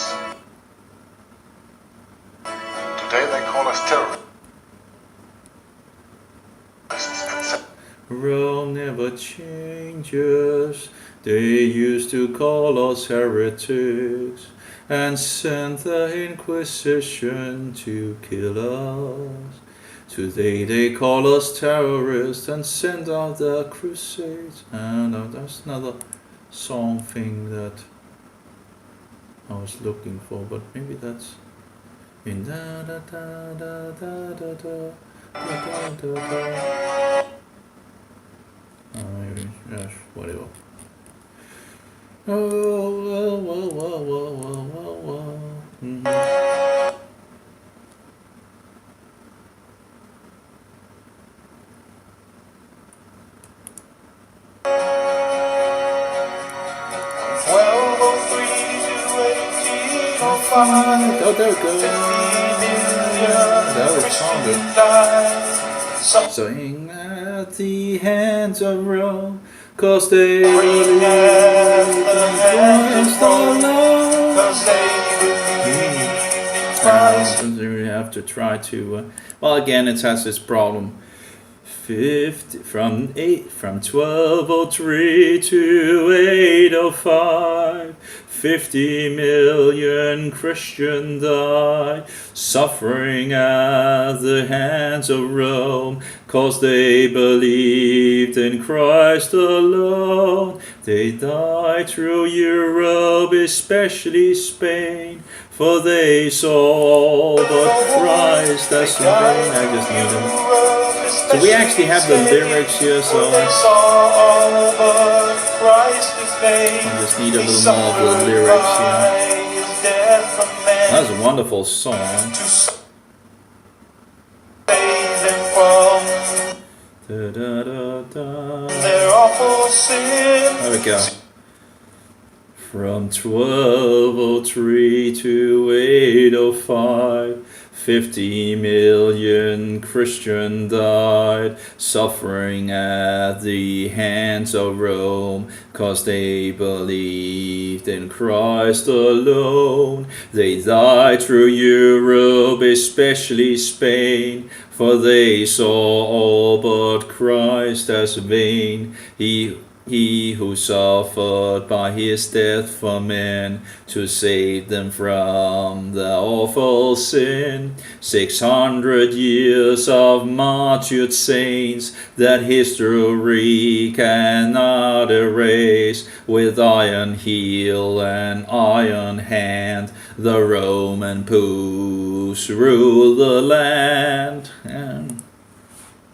Today they call us terrorists and send Rome never changes. They used to call us heretics and sent the Inquisition to kill us. Today they call us terrorists and send out the Crusades. And that's another song thing that I was looking for, but maybe that's in da da da da da da da da da da. Maybe, yes, whatever. Oh, there we go. That was sounded. Sing at the hands of Rome, cause they believe in Christ alone. You have to try to. Well, again, it has this problem. 50 from 1203 to 805. 50 million Christians died, suffering at the hands of Rome, cause they believed in Christ alone. They died through Europe, especially Spain, for they saw all but Christ as vain. I just need them. So we actually have the lyrics here, so I just need a little more of the lyrics here. That's a wonderful song. Da, da, da, da. There we go. From 1203 to 805, 50 million Christians died, suffering at the hands of Rome, cause they believed in Christ alone. They died through Europe, especially Spain, for they saw all but Christ as vain. He who suffered by his death for men to save them from the awful sin. 600 years of martyred saints that history cannot erase. With iron heel and iron hand, the Roman popes rule the land.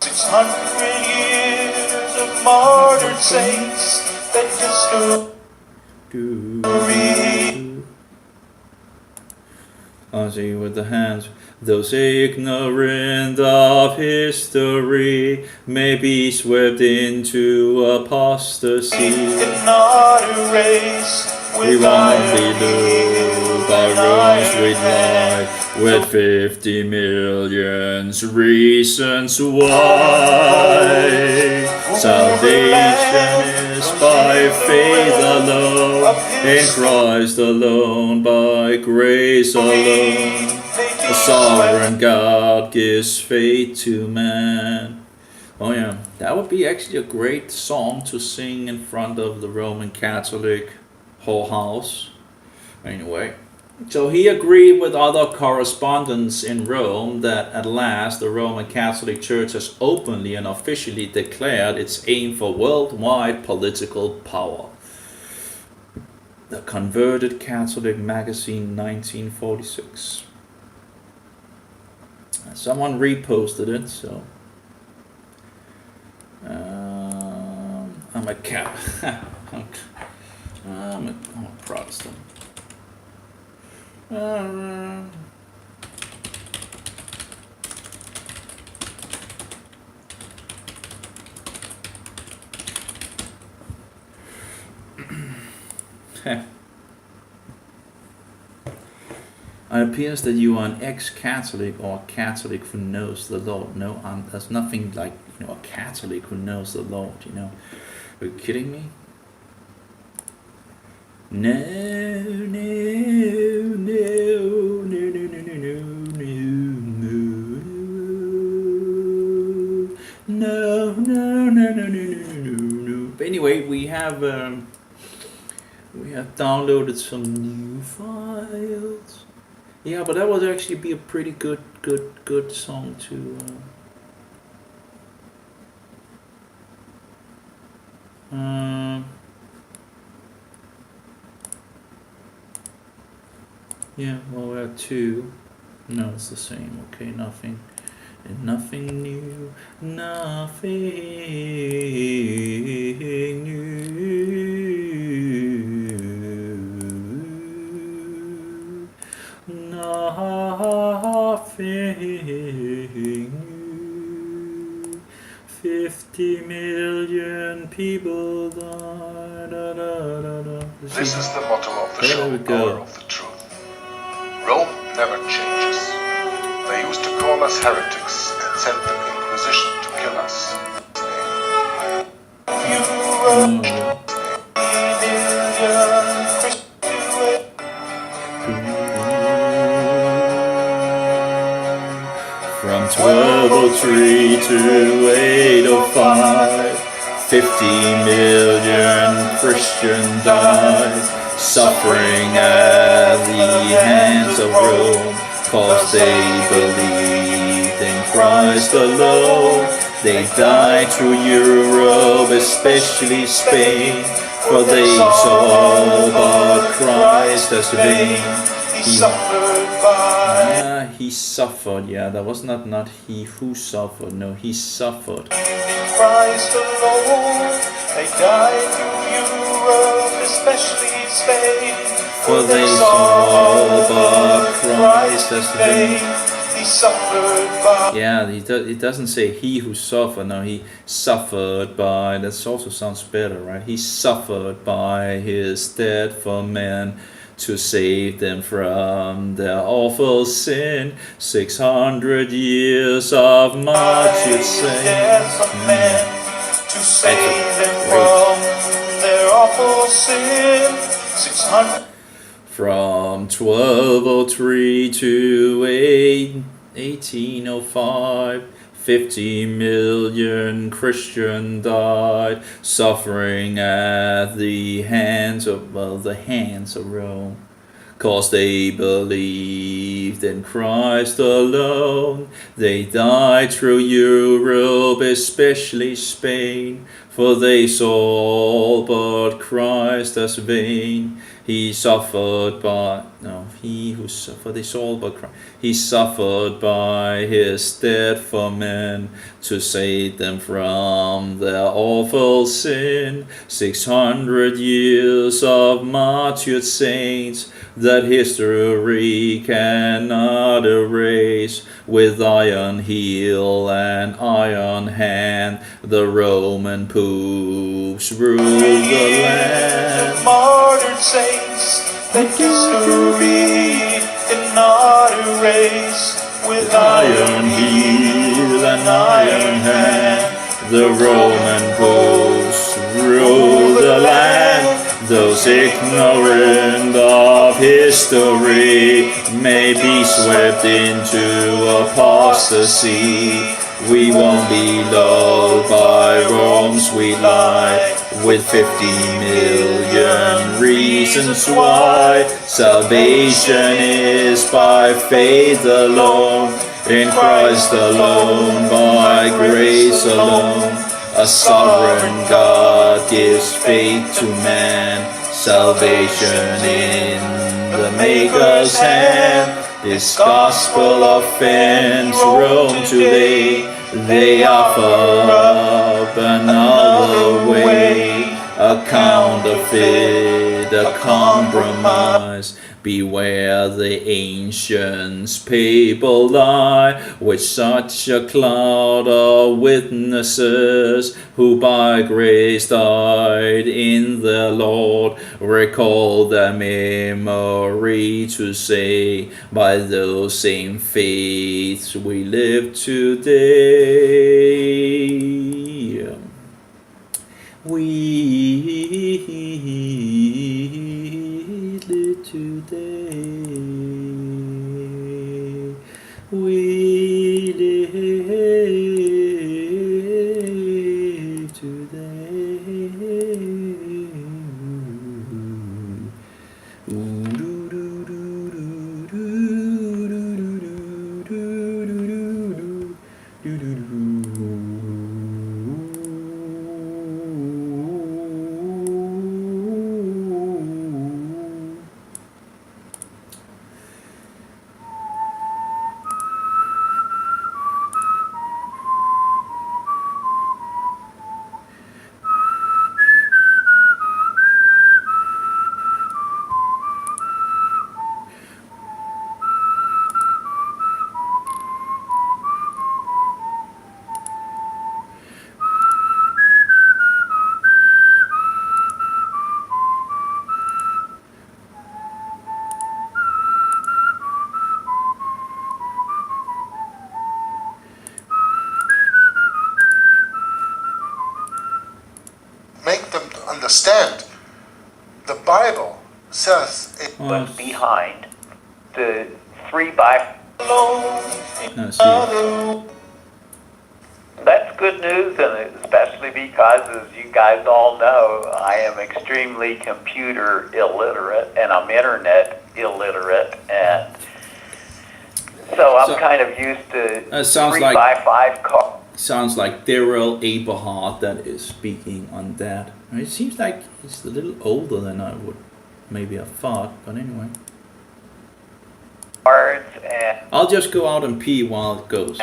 600 years of martyred saints that history. I see with the hands. Those ignorant of history may be swept into apostasy. Cannot erase We with won't be iron led by Rome's with light, with 50 million reasons why. Salvation is by faith alone, in Christ alone, by grace alone. The sovereign God gives faith to man. Oh yeah, that would be actually a great song to sing in front of the Roman Catholic whole house. Anyway, so he agreed with other correspondents in Rome that at last the Roman Catholic Church has openly and officially declared its aim for worldwide political power. The Converted Catholic Magazine, 1946. Someone reposted it, so I'm a I'm a Protestant. It appears that you are an ex-Catholic or a Catholic who knows the Lord. No, there's nothing like, a Catholic who knows the Lord, Are you kidding me? No, no, no, no, no, no, no, no, no, no, no. But anyway, we have downloaded some new files. Yeah, but that would actually be a pretty good song to. Yeah, well, we have two. No, it's the same. Okay, nothing. And nothing new. Nothing new. Nothing new. 50 million people died. This is the motto of the There show, we go. Hour of the Truth. Rome never changes. They used to call us heretics and sent the Inquisition to kill us. From 1203 to 805, 50 million Christians died, suffering at the hands of Rome, cause they believed in Christ alone. They died through Europe, especially Spain, for they saw but Christ as vain. He suffered, yeah, that was not he who suffered, no, he suffered. Christ alone, they died through Europe, especially Spain. For they saw but Christ as vain. He suffered by. Yeah, it doesn't say he who suffered, no, he suffered by, that also sounds better, right? He suffered by his death for men to save them from their awful sin. 600 years of martyred saints. To save them from their awful sin. 600. From 1203 to 1805, 50 million Christian died, suffering at the hands of Rome. 'Cause they believed in Christ alone. They died through Europe, especially Spain, for they saw all but Christ as vain. He suffered by they saw all but Christ. He suffered by his death for men to save them from their awful sin. 600 years of martyred saints that history cannot erase. With iron heel and iron hand, the Roman popes ruled the land. Martyred saints that history cannot erase. With Iron heel and iron hand, the Roman popes ruled the land. Those ignorant of history may be swept into apostasy. We won't be lulled by Rome's sweet lie, with 50 million reasons why. Salvation is by faith alone, in Christ alone, by grace alone. A sovereign God gives faith to man, salvation in the Maker's hand. This gospel offends Rome today. They offer up another way, a counterfeit, a compromise. Beware the ancients' papal lie, with such a cloud of witnesses who by grace died in their Lord. Recall their memory to say, by those same faiths we live today. We live today. We live today. Make them understand. The Bible says it. was behind the 3x. That's good news, and especially because, as you guys all know, I am extremely computer illiterate and I'm internet illiterate, and so I'm kind of used to sounds 3x5 cars. Sounds like Daryl Aberhart that is speaking on that. It seems like he's a little older than I would maybe have thought, but anyway. And I'll just go out and pee while it goes.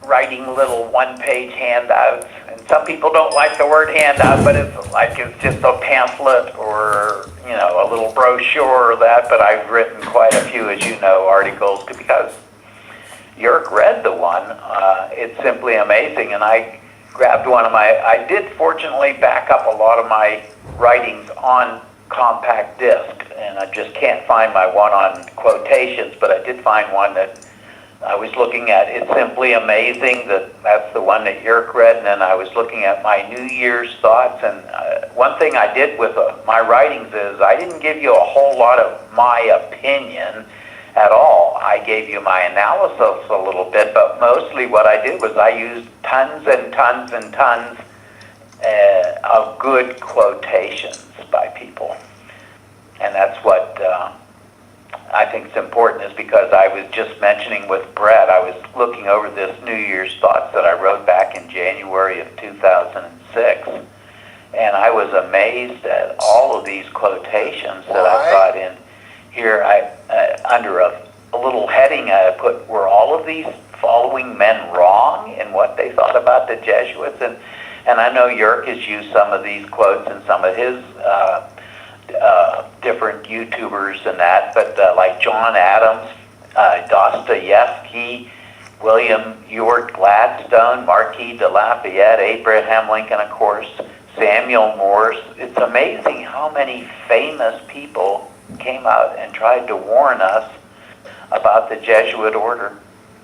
writing little one-page handouts. And some people don't like the word handout, but it's just a pamphlet or, you know, a little brochure or that. But I've written quite a few, as you know, articles because Jörg read the one. It's simply amazing. And I grabbed one of I did fortunately back up a lot of my writings on compact disc, and I just can't find my one on quotations, but I did find one that I was looking at. It's simply amazing that's the one that Jörg read, and then I was looking at my New Year's thoughts, and one thing I did with my writings is I didn't give you a whole lot of my opinion at all. I gave you my analysis a little bit, but mostly what I did was I used tons and tons and tons of good quotations by people. And that's what I think is important, is because I was just mentioning with Brett, I was looking over this New Year's thoughts that I wrote back in January of 2006, and I was amazed at all of these quotations that I got in here. Under a little heading I put, were all of these following men wrong in what they thought about the Jesuits? And I know Yerk has used some of these quotes in some of his different YouTubers and that, but like John Adams, Dostoevsky, William Ewart Gladstone, Marquis de Lafayette, Abraham Lincoln, of course, Samuel Morse. It's amazing how many famous people came out and tried to warn us about the Jesuit order.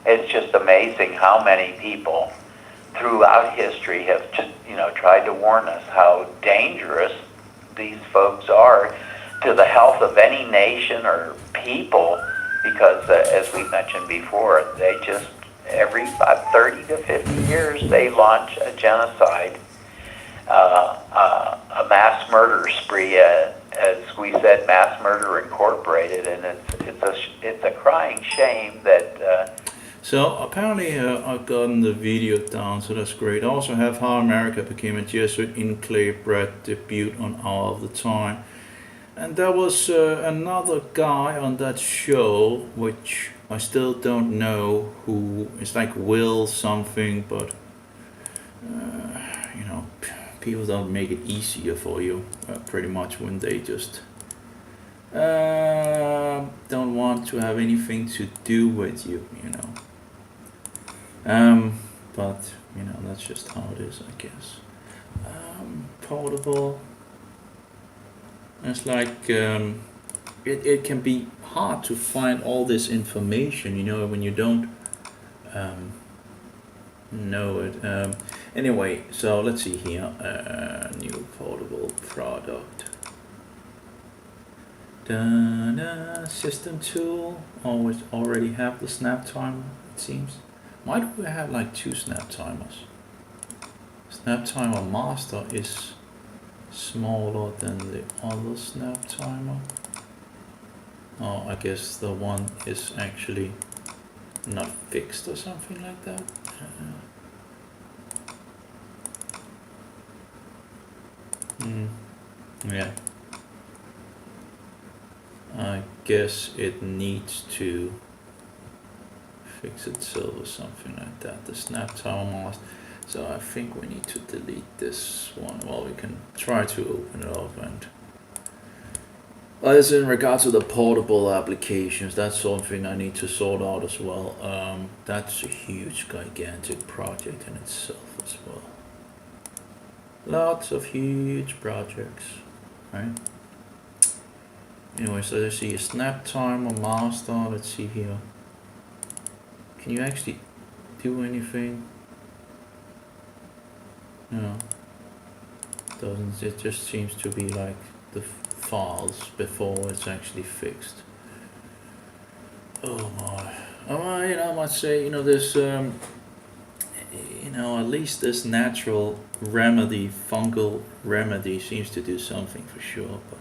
It's just amazing how many people throughout history have just, tried to warn us how dangerous these folks are to the health of any nation or people, because as we mentioned before, they just every about 30 to 50 years they launch a genocide, a mass murder spree, as we said, Mass Murder Incorporated, and it's a crying shame that. So apparently I've gotten the video down, so that's great. I also have How America Became a Jesuit Enclave Brett debut on Hour of the Time. And there was another guy on that show, which I still don't know who. It's like Will something, but people don't make it easier for you pretty much when they just don't want to have anything to do with you, but that's just how it is, I guess. Portable. It's like it can be hard to find all this information, when you don't know it. Anyway, so let's see here. New portable product. System tool. Already have the snap timer, it seems. Why do we have like two snap timers? Snap timer master is smaller than the other snap timer. Oh, I guess the one is actually not fixed or something like that. Yeah. I guess it needs to fix itself or something like that. The snap timer master. So I think we need to delete this one. Well, we can try to open it up, and as in regards to the portable applications, that's something I need to sort out as well. That's a huge, gigantic project in itself as well. Lots of huge projects, right? Anyway, so let's see a snap timer master. Let's see here. Can you actually do anything? No, doesn't. It just seems to be like the files before it's actually fixed. Oh my! I must say, this, at least this natural remedy, fungal remedy, seems to do something for sure. But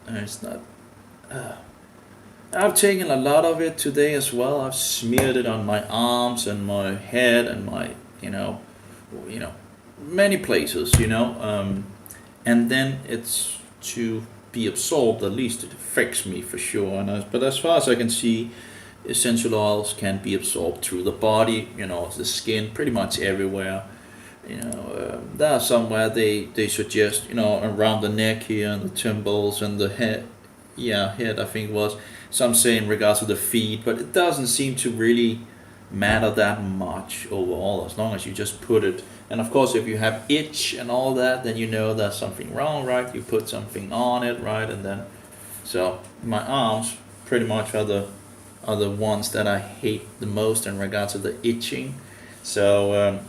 it's not. I've taken a lot of it today as well. I've smeared it on my arms and my head and my, many places, and then it's to be absorbed. At least it affects me for sure. But as far as I can see, essential oils can be absorbed through the body, the skin, pretty much everywhere. There are somewhere they suggest, around the neck here and the temples and the head. Yeah, head I think was. Some say in regards to the feet, but it doesn't seem to really matter that much overall, as long as you just put it. And of course, if you have itch and all that, then there's something wrong, right? You put something on it, right? And then, so my arms pretty much are the ones that I hate the most in regards to the itching. So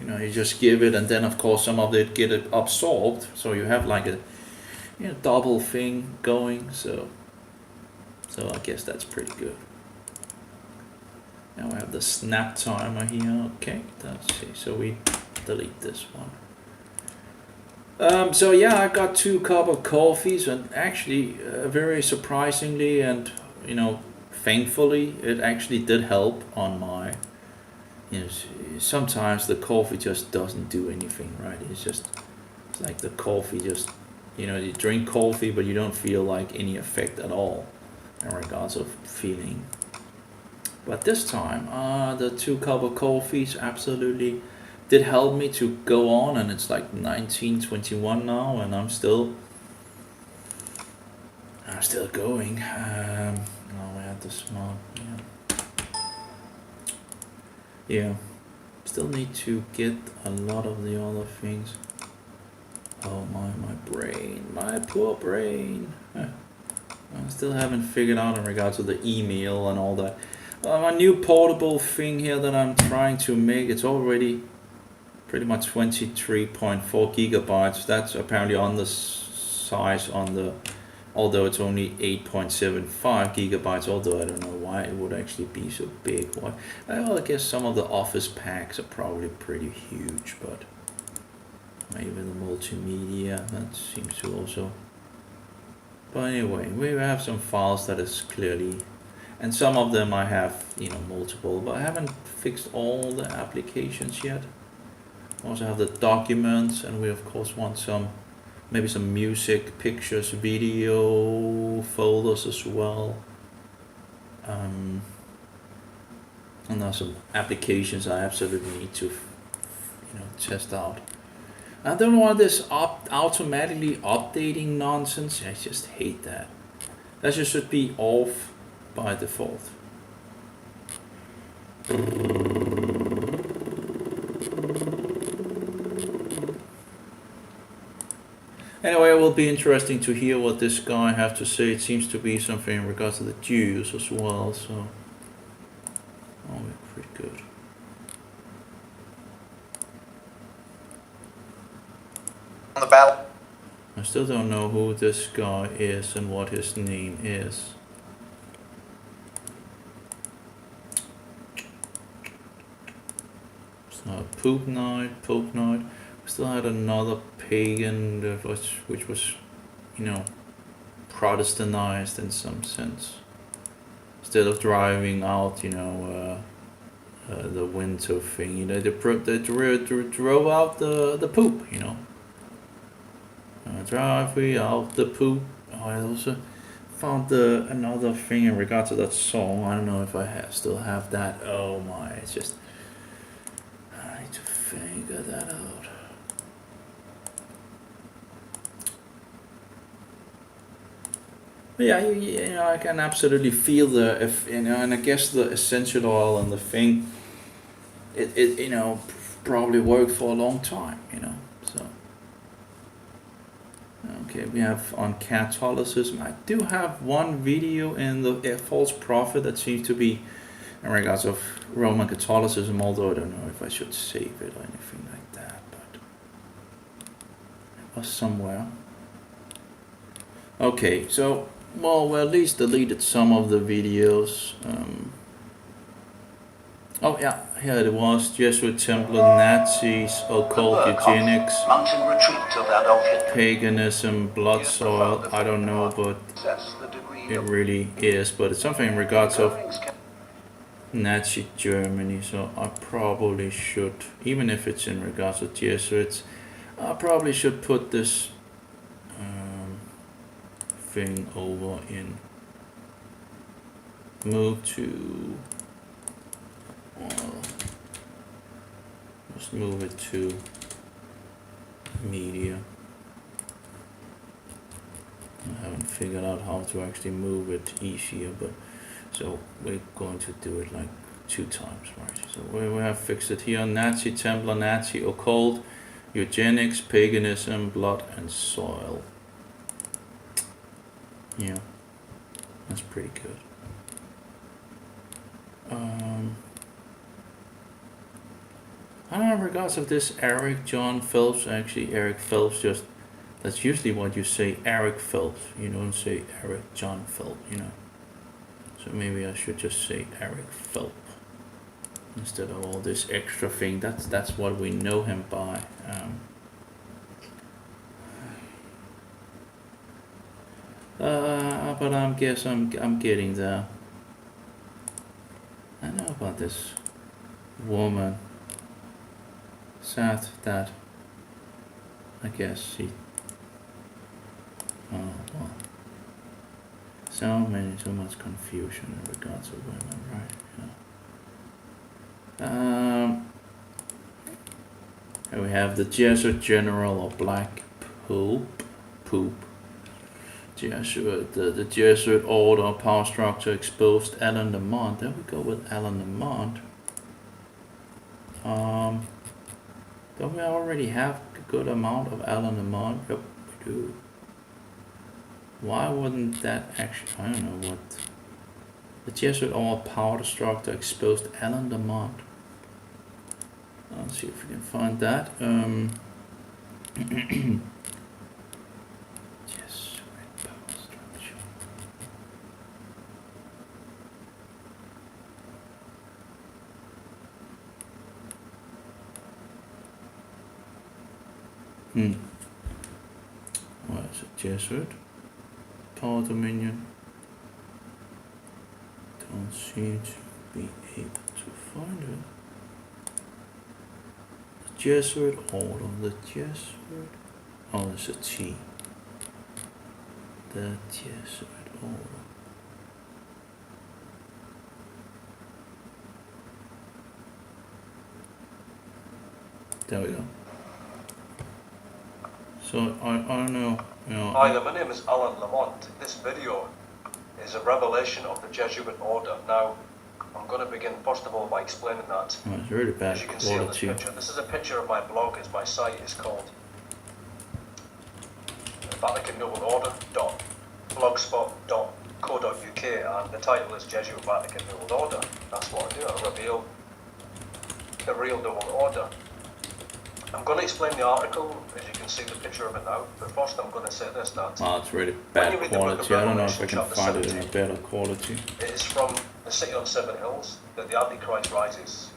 you just give it, and then of course some of it get absorbed. So you have like a double thing going. So So I guess that's pretty good. Now I have the snap timer here. Okay, let's see. So we delete this one. So yeah, I got 2 cup of coffees, and actually, very surprisingly and thankfully, it actually did help on my. Sometimes the coffee just doesn't do anything, right? It's like the coffee just, you drink coffee, but you don't feel like any effect at all in regards of feeling. But this time, the 2 cup of coffees absolutely did help me to go on, and it's like 19:21 now, and I'm still going. Oh, we have the smart, yeah. Still need to get a lot of the other things. Oh my brain, my poor brain. I still haven't figured out in regards to the email and all that. My new portable thing here that I'm trying to make, it's already pretty much 23.4 gigabytes. That's apparently on the size on the, although it's only 8.75 gigabytes, although I don't know why it would actually be so big. Why? Well, I guess some of the Office packs are probably pretty huge, but maybe the multimedia, that seems to also. But anyway, we have some files that is clearly, and some of them I have, multiple, but I haven't fixed all the applications yet. I also have the documents, and we of course want maybe some music, pictures, video folders as well. And there's some applications I absolutely need to, test out. I don't want this automatically updating nonsense. I just hate that. That just should be off by default. Anyway, it will be interesting to hear what this guy have to say. It seems to be something in regards to the Jews as well, so pretty good. On the battle. I still don't know who this guy is and what his name is. It's not Pope Night. We still had another pagan which was, Protestantized in some sense. Instead of driving out, the winter thing, they drove out the poop, Drive we out the poop. Oh, I also found another thing in regard to that song. I don't know if I still have that. Oh my, it's just, I need to figure that out. But yeah, I can absolutely feel and I guess the essential oil and the thing, it probably worked for a long time, so. Okay, we have on Catholicism. I do have one video in the false prophet that seems to be in regards of Roman Catholicism, although I don't know if I should save it or anything like that, but it was somewhere. Okay, so, we at least deleted some of the videos. Oh yeah, here it was, Jesuit Templar, Nazis, occult eugenics, paganism, blood soil, I don't know, but it really is, but it's something in regards of Nazi Germany, so I probably should, even if it's in regards to Jesuits, I probably should put this thing over in, move to, let's move it to media. I haven't figured out how to actually move it easier, but so we're going to do it like 2 times, right? So we have fixed it here: Nazi, Templar, Nazi, occult, eugenics, paganism, blood and soil. Yeah, that's pretty good. I don't know in regards of this Eric John Phelps, actually Eric Phelps, just, that's usually what you say, Eric Phelps, you don't say Eric John Phelps, So maybe I should just say Eric Phelps instead of all this extra thing. That's what we know him by. But I guess I'm getting there. I know about this woman. Sad that I guess she. Oh well. So much confusion in regards to women, right? Yeah. And we have the Jesuit General or Black Pope. Jesuit, the Jesuit order, power structure exposed, Alan Lamont. There we go with Alan Lamont. Don't we already have a good amount of Alan Lamont? Yep, we do. Why wouldn't that actually, I don't know what. The Jesuit order, power structure exposed, Alan Lamont. Let's see if we can find that. What is it? Jesuit? Power Dominion? Don't seem to be able to find it. The Jesuit order. The Jesuit. Oh, there's a T. The Jesuit order. There we go. So I don't know, you know. Hi there, my name is Alan Lamont. This video is a revelation of the Jesuit order. Now, I'm going to begin first of all by explaining that. Oh, it's really bad As you can see on this quality. picture, this is a picture of my blog. As my site is called VaticanNewWorldOrder.blogspot.co.uk, and the title is Jesuit Vatican New World Order. That's what I do. I reveal the real New World Order. I'm going to explain the article, as you can see the picture of it now, but first I'm going to say this, that Oh, it's really bad you read the book of quality. I don't know if I Revelation, can chapter find it in a 17, better quality. it is from the city on 7 hills that the Antichrist rises.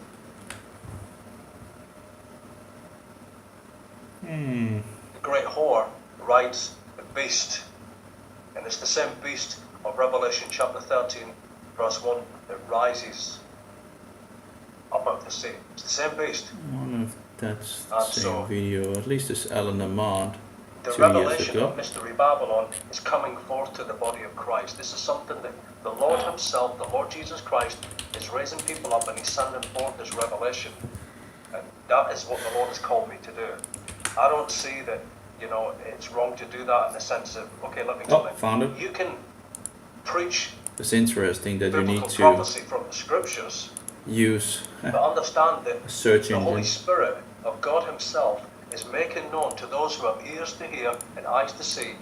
The great whore rides the beast, and it's the same beast of Revelation chapter 13 verse 1 that rises up out of the sea. It's the same beast. I wonder if that's the And same so- video. At least it's Alan Lamont The 2 years revelation ago. of Mystery Babylon is coming forth to the body of Christ. This is something that the Lord himself, the Lord Jesus Christ, is raising people up and he's sending forth this revelation. And that is what the Lord has called me to do. I don't see that, you know, it's wrong to do that in the sense of, okay, let me Oh, explain. found it. You can preach It's interesting that you need biblical to prophecy from the scriptures, use but understand that a search the Holy engine. Spirit of God himself is making known to those who have ears to hear and eyes to see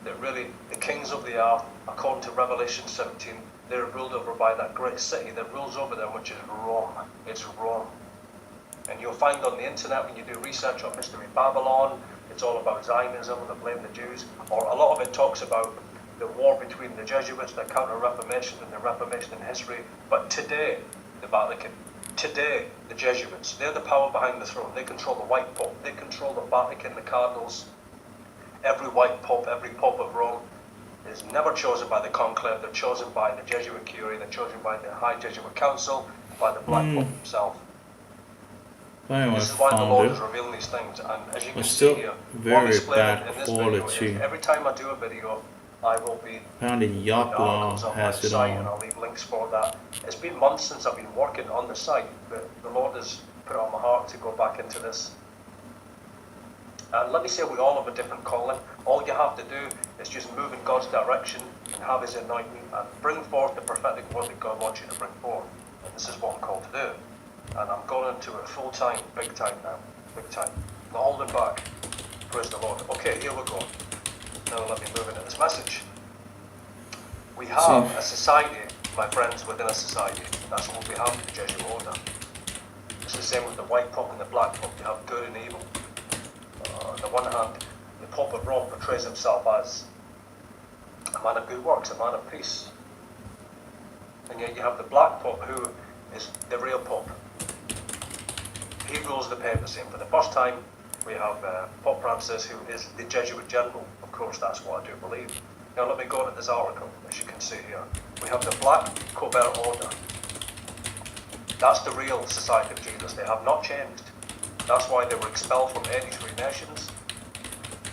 that really the kings of the earth, according to Revelation 17, they're ruled over by that great city that rules over them, which is Rome. It's Rome. And you'll find on the internet when you do research on Mystery Babylon, it's all about Zionism and they blame the Jews, or a lot of it talks about the war between the Jesuits, the Counter-Reformation and the Reformation in history. But today, the Vatican, today, the Jesuits, they're the power behind the throne. They control the White Pope, they control the Vatican, the Cardinals. Every White Pope, every Pope of Rome is never chosen by the conclave, they're chosen by the Jesuit Curie, they're chosen by the High Jesuit Council, by the Black Pope himself. Anyway, This is why the found Lord it. is revealing these things, and as you can It's see still here, very what I'm explaining bad in this video quality. is every time I do a video, I will be Apparently the articles Yopla on my has it site, and on. I'll leave links for that. It's been months since I've been working on the site, but the Lord has put it on my heart to go back into this. And let me say, we all have a different calling. All you have to do is just move in God's direction and have His anointing and bring forth the prophetic word that God wants you to bring forth. And this is what I'm called to do. And I'm going into it full time, big time now, big time. Not holding back. Praise the Lord. Okay, here we go. Now let me move into this message. We have a society, my friends, within a society. That's what we have in the Jesuit order. It's the same with the White Pope and the Black Pope. You have good and evil. On the one hand, the Pope of Rome portrays himself as a man of good works, a man of peace. And yet you have the Black Pope, who is the real Pope. He rules the papacy, and for the first time we have Pope Francis, who is the Jesuit general. Of course, that's what I do believe. Now let me go into this article, as you can see here. We have the Black Covert Order. That's the real Society of Jesus. They have not changed. That's why they were expelled from 83 nations.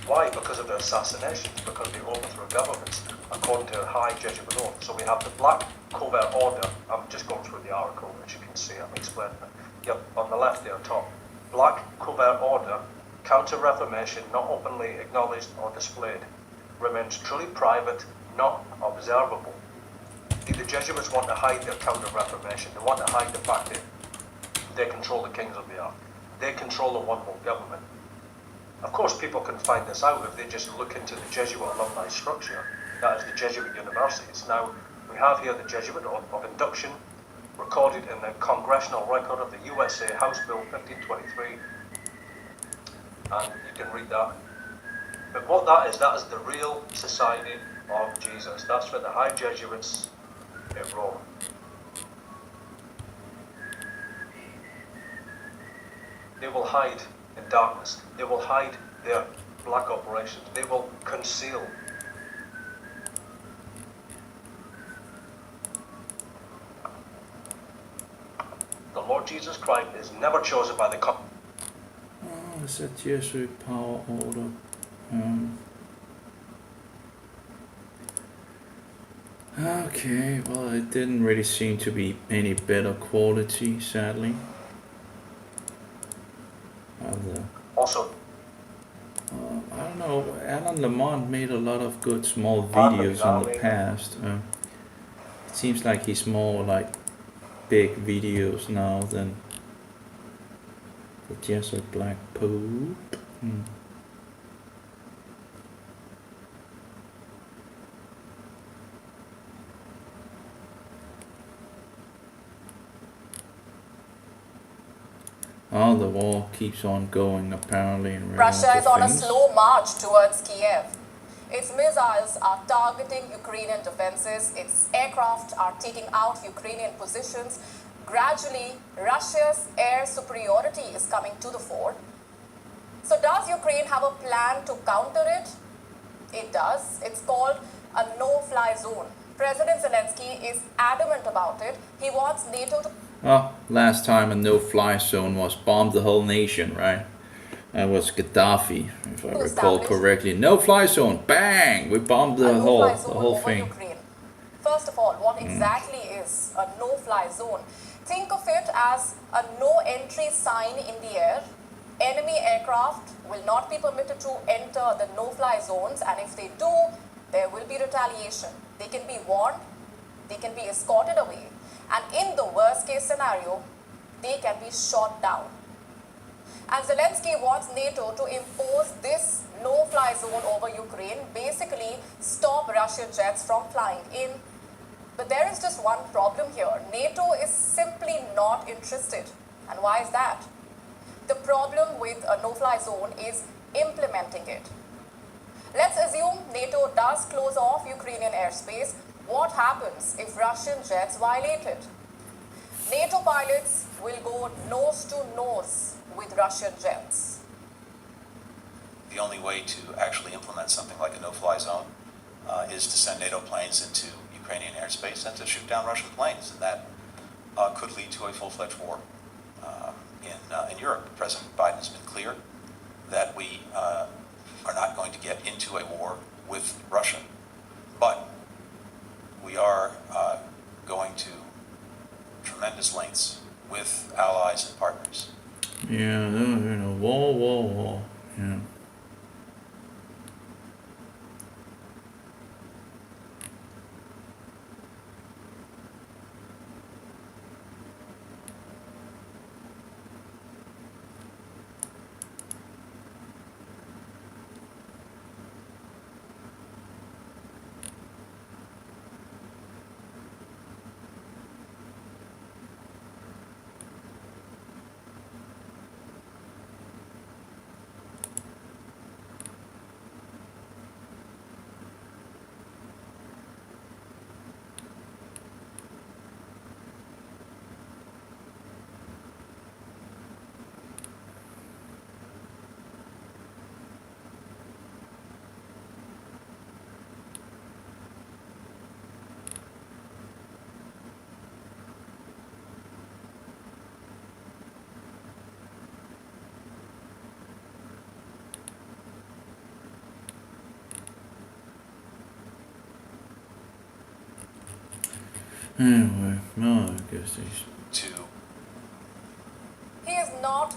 Why? Because of their assassinations, because they overthrew governments, according to a high Jesuit oath. So we have the Black Covert Order. I'm just going through the article, as you can see. I'm explaining it. Yep, on the left there, top. Black Covert Order, Counter-Reformation, not openly acknowledged or displayed. Remains truly private, not observable. The Jesuits want to hide their Counter-Reformation. They want to hide the fact that they control the kings of the earth. They control the one world government. Of course, people can find this out if they just look into the Jesuit alumni structure. That is the Jesuit universities. Now, we have here the Jesuit of induction, recorded in the Congressional Record of the USA, House Bill 1523. And you can read that. But what that is the real Society of Jesus. That's for the High Jesuits in Rome. They will hide in darkness. They will hide their black operations. They will conceal. The Lord Jesus Christ is never chosen by the Oh, it's a Jesuit power order. Okay, well, it didn't really seem to be any better quality, sadly. Also, I don't know, Alan Lamont made a lot of good small videos in the past. It seems like he's more like big videos now than the Jesuit Black Pope. Oh, the war keeps on going apparently in Russia is on a things. slow march towards Kiev. Its missiles are targeting Ukrainian defenses. Its aircraft are taking out Ukrainian positions. Gradually, Russia's air superiority is coming to the fore. So does Ukraine have a plan to counter it? It does. It's called a no-fly zone. President Zelensky is adamant about it. He wants NATO to... Oh, last time a no-fly zone was bombed the whole nation, right? That was Gaddafi, if I recall correctly. No-fly zone, bang! We bombed the whole thing. Ukraine. First of all, what exactly is a no-fly zone? Think of it as a no-entry sign in the air. Enemy aircraft will not be permitted to enter the no-fly zones, and if they do, there will be retaliation. They can be warned, they can be escorted away, and in the worst case scenario, they can be shot down. And Zelensky wants NATO to impose this no-fly zone over Ukraine, basically stop Russian jets from flying in. But there is just one problem here. NATO is simply not interested. And why is that? The problem with a no-fly zone is implementing it. Let's assume NATO does close off Ukrainian airspace. What happens if Russian jets violate it? NATO pilots will go nose to nose with Russian jets. The only way to actually implement something like a no-fly zone is to send NATO planes into Ukrainian airspace and to shoot down Russian planes, and that could lead to a full-fledged war in Europe. President Biden has been clear that we are not going to get into a war with Russia, but we are going to tremendous lengths with allies and partners. Yeah, war. Yeah. Anyway, no, I guess he's. to He is not,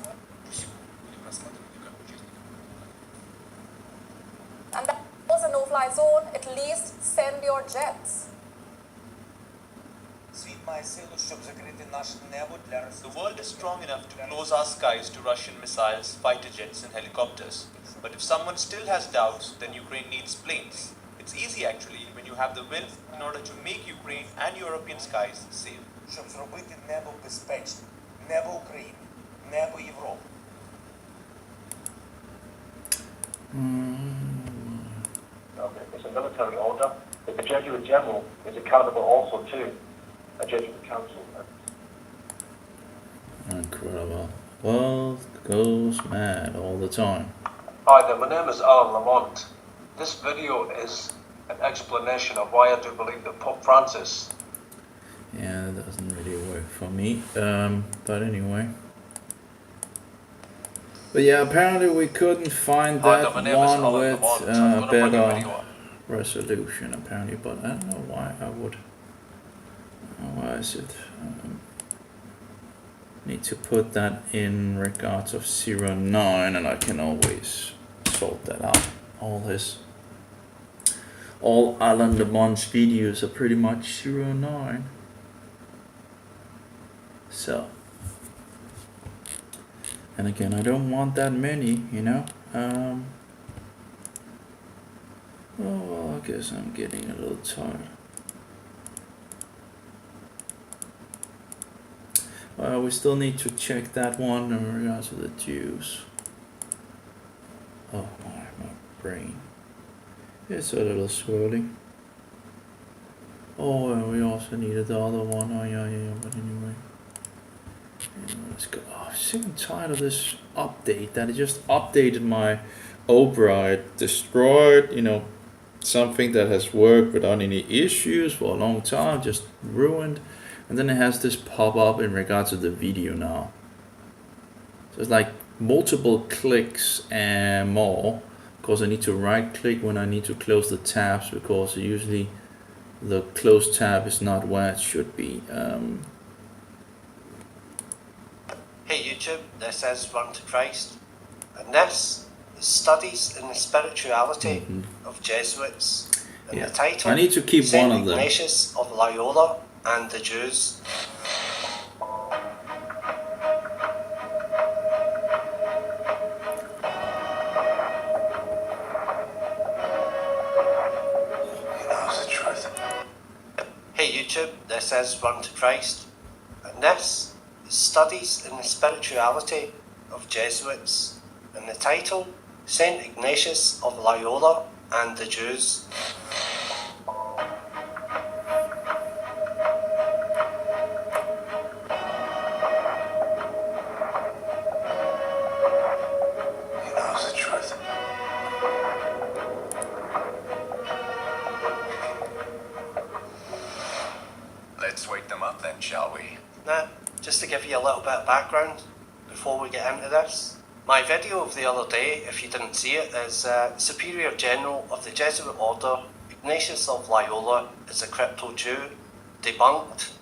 and that was a no-fly zone. At least send your jets. The world is strong enough to close our skies to Russian missiles, fighter jets, and helicopters. But if someone still has doubts, then Ukraine needs planes. It's easy actually when you have the will in order to make Ukraine and European skies safe. Щоб зробити небо безпечним. Небо України, небо Європи. Okay, it's a military order. But the Jesuit general is accountable also to a Jesuit council. Incredible. World goes mad all the time. Hi there, my name is Alan Lamont. This video is an explanation of why I do believe that Pope Francis. Yeah, that doesn't really work for me. But anyway. But yeah, apparently we couldn't find that one with better resolution, apparently. But I don't know why I would. Why is it? Need to put that in regards of 09, and I can always sort that out. All Alan Lamont's videos are pretty much 09. So, and again, I don't want that many, you know. Oh, well, I guess I'm getting a little tired. We still need to check that one in regards to the Jews. Oh my brain. It's a little swirly. Oh, and we also needed the other one. Oh yeah, but anyway. Let's go. Oh, I'm sick and tired of this update that it just updated my Opera. It destroyed, you know, something that has worked without any issues for a long time, just ruined. And then it has this pop up in regards to the video now. So it's like multiple clicks and more. Because I need to right click when I need to close the tabs, because usually the close tab is not where it should be. Hey YouTube, this is Run to Christ, and this is Studies in the Spirituality of Jesuits, and the title, I need to keep Saint one of them. Ignatius of Loyola and the Jews. Hey YouTube, this is Run to Christ, and this is Studies in the Spirituality of Jesuits, and the title, Saint Ignatius of Loyola and the Jews. let's wake them up then, shall we? Now, just to give you a little bit of background before we get into this, my video of the other day, if you didn't see it, is Superior General of the Jesuit Order, Ignatius of Loyola, is a crypto Jew, debunked.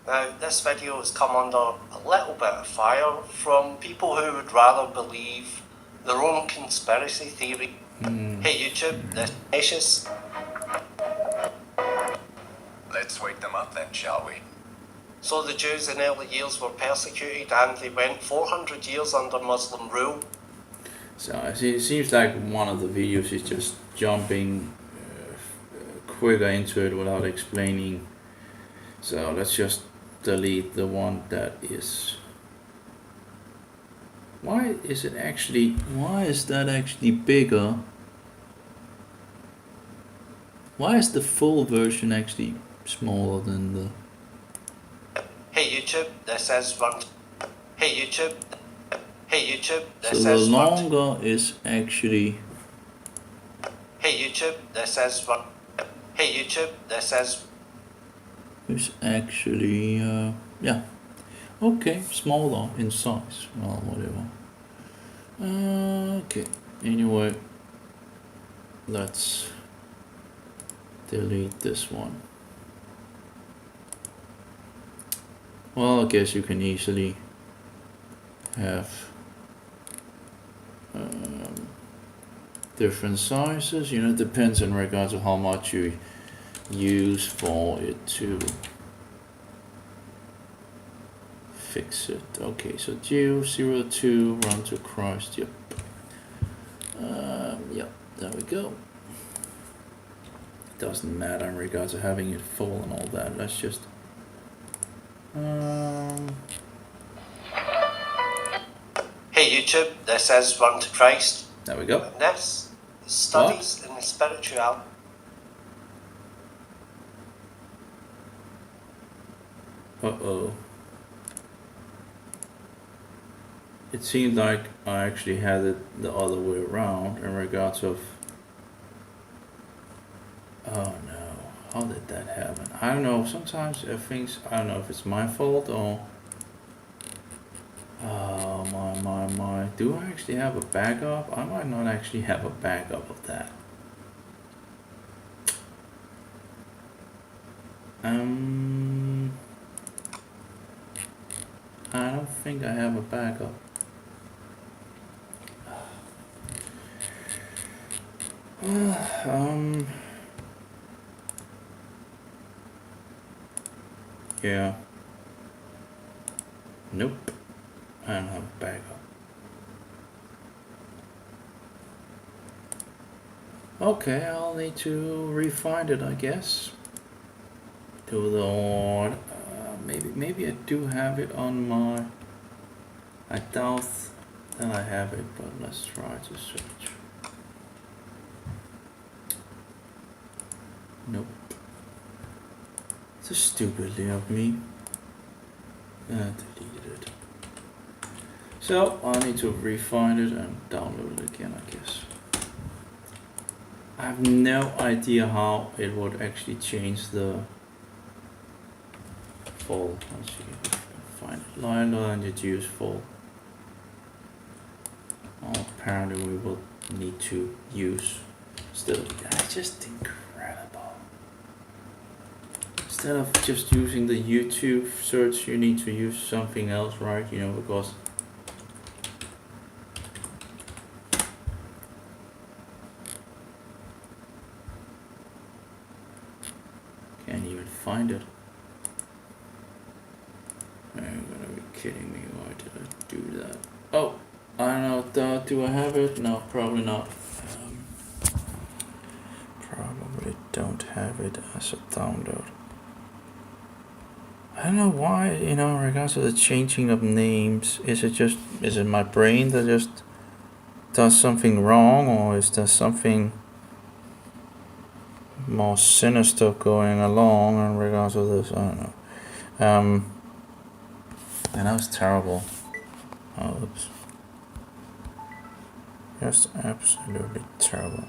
Now, this video has come under a little bit of fire from people who would rather believe their own conspiracy theory. Hey YouTube, this is Ignatius. Let's wake them up then, shall we? So the Jews in early years were persecuted and they went 400 years under Muslim rule. So it seems like one of the videos is just jumping quicker into it without explaining. So let's just delete the one that is. Why is that actually bigger? Why is the full version actually smaller than the... Hey YouTube, this is Run. Hey YouTube. Hey YouTube, this So the is Run. longer is actually... Hey YouTube, this is Run. Hey YouTube, this is... It's actually, yeah. Okay, smaller in size. Well, whatever. Okay, anyway. Let's delete this one. Well, I guess you can easily have different sizes. You know, it depends in regards to how much you use for it to fix it. Okay, so Geo02 run to Christ. Yep. Yep. There we go. Doesn't matter in regards to having it full and all that. Let's just Hey YouTube, this is Run to Christ. There we go. And this is Studies in the Spirituality. Uh-oh. It seemed like I actually had it the other way around in regards of... Oh no, how did that happen? I don't know, sometimes things, I don't know if it's my fault or... Oh my, do I actually have a backup? I might not actually have a backup of that. I don't think I have a backup. Yeah. Nope. I don't have a backup. Okay, I'll need to re-find it, I guess. To the maybe I do have it on my. I doubt that I have it, but let's try to search. Nope. So stupidly of me. Deleted it. So I need to re-find it and download it again, I guess. I have no idea how it would actually change the full. Let's see if I can find it. Lila and introduce full. Oh, apparently we will need to use still. That's just incredible. Instead of just using the YouTube search, you need to use something else, right? You know, because can't even find it. Are you gonna be kidding me? Why did I do that? Oh, I don't know. Do I have it? No, probably not. Probably don't have it as a download. I don't know why, you know, in regards to the changing of names, is it my brain that just does something wrong, or is there something more sinister going along in regards to this? I don't know. And that was terrible. Oh, oops. Just absolutely terrible.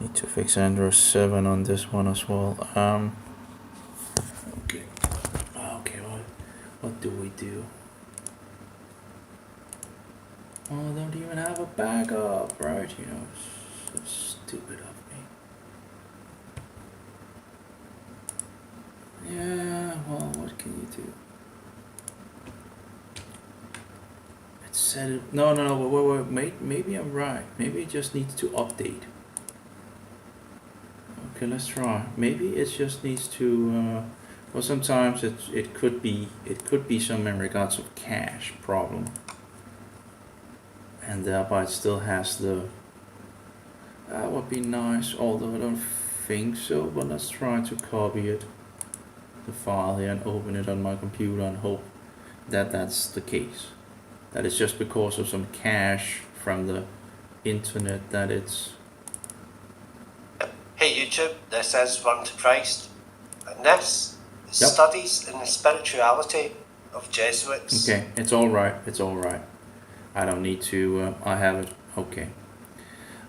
Need to fix Android 7 on this one as well. Okay, what do we do? Oh, I don't even have a backup, right? You know, so stupid of me. Yeah, well, what can you do? It said it. No, wait, maybe I'm right. Maybe it just needs to update. Okay, let's try. Maybe it just needs to. Well, sometimes it could be some in regards of cache problem, and thereby it still has the. That would be nice, although I don't think so. But let's try to copy it, the file here, and open it on my computer and hope that that's the case. That it's just because of some cache from the internet that it's. Hey YouTube, this is Run to Christ, and this is Studies in the Spirituality of Jesuits. Okay, it's all right. It's all right. I don't need to. I have it. Okay.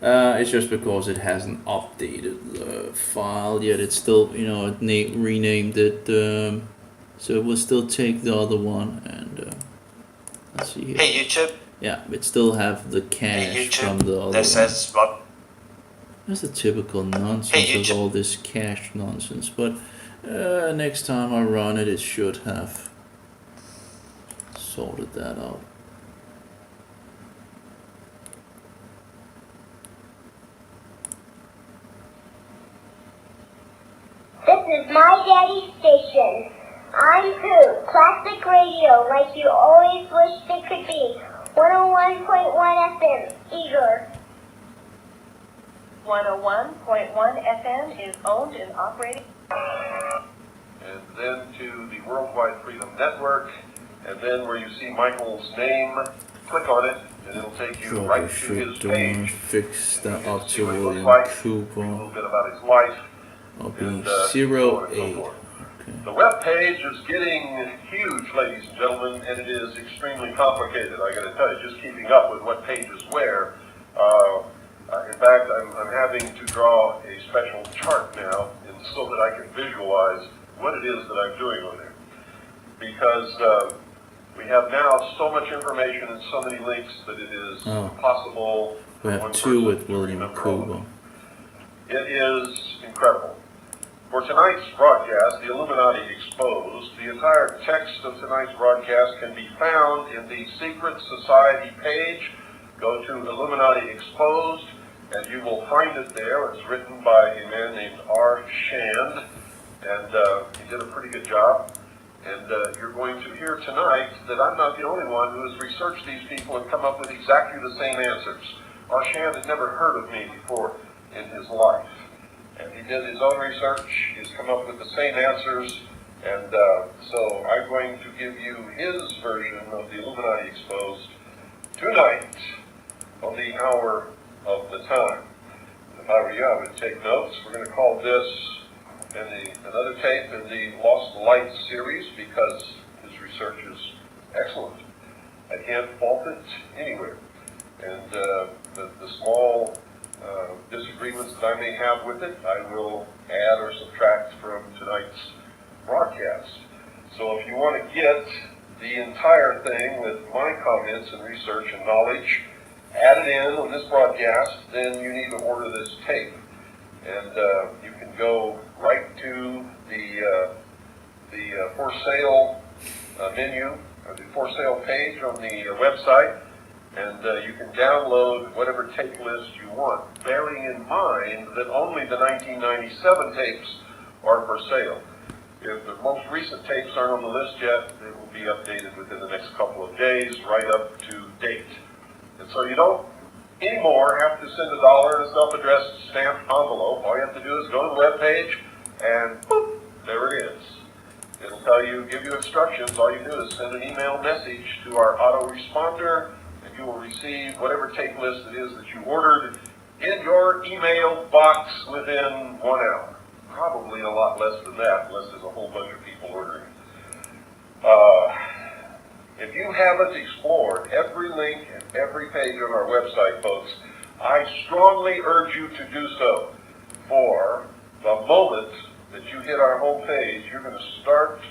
It's just because it hasn't updated the file yet. It's still, you know, it renamed it. So it will still take the other one and. Let's see here. Hey YouTube. Yeah, it still have the cache from the other this one. Is Run. That's the typical nonsense of all this cache nonsense, but Next time I run it, it should have sorted that out. This is my daddy's station. I'm Pooh, classic radio like you always wished it could be. 101.1 FM, Igor. 101.1 FM is owned and operated. And then to the Worldwide Freedom Network, and then where you see Michael's name, click on it, and it'll take you right to his page. Fix that up to William William Cooper. A little Cooper. bit about his life. I'll be And, 08. The web page is getting huge, ladies and gentlemen, and it is extremely complicated. I got to tell you, just keeping up with what page is where. In fact, I'm having to draw a special chart now, and so that I can visualize what it is that I'm doing on there. Because we have now so much information and so many links that it is impossible. We have two with William Cooper. It is incredible. For tonight's broadcast, the Illuminati Exposed, the entire text of tonight's broadcast can be found in the Secret Society page. Go to Illuminati Exposed, and you will find it there. It's written by a man named R. Shand, and he did a pretty good job. And you're going to hear tonight that I'm not the only one who has researched these people and come up with exactly the same answers. R. Shand had never heard of me before in his life. And he did his own research. He's come up with the same answers. And so I'm going to give you his version of the Illuminati Exposed tonight on the hour of the time. If I were you, I would take notes. We're going to call this another tape in the Lost Light series because his research is excellent. I can't fault it anywhere. And the small disagreements that I may have with it, I will add or subtract from tonight's broadcast. So if you want to get the entire thing with my comments and research and knowledge added in on this broadcast, then you need to order this tape. And you can go right to the for sale menu, or the for sale page on the website, and you can download whatever tape list you want, bearing in mind that only the 1997 tapes are for sale. If the most recent tapes aren't on the list yet, they will be updated within the next couple of days, right up to date. And so you don't anymore have to send $1 in a self-addressed stamped envelope. All you have to do is go to the web page, and boop, there it is. It'll tell you, give you instructions. All you do is send an email message to our autoresponder, and you will receive whatever tape list it is that you ordered in your email box within 1 hour. Probably a lot less than that, unless there's a whole bunch of people ordering. If you haven't explored every link and every page on our website, folks, I strongly urge you to do so. For the moment that you hit our homepage, you're going to start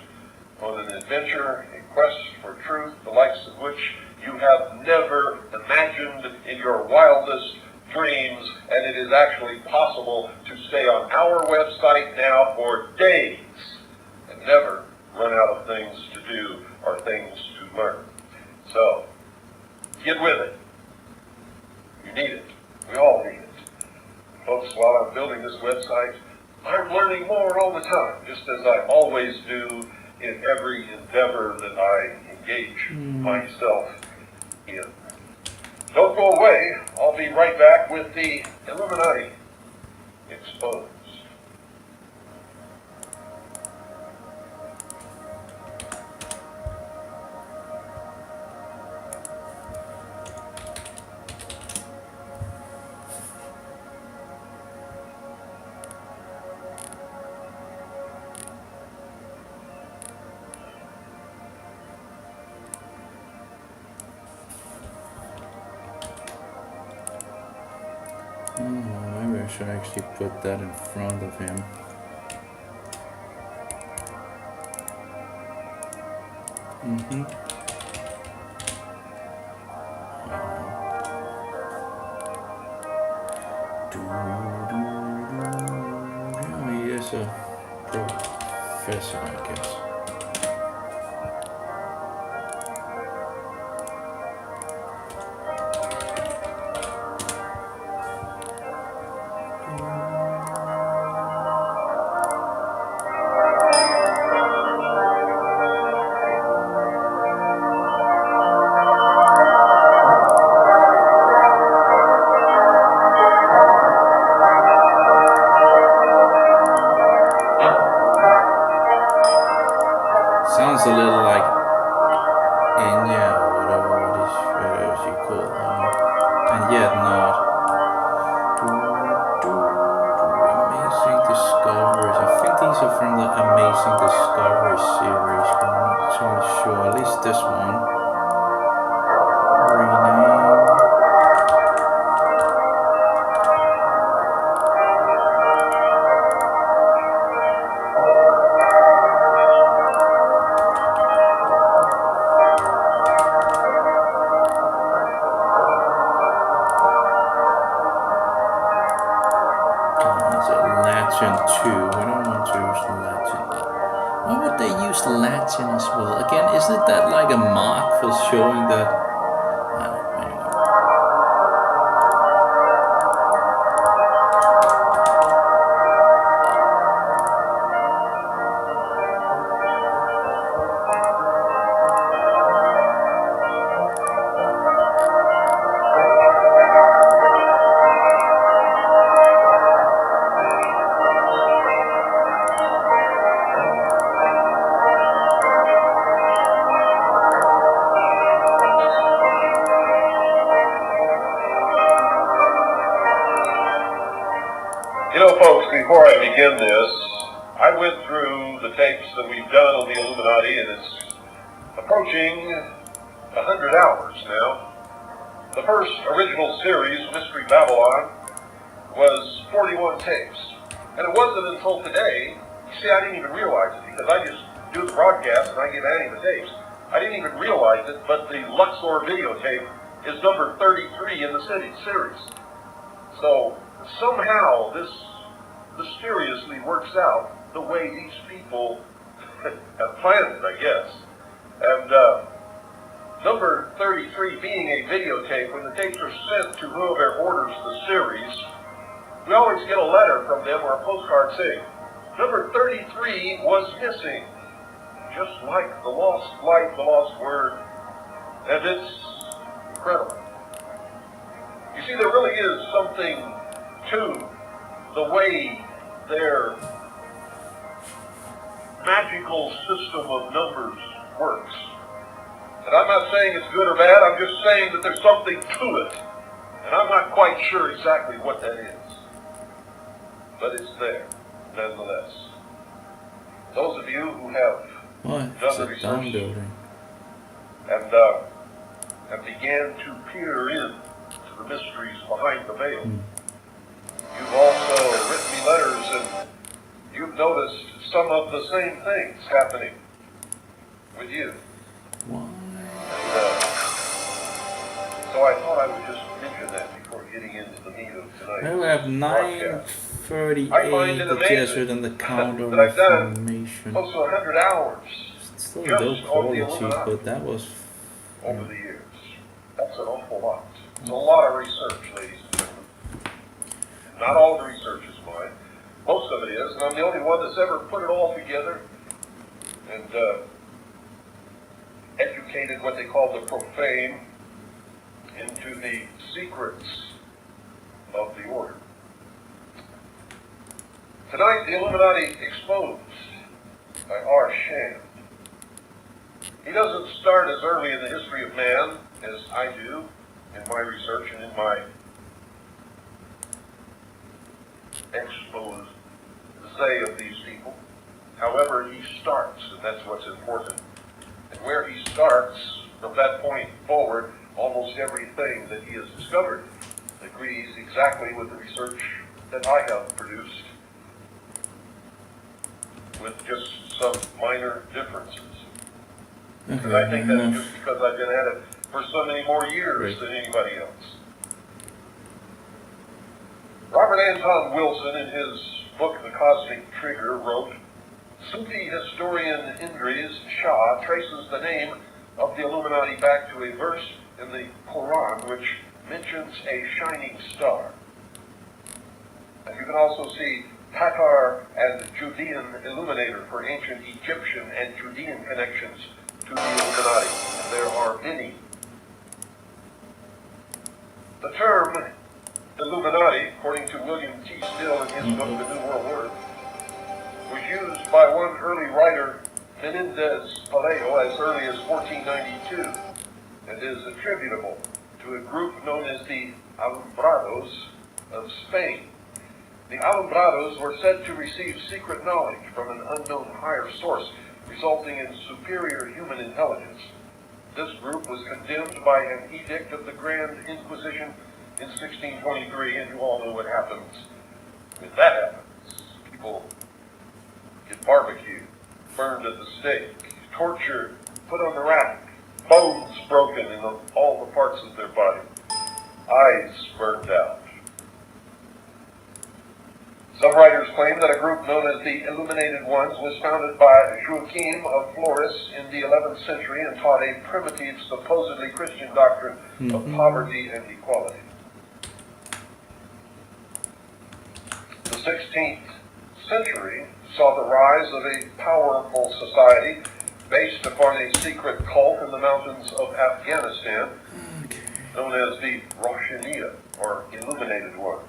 on an adventure, a quest for truth, the likes of which you have never imagined in your wildest dreams, and it is actually possible to stay on our website now for days and never run out of things to do or things to learn. So, get with it. You need it. We all need it. Folks, while I'm building this website, I'm learning more all the time, just as I always do in every endeavor that I engage myself in. Don't go away. I'll be right back with the Illuminati Exposed. Maybe I should actually put that in front of him. Yes, sir. professor, I guess. Sounds a little like Enya or whatever she called, and yet not. Amazing Discoveries. I think these are from the Amazing Discovery series, but I'm not totally sure. At least this one. Rename. Latin 2. We don't want to use Latin. Why would they use Latin as well? Again, isn't that like a mark for showing that? Anyway. You know, folks, before I begin this, I went through the tapes that we've done on the Illuminati, and it's approaching 100 hours now. The first original series, Mystery Babylon, was 41 tapes. And it wasn't until today, you see, I didn't even realize it, because I just do the broadcast and I give Annie the tapes. I didn't even realize it, but the Luxor videotape is number 33 in the series. So, somehow this mysteriously works out the way these people have planned it, I guess. And number 33 being a videotape, when the tapes are sent to whoever orders the series, we always get a letter from them or a postcard saying, number 33 was missing, just like the lost light, the lost word, and it's incredible. You see, there really is something to the way their magical system of numbers works. And I'm not saying it's good or bad, I'm just saying that there's something to it. And I'm not quite sure exactly what that is. But it's there, nonetheless. Those of you who have done the research and began to peer in to the mysteries behind the veil, you've also written me letters and you've noticed some of the same things happening with you. So I thought I would just mention that before getting into the meat of tonight. Now we have 9:38, the Jesuit and the Count of that I've done Reformation. close to 100 hours Still just low on the quality, Illuminati but that was... over the years. That's an awful lot. It's a lot of research, ladies and gentlemen. Not all the research is mine. Most of it is, and I'm the only one that's ever put it all together and educated what they call the profane into the secrets of the order. Tonight, the Illuminati Exposed by R. Shand. He doesn't start as early in the history of man as I do in my research and in my expose of these people. However, he starts, and that's what's important. And where he starts, from that point forward, almost everything that he has discovered agrees exactly with the research that I have produced, with just some minor differences. And I think that's just because I've been at it for so many more years than anybody else. Robert Anton Wilson, in his book, The Cosmic Trigger, wrote, Sufi historian Indriz Shah traces the name of the Illuminati back to a verse in the Quran which mentions a shining star. And you can also see Tatar and Judean illuminator for ancient Egyptian and Judean connections to the Illuminati. And there are many. The term Illuminati, according to William T. Still in his book, The New World Order, was used by one early writer, Menendez Pelayo, as early as 1492, and is attributable to a group known as the Alumbrados of Spain. The Alumbrados were said to receive secret knowledge from an unknown higher source, resulting in superior human intelligence. This group was condemned by an edict of the Grand Inquisition in 1623, and you all know what happens when that happens. People get barbecued, burned at the stake, tortured, put on the rack, bones broken in all the parts of their body, eyes burned out. Some writers claim that a group known as the Illuminated Ones was founded by Joachim of Flores in the 11th century and taught a primitive, supposedly Christian doctrine of poverty and equality. The 16th century saw the rise of a powerful society based upon a secret cult in the mountains of Afghanistan known as the Roshaniya, or Illuminated Ones.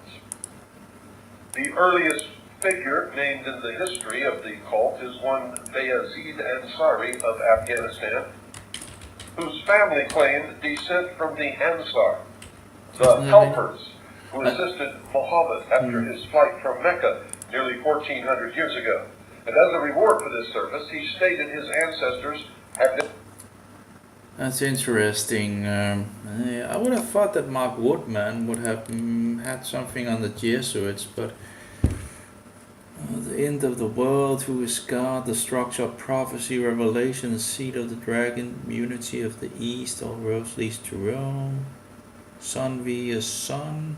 The earliest figure named in the history of the cult is one Bayazid Ansari of Afghanistan, whose family claimed descent from the Ansar, the helpers who assisted Muhammad after his flight from Mecca nearly 1400 years ago. And as a reward for this service, he stated his ancestors had been... That's interesting. I would have thought that Mark Woodman would have had something on the Jesuits, but the end of the world, who is God, the structure of prophecy, revelation, the seed of the dragon, unity of the east, all roads leads to Rome, sun via sun,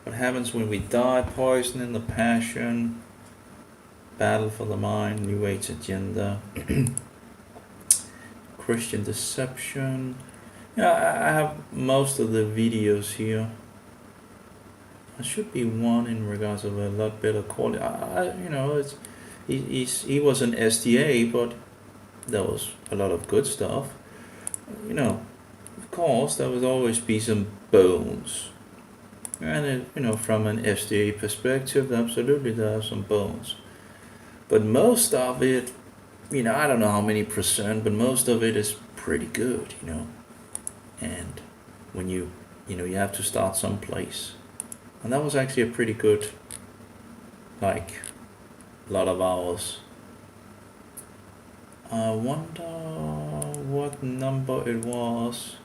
what happens when we die, poison in the passion, battle for the mind, New Age agenda, Christian deception. Yeah, I have most of the videos here. There should be one in regards of a lot better quality. You know, he was an SDA, but there was a lot of good stuff. You know, of course, there would always be some bones. And you know, from an SDA perspective, absolutely there are some bones. But most of it, you know, I don't know how many percent, but most of it is pretty good, you know. And when you have to start someplace. And that was actually a pretty good, like, lot of hours. I wonder what number it was.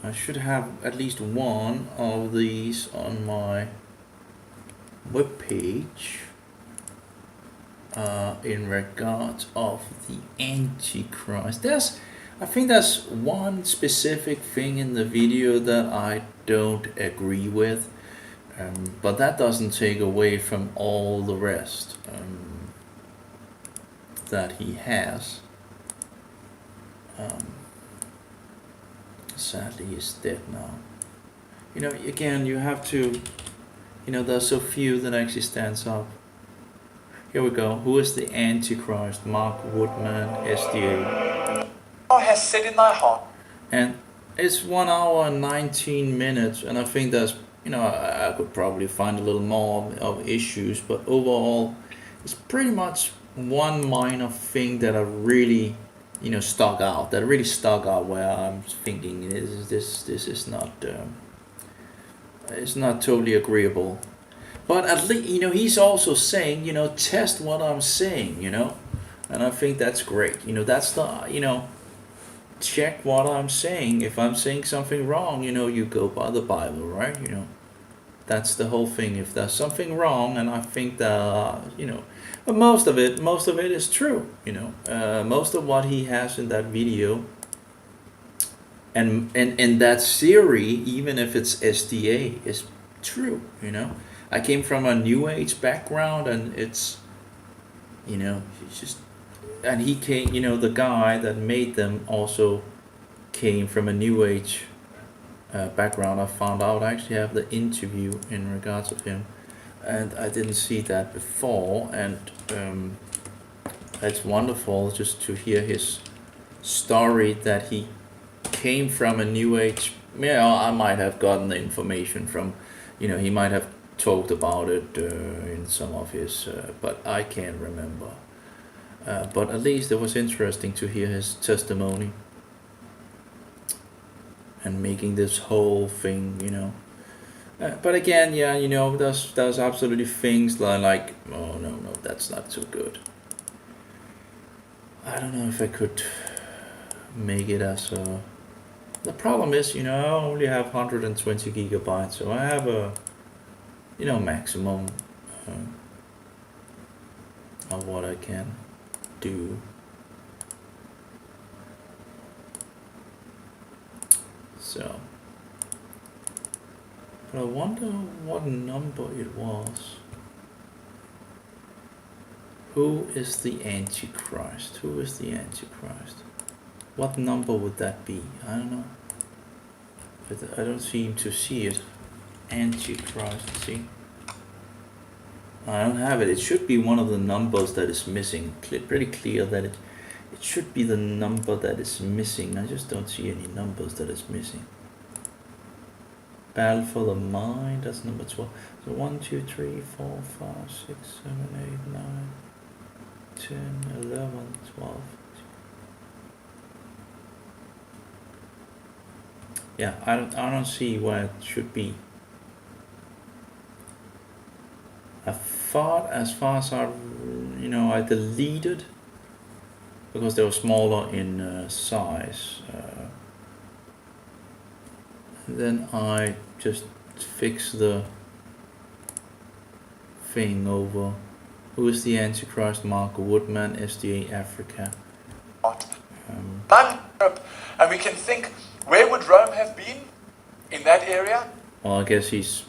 I should have at least one of these on my webpage. In regards of the Antichrist. I think there's one specific thing in the video that I don't agree with, but that doesn't take away from all the rest that he has. Sadly, he's dead now. You know, again, you have to, you know, there's so few that actually stands up. Here we go. Who is the Antichrist? Mark Woodman, SDA. God has said in thy heart. And it's 1 hour and 19 minutes, and I think that's, you know, I could probably find a little more of issues, but overall, it's pretty much one minor thing that I really, you know, stuck out. That really stuck out where I'm thinking this is not, it's not totally agreeable. But at least, you know, he's also saying, you know, test what I'm saying, you know. And I think that's great. You know, that's the, you know, check what I'm saying. If I'm saying something wrong, you know, you go by the Bible, right? You know, that's the whole thing. If there's something wrong, and I think that, you know, but most of it is true, you know. Most of what he has in that video and that theory, even if it's SDA, is true, you know. I came from a New Age background, and it's You know, he's just, and he came, you know, the guy that made them also came from a New Age background. I found out, I actually have the interview in regards of him, and I didn't see that before, and it's wonderful just to hear his story that he came from a New Age. Yeah, I might have gotten the information from, you know, he might have talked about it in some of his, but I can't remember. But at least it was interesting to hear his testimony and making this whole thing, you know. But again, yeah, you know, there's absolutely things like, oh no, that's not so good. I don't know if I could make it as a... The problem is, you know, I only have 120 gigabytes, so I have a, you know, maximum of what I can do. So, but I wonder what number it was. Who is the Antichrist? Who is the Antichrist? What number would that be? I don't know. But I don't seem to see it. Antichrist, see? I don't have it. It should be one of the numbers that is missing. Pretty clear that it should be the number that is missing. I just don't see any numbers that is missing. Battle for the Mind, that's number 12. So 1, 2, 3, 4, 5, 6, 7, 8, 9, 10, 11, 12. Yeah, I don't see where it should be. I thought, as far as I, you know, I deleted because they were smaller in size. Then I just fix the thing over. Who is the Antichrist? Mark Woodman, SDA Africa. And we can think, where would Rome have been? In that area? Well, I guess he's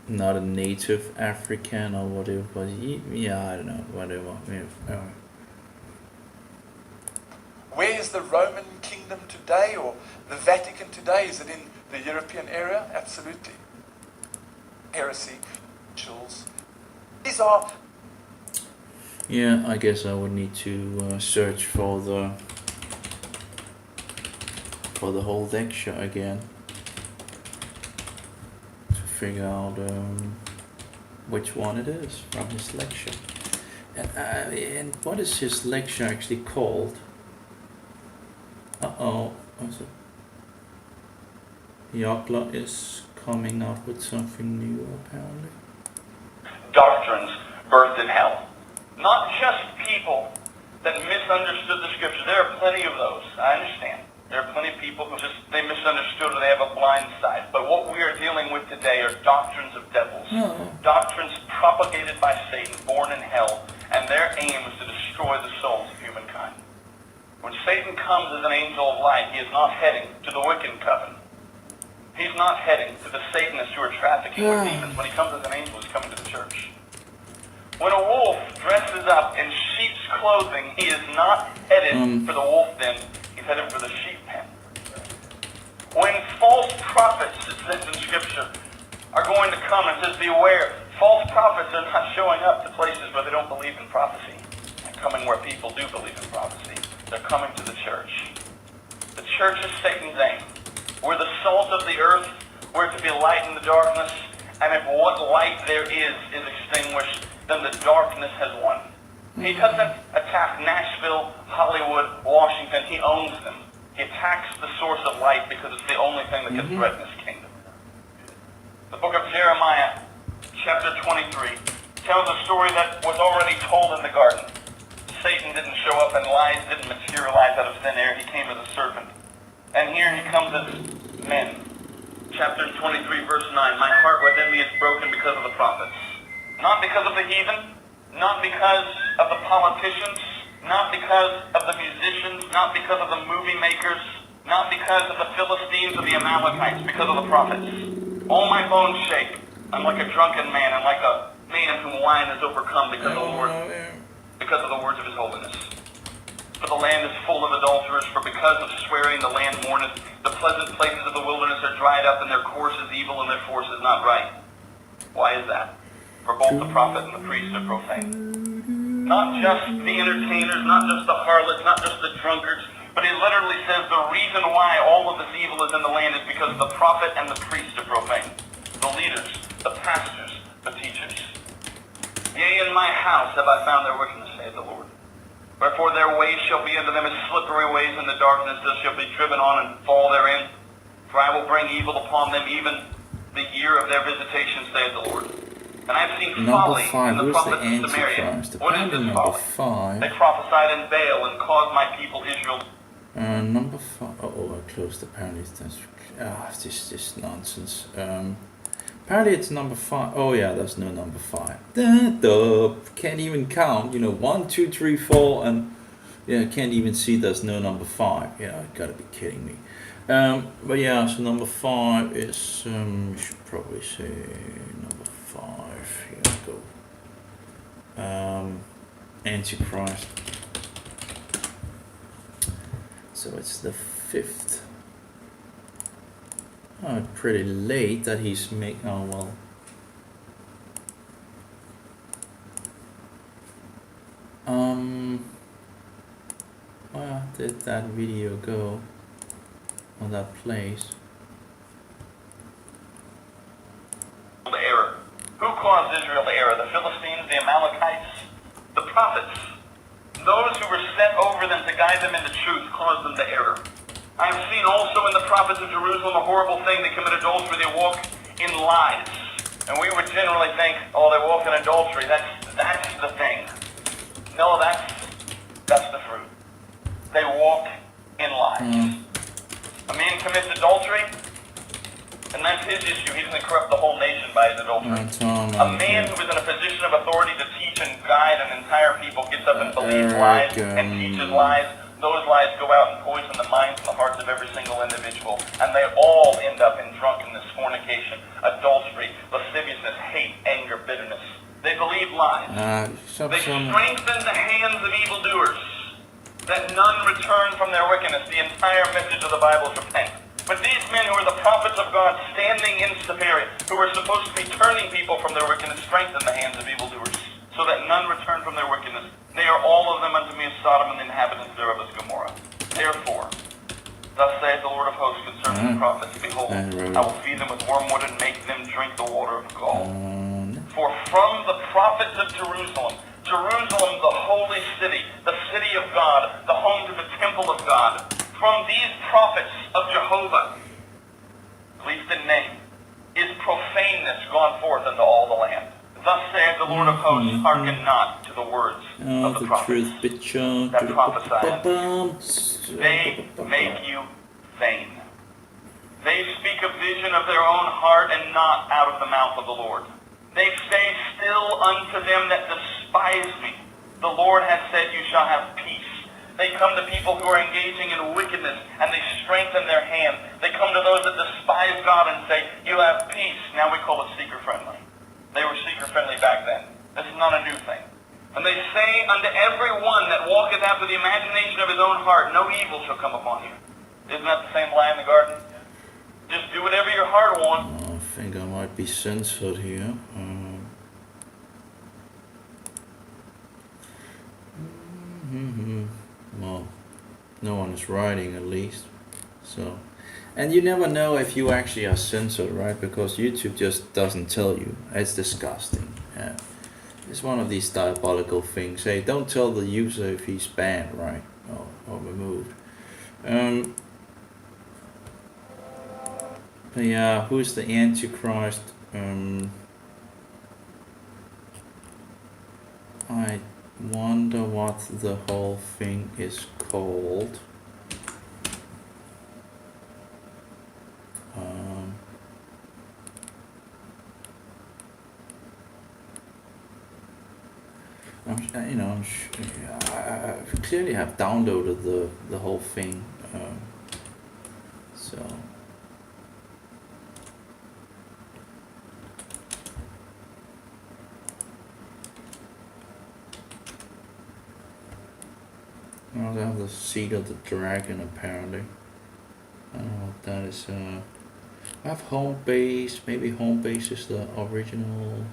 not a native African or whatever, but yeah, I don't know, whatever. Yeah. Where is the Roman kingdom today, or the Vatican today? Is it in the European area? Absolutely. Heresy, these are... Yeah, I guess I would need to search for the whole lecture again to figure out which one it is from his lecture. And what is his lecture actually called? What's it? Yokla is coming up with something new, apparently. Doctrines birthed in hell. Not just people that misunderstood the scriptures. There are plenty of those. I understand. There are plenty of people who they misunderstood or they have a blind side. But what we are dealing with today are doctrines of devils. Doctrines propagated by Satan, born in hell, and their aim is to destroy the souls of humankind. When Satan comes as an angel of light, he is not heading to the Wiccan coven. He's not heading to the Satanists who are trafficking with demons. When he comes as an angel, he's coming to the church. When a wolf dresses up in sheep's clothing, he is not headed for the wolf den. He's headed for the sheep pen. When false prophets, it says in Scripture, are going to come, and says, beware, false prophets are not showing up to places where they don't believe in prophecy. They're coming where people do believe in prophecy. They're coming to the church. The church is Satan's aim. We're the salt of the earth. We're to be light in the darkness. And if what light there is extinguished, then the darkness has won. He doesn't attack Nashville, Hollywood, Washington. He owns them. He attacks the source of light because it's the only thing that can threaten his kingdom. The book of Jeremiah, chapter 23, tells a story that was already told in the garden. Satan didn't show up and lies didn't materialize out of thin air. He came as a serpent. And here he comes as men. Chapter 23, verse 9, my heart within me is broken because of the prophets. Not because of the heathen, not because of the politicians, not because of the musicians, not because of the movie makers, not because of the Philistines or the Amalekites, because of the prophets. All my bones shake. I'm like a drunken man. I'm like a man whom wine has overcome because the Lord because of the words of his holiness. For the land is full of adulterers, for because of swearing the land mourneth. The pleasant places of the wilderness are dried up, and their course is evil, and their force is not right. Why is that? For both the prophet and the priest are profane. Not just the entertainers, not just the harlots, not just the drunkards, but he literally says the reason why all of this evil is in the land is because the prophet and the priest are profane. The leaders, the pastors, the teachers. Yea, in my house have I found their wickedness, saith the Lord. Wherefore their ways shall be unto them as slippery ways in the darkness, they shall be driven on and fall therein. For I will bring evil upon them, even the year of their visitation, saith the Lord. And I have seen folly in the prophets of Samaria. What is this folly? They prophesied in Baal and caused my people Israel. Number 5. Oh, I closed apparently. That's this nonsense. Apparently it's number 5. Oh yeah, there's no number 5. Can't even count. 1, 2, 3, 4, and yeah, can't even see there's no number 5. Yeah, you gotta be kidding me. But yeah, so number 5 is you should probably say number 5. Here we go. Antichrist. So it's the 5th. Oh, pretty late that he's making. Oh well. Where did that video go? On that place. The error. Who caused Israel the error? The Philistines, the Amalekites, the prophets. Those who were set over them to guide them into truth caused them the error. I have seen also in the prophets of Jerusalem a horrible thing. They commit adultery. They walk in lies. And we would generally think, oh, they walk in adultery. That's the thing. No, that's the fruit. They walk in lies. A man commits adultery, and that's his issue. He doesn't corrupt the whole nation by his adultery. A man who is in a position of authority to teach and guide an entire people gets up and believes lies and teaches lies. Those lies go out and poison the minds and the hearts of every single individual. And they all end up in drunkenness, fornication, adultery, lasciviousness, hate, anger, bitterness. They believe lies. They strengthen the hands of evildoers, that none return from their wickedness. The entire message of the Bible is repent. But these men who are the prophets of God, standing in Samaria, who are supposed to be turning people from their wickedness, strengthen the hands of evildoers, so that none return from their wickedness. They are all of them unto me as Sodom, and the inhabitants thereof as Gomorrah. Therefore, thus saith the Lord of hosts concerning the prophets, behold, I will feed them with wormwood and make them drink the water of gall. For from the prophets of Jerusalem, Jerusalem, the holy city, the city of God, the home to the temple of God, from these prophets of Jehovah, at least in name, is profaneness gone forth into all the land. Thus saith the Lord of hosts, hearken not to the words of the prophets that prophesy. They make you vain. They speak a vision of their own heart and not out of the mouth of the Lord. They say still unto them that despise me, the Lord hath said, you shall have peace. They come to people who are engaging in wickedness, and they strengthen their hand. They come to those that despise God and say, you have peace. Now we call it seeker-friendly. They were seeker-friendly back then. This is not a new thing. And they say unto every one that walketh after the imagination of his own heart, no evil shall come upon you. Isn't that the same lie in the garden? Just do whatever your heart wants. I think I might be censored here. Well, no one is writing at least. So, and you never know if you actually are censored, right? Because YouTube just doesn't tell you. It's disgusting. Yeah. It's one of these diabolical things. Hey, don't tell the user if he's banned, right? Or removed. But yeah, who's the Antichrist? I wonder what the whole thing is called. I clearly have downloaded the whole thing. So. Well, they have the seat of the dragon apparently. I don't know what that is. I have home base. Maybe home base is the original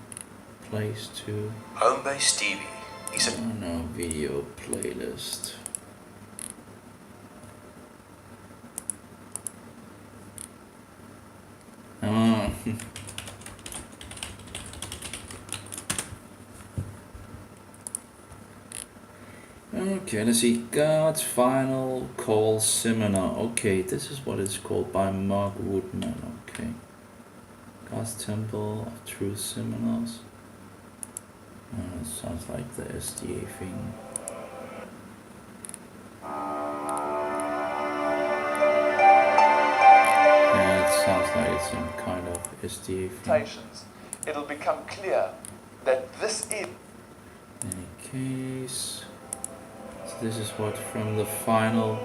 place to. Home base Stevie. He said. Oh no, video playlist. Oh. Okay, let's see. God's Final Call Seminar. Okay, this is what it's called by Mark Woodman. Okay. God's Temple of Truth Seminars. It sounds like the SDA thing. Yeah, it sounds like it's some kind of SDA thing. It'll become clear that this is. Any case. So this is what from the final.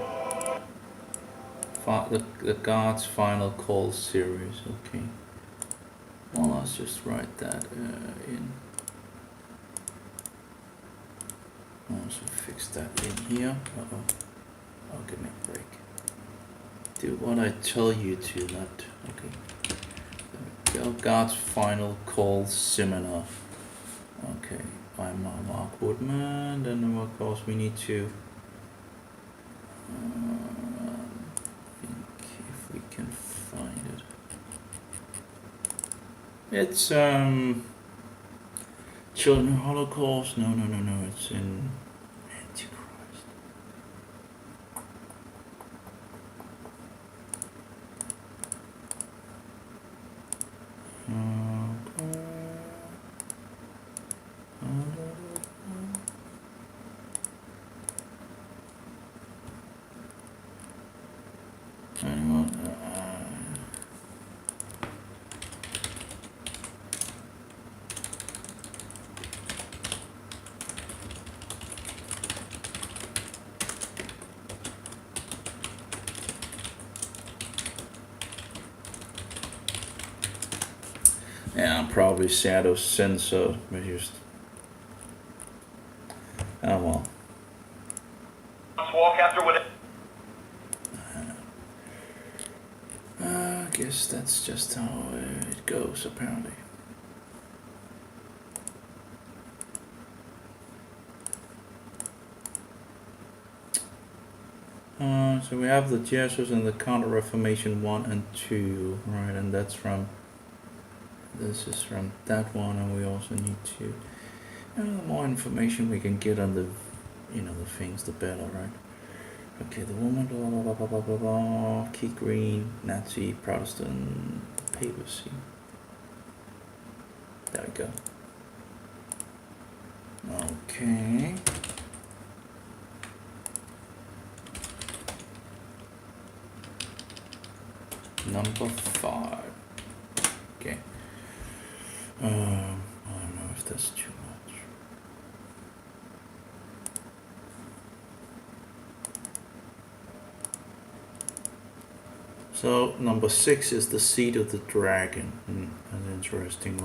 The God's Final Call series. Okay. Well, let's just write that in. Also fix that in here. Oh, give me a break. Do what I tell you to, not. Okay. There we go. God's Final Call Seminar. Okay. By Mark Woodman. Then of course we need to. Think if we can find it. It's Children of Holocaust. No. It's in Antichrist. Yeah, I'm probably shadow sensor, but just. Oh well. Let's walk after what. I guess that's just how it goes, apparently. So we have the Jesuits and the Counter-Reformation 1 and 2, right? And that's from. This is from that one, and we also need to. The more information we can get on the, the things, the better, right? Okay, the woman, blah, blah, blah, blah, blah, Key Green, Nazi, Protestant, papacy. There we go. Okay. Number 5. Okay. I don't know if that's too much. So number 6 is the seat of the dragon. That's interesting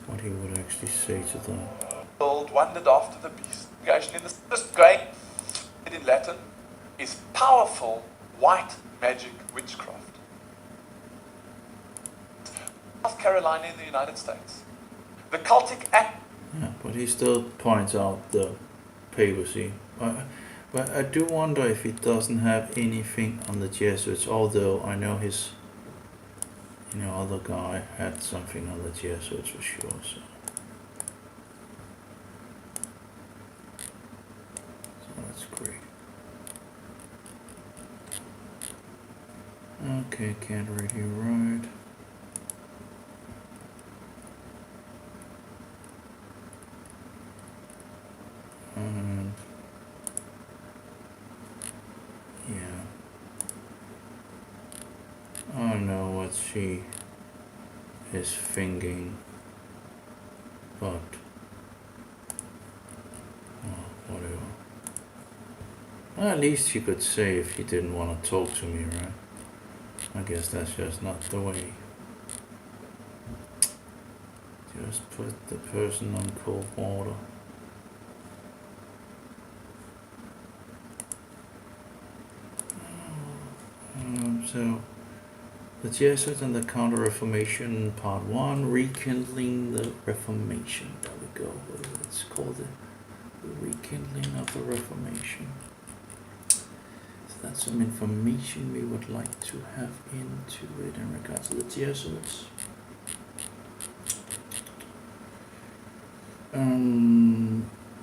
what he would actually say to that. World wondered after the beast. In this great in Latin is powerful white magic witchcraft. South Carolina in the United States. The cultic act. Yeah, but he still points out the papacy. But I do wonder if he doesn't have anything on the Jesuits, although I know his, other guy had something on the Jesuits for sure. So that's great. Okay, can't read you right. And yeah, I don't know what she is thinking, but whatever. Well, at least she could say if he didn't want to talk to me, right? I guess that's just not the way. Just put the person on cold water. so the Jesuits and the Counter-Reformation, Part 1, Rekindling the Reformation. There we go. It's called the Rekindling of the Reformation. So that's some information we would like to have into it in regards to the Jesuits.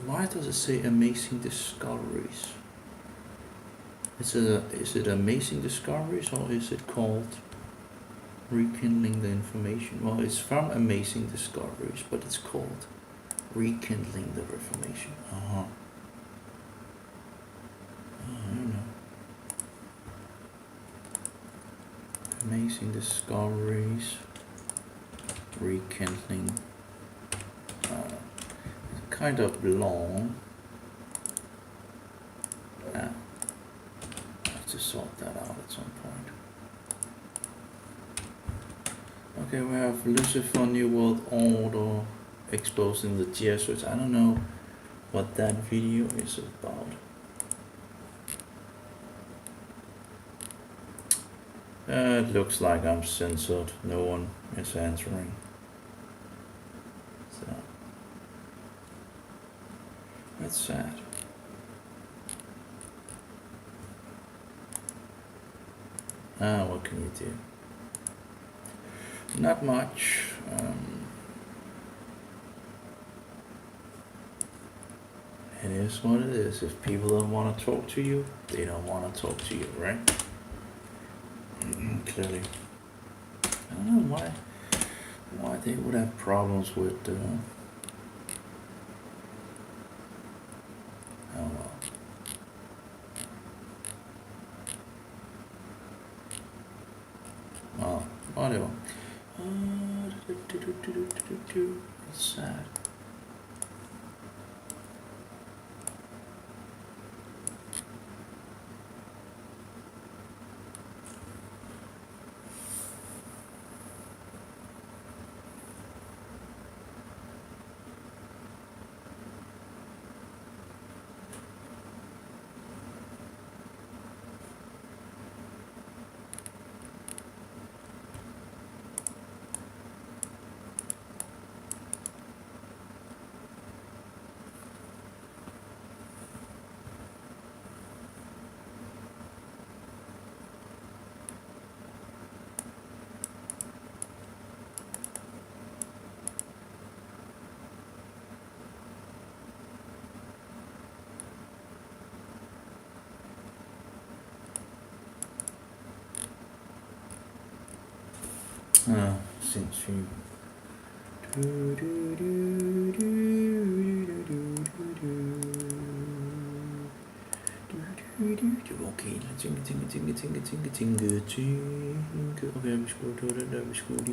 Why does it say Amazing Discoveries? Is it Amazing Discoveries, or is it called Rekindling the Information? Well, it's from Amazing Discoveries, but it's called Rekindling the Reformation. I don't know. Amazing Discoveries, Rekindling. It's kind of long. Yeah. I have to sort that out at some point. Okay, we have Lucifer, New World Order, exposing the Jesuits. I don't know what that video is about. It looks like I'm censored. No one is answering. So that's sad. What can you do? Not much. It is what it is. If people don't want to talk to you, they don't want to talk to you, right? Clearly. I don't know why they would have problems with oh well. Well, whatever. It's sad. Sindssygt. Okay, tænke. Okay, vi skulle do det der, vi skulle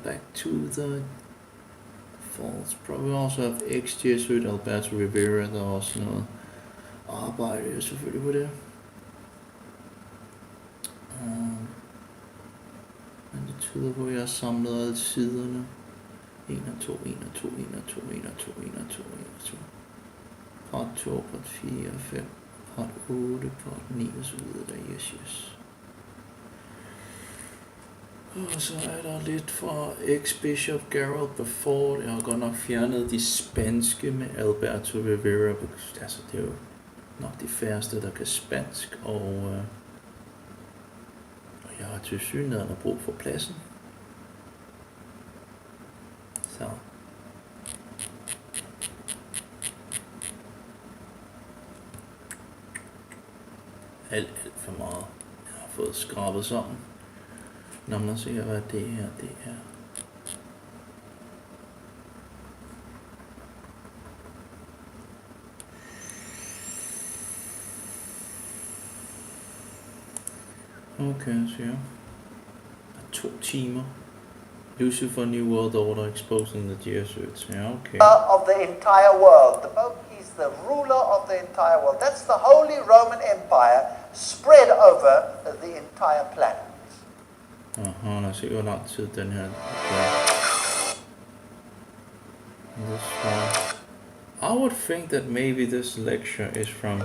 back to the false. Probably also have ex-Jesuit Alberto Rivera, der er også noget arbejde selvfølgelig på det. Men det tyder på, at jeg har samlet alle siderne. 1 og 2, 1 og 2, 1 og 2, 1 og 2, 1 og 2, 1 og 2. Part 2, part 4, 5, part 8, part 9 og så videre der. Yes. Og så er der lidt fra ex-bishop Gerald Befort. Jeg har godt nok fjernet de spanske med Alberto Rivera. Altså, det er jo nok de færreste, der kan spansk. Og jeg har tilsyneladende brug for pladsen. Så. Alt for meget. Jeg har fået skrabet sammen. Når man ser, hvad det her er. Okay, så ja. 2 timer. Lucifer, New World Order, exposing the Jesuits. Yeah, okay. Of the entire world. The Pope is the ruler of the entire world. That's the Holy Roman Empire spread over the entire planet. Lad os se, hvor lang tid den her. Okay. This one. I would think that maybe this lecture is from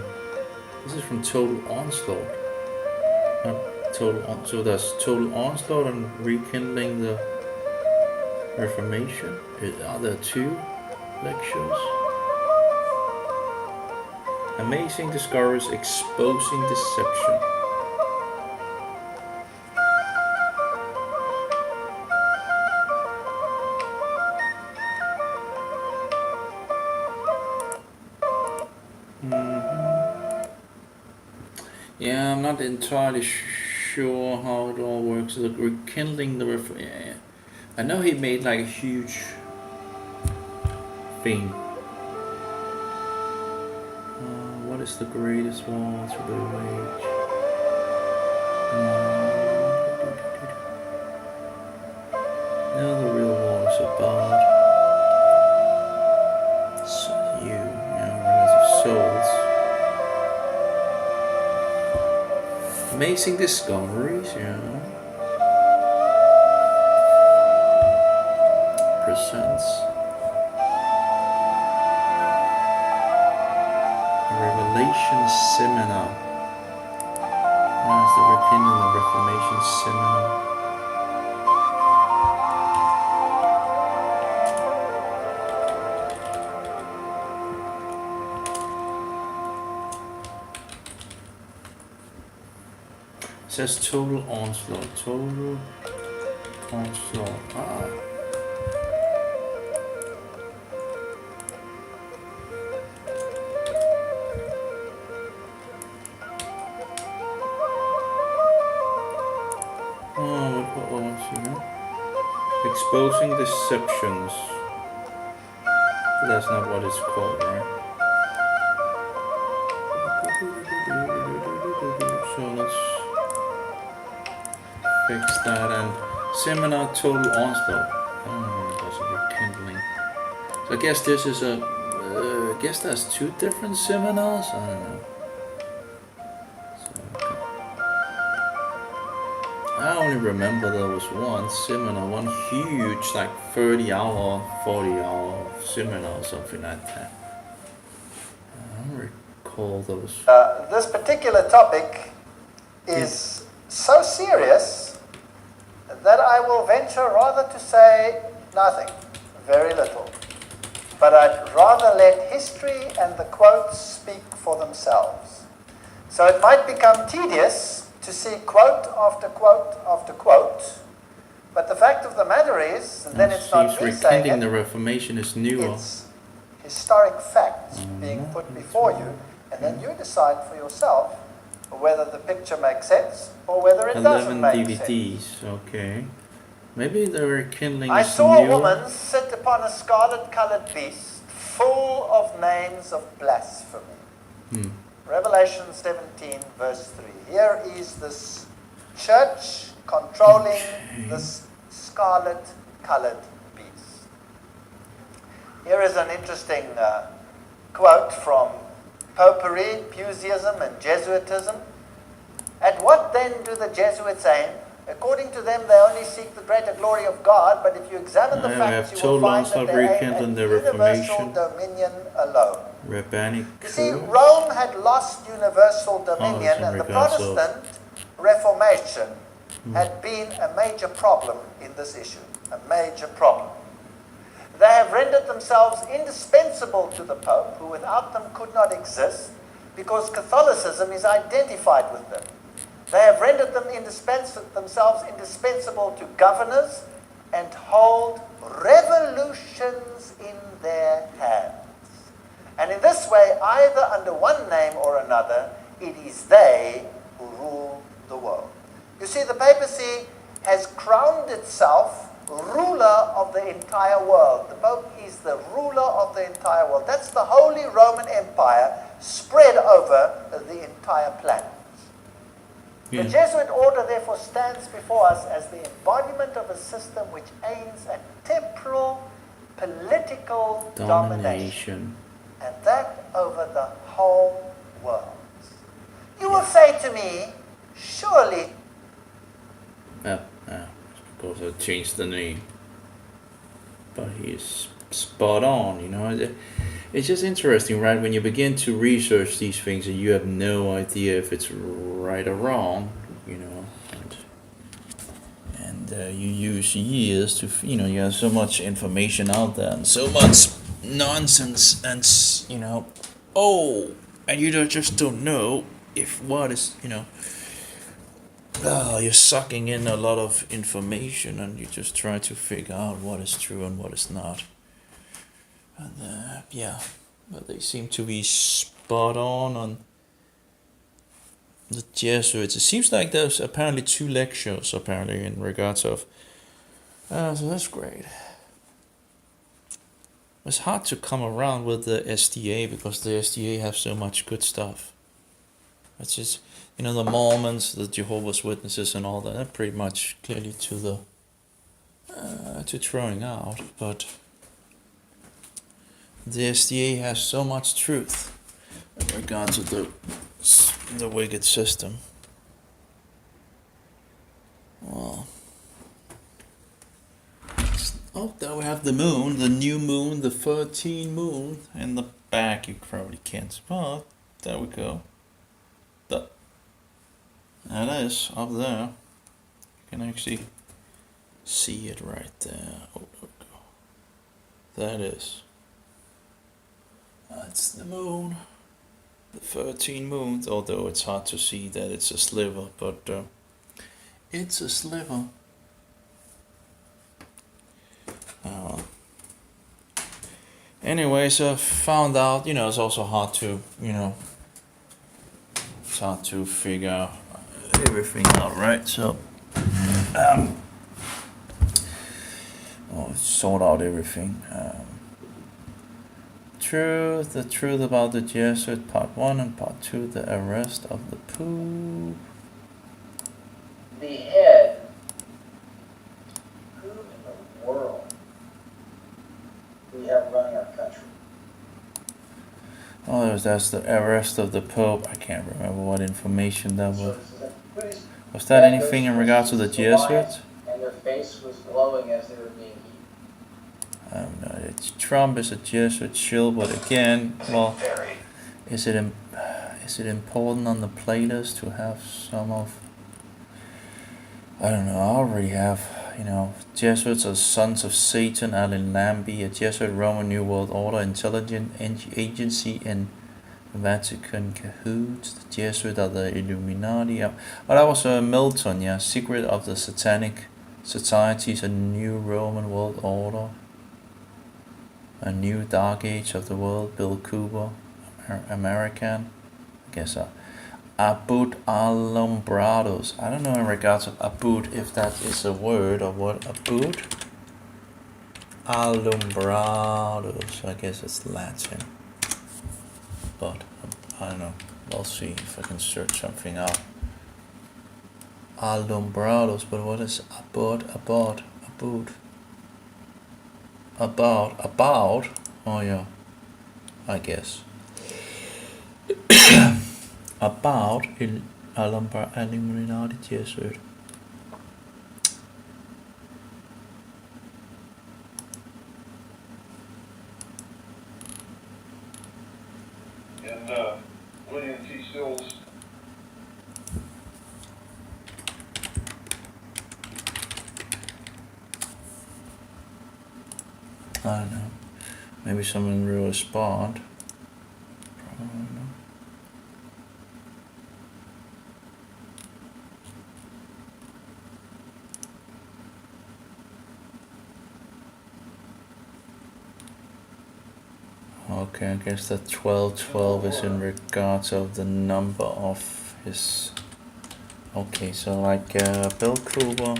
Total Onslaught. So that's Total Onslaught and Rekindling the Reformation. Are there two lectures? Amazing Discoveries Exposing Deception. Yeah, I'm not entirely sure how it all works. Like Rekindling the yeah. I know he made like a huge thing. What is the greatest war to be waged? No, the real war is about relative souls. Amazing Discoveries, presents Revelation Seminar. That's the Rekindling the Reformation Seminar. It says Total Onslaught. Total Onslaught. What was Exposing Deceptions. But that's not what it's called, right? So let's fix that. And Seminar Total Onslaught. I don't know what that's a Rekindling. So I guess this is I guess that's two different seminars. I don't know. I only remember there was one seminar, one huge, like 30-hour, 40-hour seminar or something like that. I don't recall those. This particular topic is so serious that I will venture rather to say nothing, very little. But I'd rather let history and the quotes speak for themselves. So it might become tedious to see quote after quote after quote, but the fact of the matter is, and then it's not me saying Rekindling the it, Reformation is newer. it's historic facts being put before you, and then you decide for yourself whether the picture makes sense or whether it doesn't 11 make DVDs, sense. okay. Maybe the Rekindling I is saw newer. a woman sit upon a scarlet-colored beast full of names of blasphemy. Revelation 17 verse 3. Here is this church controlling this scarlet-colored beast. Here is an interesting quote from Popery, Puseyism and Jesuitism. At what then do the Jesuits aim? According to them, they only seek the greater glory of God, but if you examine the facts, you will find that they aim at universal dominion alone. Rabbinic. You see, Rome had lost universal dominion, and the Protestant Reformation had been a major problem in this issue, a major problem. They have rendered themselves indispensable to the Pope, who without them could not exist, because Catholicism is identified with them. They have rendered themselves indispensable to governors and hold revolutions in their hands. And in this way, either under one name or another, it is they who rule the world. You see, the papacy has crowned itself ruler of the entire world. The Pope is the ruler of the entire world. That's the Holy Roman Empire spread over the entire planet. The Jesuit order therefore stands before us as the embodiment of a system which aims at temporal political domination. And that over the whole world. You will say to me, surely... Because I changed the name. But he is spot on. You know, it's just interesting, right? When you begin to research these things and you have no idea if it's right or wrong, you know, and you use years to, you know, you have so much information out there and so much nonsense, and you know, and you just don't know if what is, you know. You're sucking in a lot of information and you just try to figure out what is true and what is not. And yeah, but they seem to be spot on the Jesuits. It seems like there's apparently 2 lectures apparently in regards of. So that's great. It's hard to come around with the SDA because the SDA have so much good stuff. It's just, you know, the Mormons, the Jehovah's Witnesses and all that, they're pretty much clearly to the to throwing out, but the SDA has so much truth in regards to the wicked system. Well, there we have the moon, the new moon, the 13 moon in the back. You probably can't spot. There we go. That is up there. You can actually see it right there. Oh, there we go. That is. That's the moon. The 13 moon. Although it's hard to see that it's a sliver, but it's a sliver. Anyways, I found out, you know, it's also hard to, you know, it's hard to figure out everything out, right? So, sort out everything. The truth about the Jesuit, part 1 and part 2, the arrest of the Pope. The head. Who in the world we have running our country? Oh, that's the arrest of the Pope. I can't remember what information that was. Was that anything in regards to the Jesuits? And their face was glowing as they were being eaten. I don't know. Trump is a Jesuit shill, but again, well, is it important on the playlist to have some of? I don't know. I already have, you know, Jesuits are sons of Satan. Alan Lambie, a Jesuit Roman New World Order intelligence agency in Vatican cahoots. The Jesuit are the Illuminati. Oh, that was Milton, yeah. Secret of the Satanic Societies, a new Roman World Order. A new Dark Age of the World. Bill Cooper, American. I guess Abud Alumbrados. I don't know in regards of Abud if that is a word or what. Abud Alumbrados. I guess it's Latin. But I don't know. We'll see if I can search something out. Alumbrados, but what is Abud? About. Oh yeah, I guess. About Illuminati Jesuit. And William T. Sills. I don't know. Maybe someone will respond. Probably not. Okay, I guess that 1212 is in regards of the number of his. Okay, so like Bill Cooper,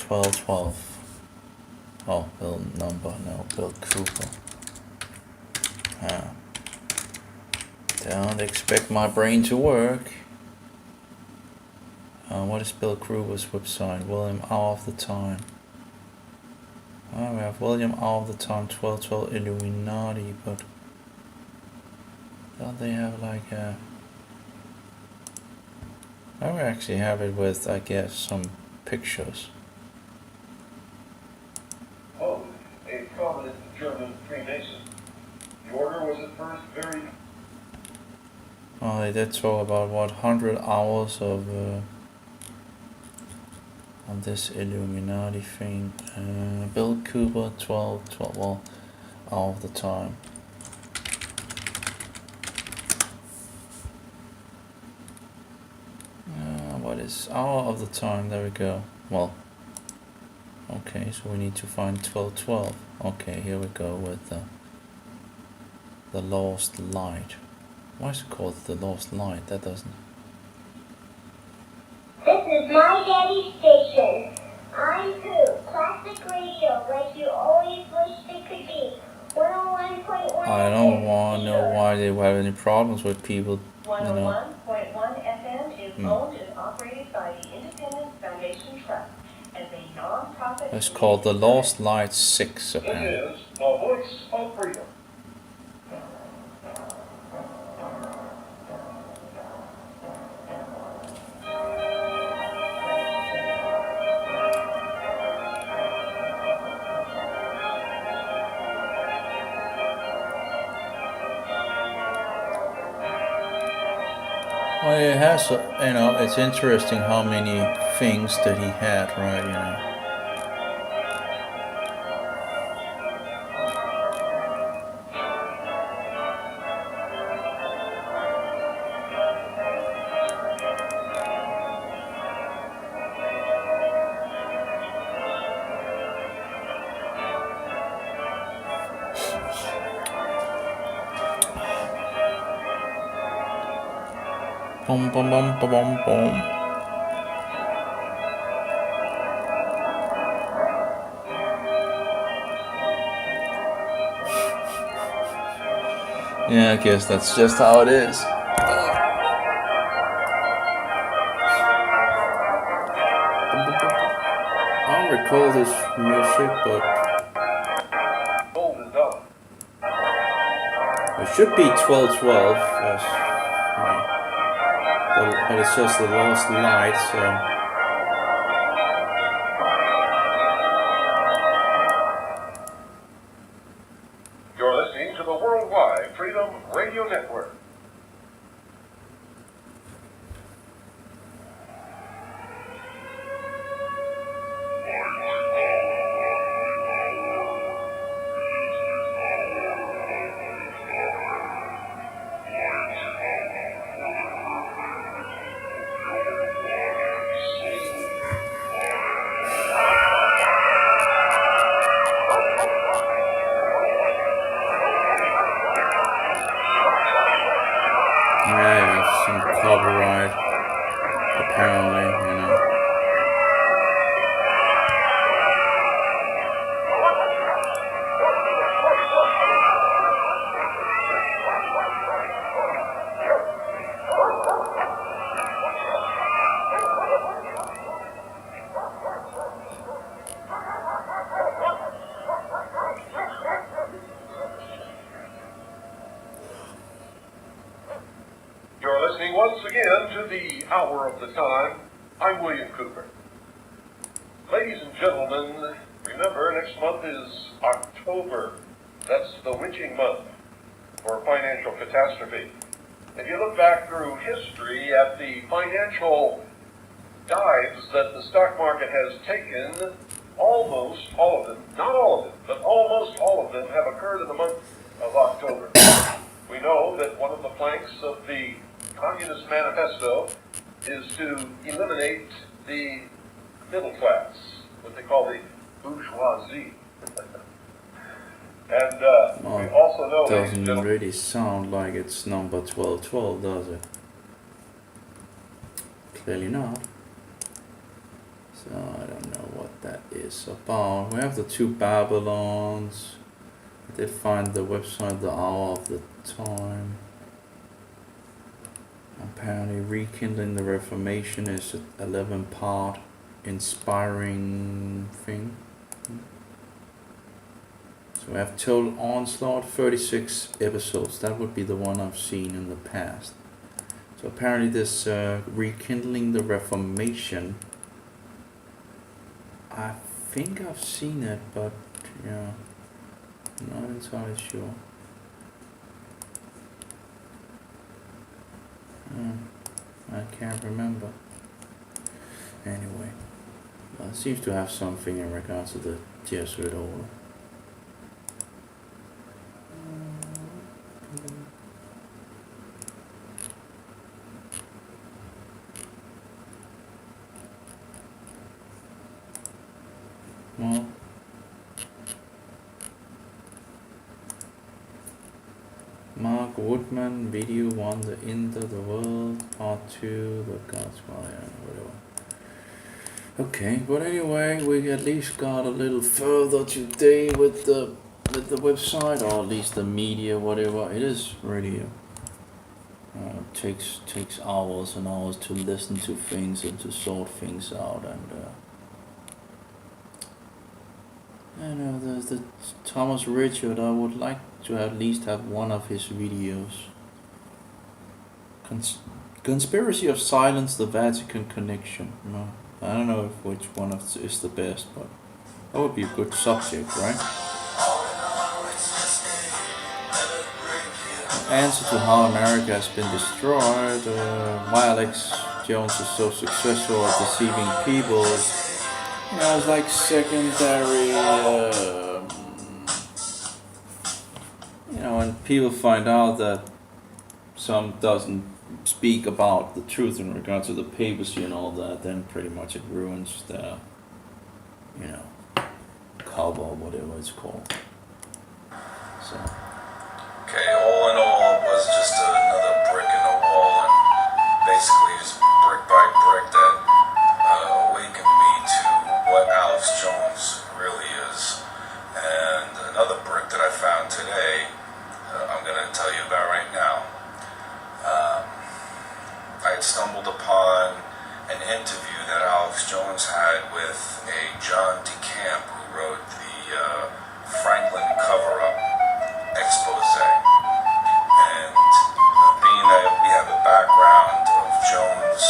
1212. Oh, Bill number, no, Bill Cooper. Don't expect my brain to work. What is Bill Cooper's website? William Hour of the Time. Oh, we have William Hour of the Time, 1212 Illuminati, but don't they have like a... I would actually have it with, I guess, some pictures. Oh, 8 they did talk about what 100 hours of this Illuminati thing. Bill Cooper, 12, well, hour of the time. What is hour of the time? There we go. Well, okay, so we need to find 1212. Okay, here we go with the lost light. Why is it called the lost light? That doesn't. This is my daddy's station. I'm Pooh, classic radio like you always wished it could be. 101.1. I don't want to know why they have any problems with people. 101.1 FM is owned and operated by the Independence Foundation Trust as a non-profit. It's called the Lost Light 6, apparently. It is the voice of freedom. Well, it has, it's interesting how many things that he had, right, Boom, boom, boom, boom, boom, boom. Yeah, I guess that's just how it is. I don't recall this music, but it should be 1212. Yes. But it's just the lost light, so. You're listening to the Worldwide Freedom Radio Network. Copyright, apparently, You're listening once again to the Hour of the Time. I'm William Cooper. Ladies and gentlemen, remember next month is October. That's the witching month for financial catastrophe. If you look back through history at the financial dives that the stock market has taken, almost all of them, not all of them, but almost all of them have occurred in the month of October. We know that one of the planks of the Communist Manifesto is to eliminate the middle class, what they call the bourgeoisie. And we also know... Doesn't really sound like it's number 1212, does it? Clearly not. So I don't know what that is about. We have the two Babylons. I did find the website, the Hour of the Time. Apparently Rekindling the Reformation is an 11-part inspiring thing. So we have Total Onslaught, 36 episodes. That would be the one I've seen in the past. So apparently this Rekindling the Reformation, I think I've seen it, but yeah, I'm not entirely sure. I can't remember. Anyway, well, it seems to have something in regards to the Jesuit order. Well, Mark Woodman, Video 1, The End of the World, Part 2, The God's Fire, whatever. Okay, but anyway, we at least got a little further today with the website, or at least the media, whatever. It is really takes hours and hours to listen to things and to sort things out, and the Thomas Richard, I would like to at least have one of his videos. Conspiracy of Silence, the Vatican Connection. No, I don't know which one is the best, but that would be a good subject, right? Answer to how America has been destroyed, why Alex Jones is so successful at deceiving people. It's like secondary, when people find out that some doesn't speak about the truth in regards to the papacy and all that, then pretty much it ruins their, cover or whatever it's called. So. Okay, all in all, it was just another brick in the wall, and basically just brick by brick that awakened me to what Alex Jones really is. And another brick that I found today, I'm going to tell you about right now. I had stumbled upon an interview that Alex Jones had with a John DeCamp, who wrote the Franklin cover-up expose. And being that we have a background of Jones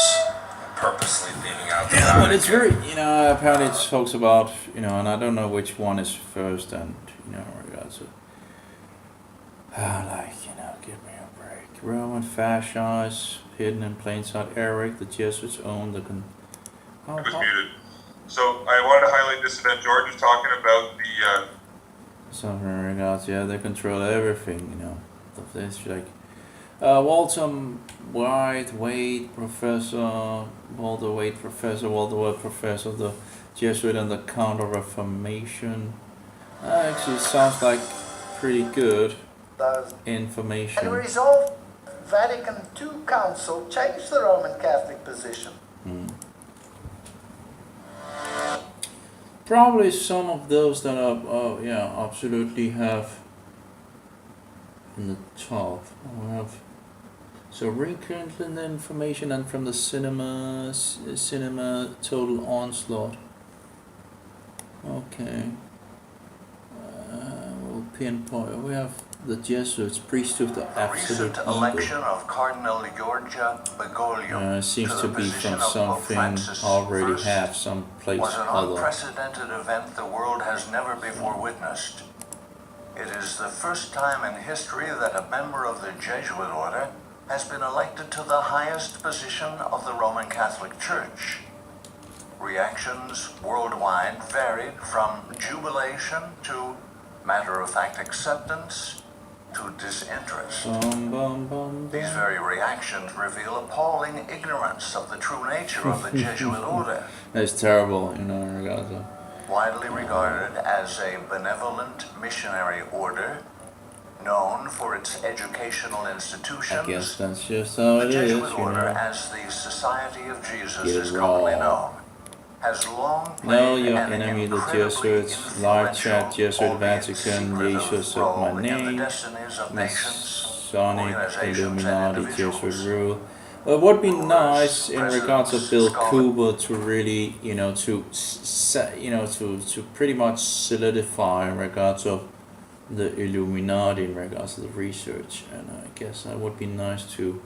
purposely leaving out the but it's very, apparently it talks about, and I don't know which one is first, and, in regards to, give me a break. Roman fascists, hidden in plain sight. Eric, the Jesuits own the... It was muted. So I wanted to highlight this event. George was talking about the... Something in regards, they control everything, It's like... Walter White, Professor, Walter White, Professor of the Jesuit and the Counter-Reformation. Actually, sounds like pretty good information. And resolved Vatican II Council changed the Roman Catholic position. Probably some of those that are, absolutely have in the top. We have so recurrent information, and from the cinema Total Onslaught. Okay. We'll pinpoint. We have the Jesuits, priesthood of absolute recent evil. election of Cardinal Giorgia Bergoglio Seems to to the be position from of Pope something Francis already I have some place was an other. unprecedented event the world has never before witnessed. It is the first time in history that a member of the Jesuit order has been elected to the highest position of the Roman Catholic Church. Reactions worldwide varied from jubilation to matter-of-fact acceptance to disinterest. These very reactions reveal appalling ignorance of the true nature of the Jesuit order. That's terrible, in regards to. Widely regarded as a benevolent missionary order, known for its educational institutions, I guess that's just how the it is, Jesuit order, as the Society of Jesus Get it is commonly raw. known, has long played Know your an enemy, the incredibly Jesuits, live chat, influential, Jesuit albeit Vatican, secretive, Jesus of role my in the name, destinies of nations, Masonic, organizations, Illuminati, and individuals. Jesuit rule. It would be nice in regards to Bill Cooper to really, to pretty much solidify in regards of the Illuminati in regards to the research, and I guess that would be nice to.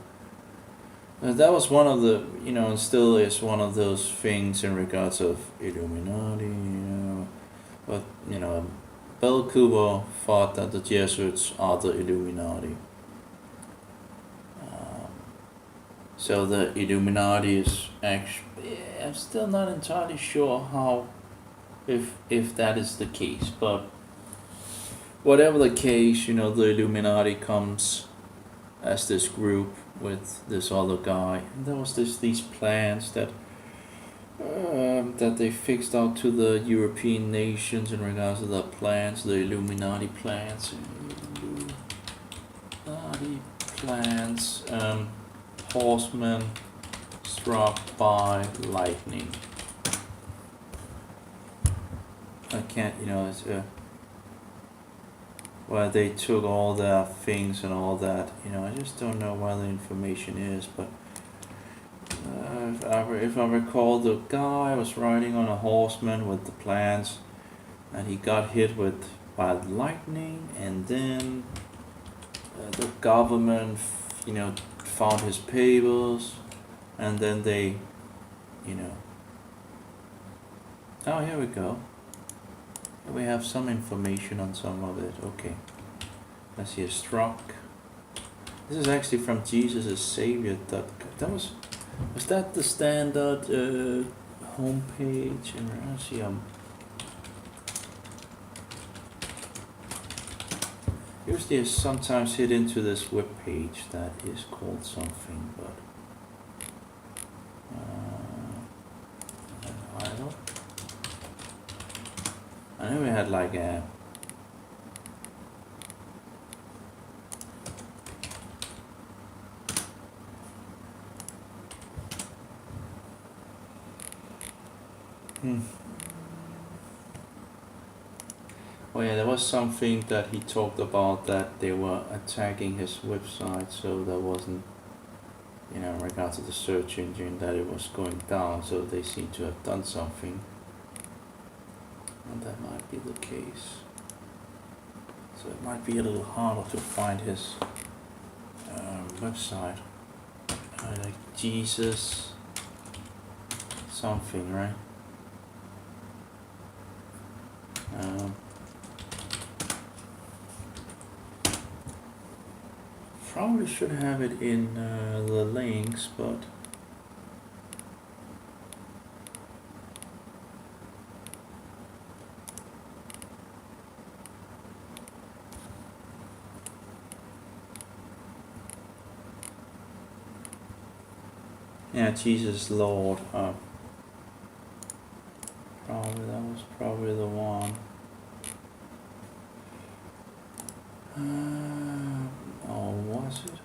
That was one of the, and still is one of those things in regards of Illuminati, but Bill Cooper thought that the Jesuits are the Illuminati. So the Illuminati is actually, I'm still not entirely sure how, if that is the case, but whatever the case, you know, the Illuminati comes as this group with this other guy, and there was these plans that they fixed out to the European nations in regards to the plans, the Illuminati plans, horsemen struck by lightning. I can't, you know, it's where they took all their things and all that, you know, I just don't know where the information is, but if I recall, the guy was riding on a horseman with the plans, and he got hit by lightning, and then the government, you know, found his papers, and then they, you know, oh, here we go. We have some information on some of it. Okay, let's see. Struck. This is actually from Jesus Savior. That was that the standard homepage? And let's see. Usually, sometimes hit into this web page that is called something, but I know we had like a oh yeah, there was something that he talked about that they were attacking his website, so there wasn't, you know, in regards to the search engine, that it was going down, so they seem to have done something. And that might be the case. So it might be a little harder to find his website. Like Jesus something, right? Probably should have it in the links, but yeah, Jesus Lord. That was probably the one. Or was it?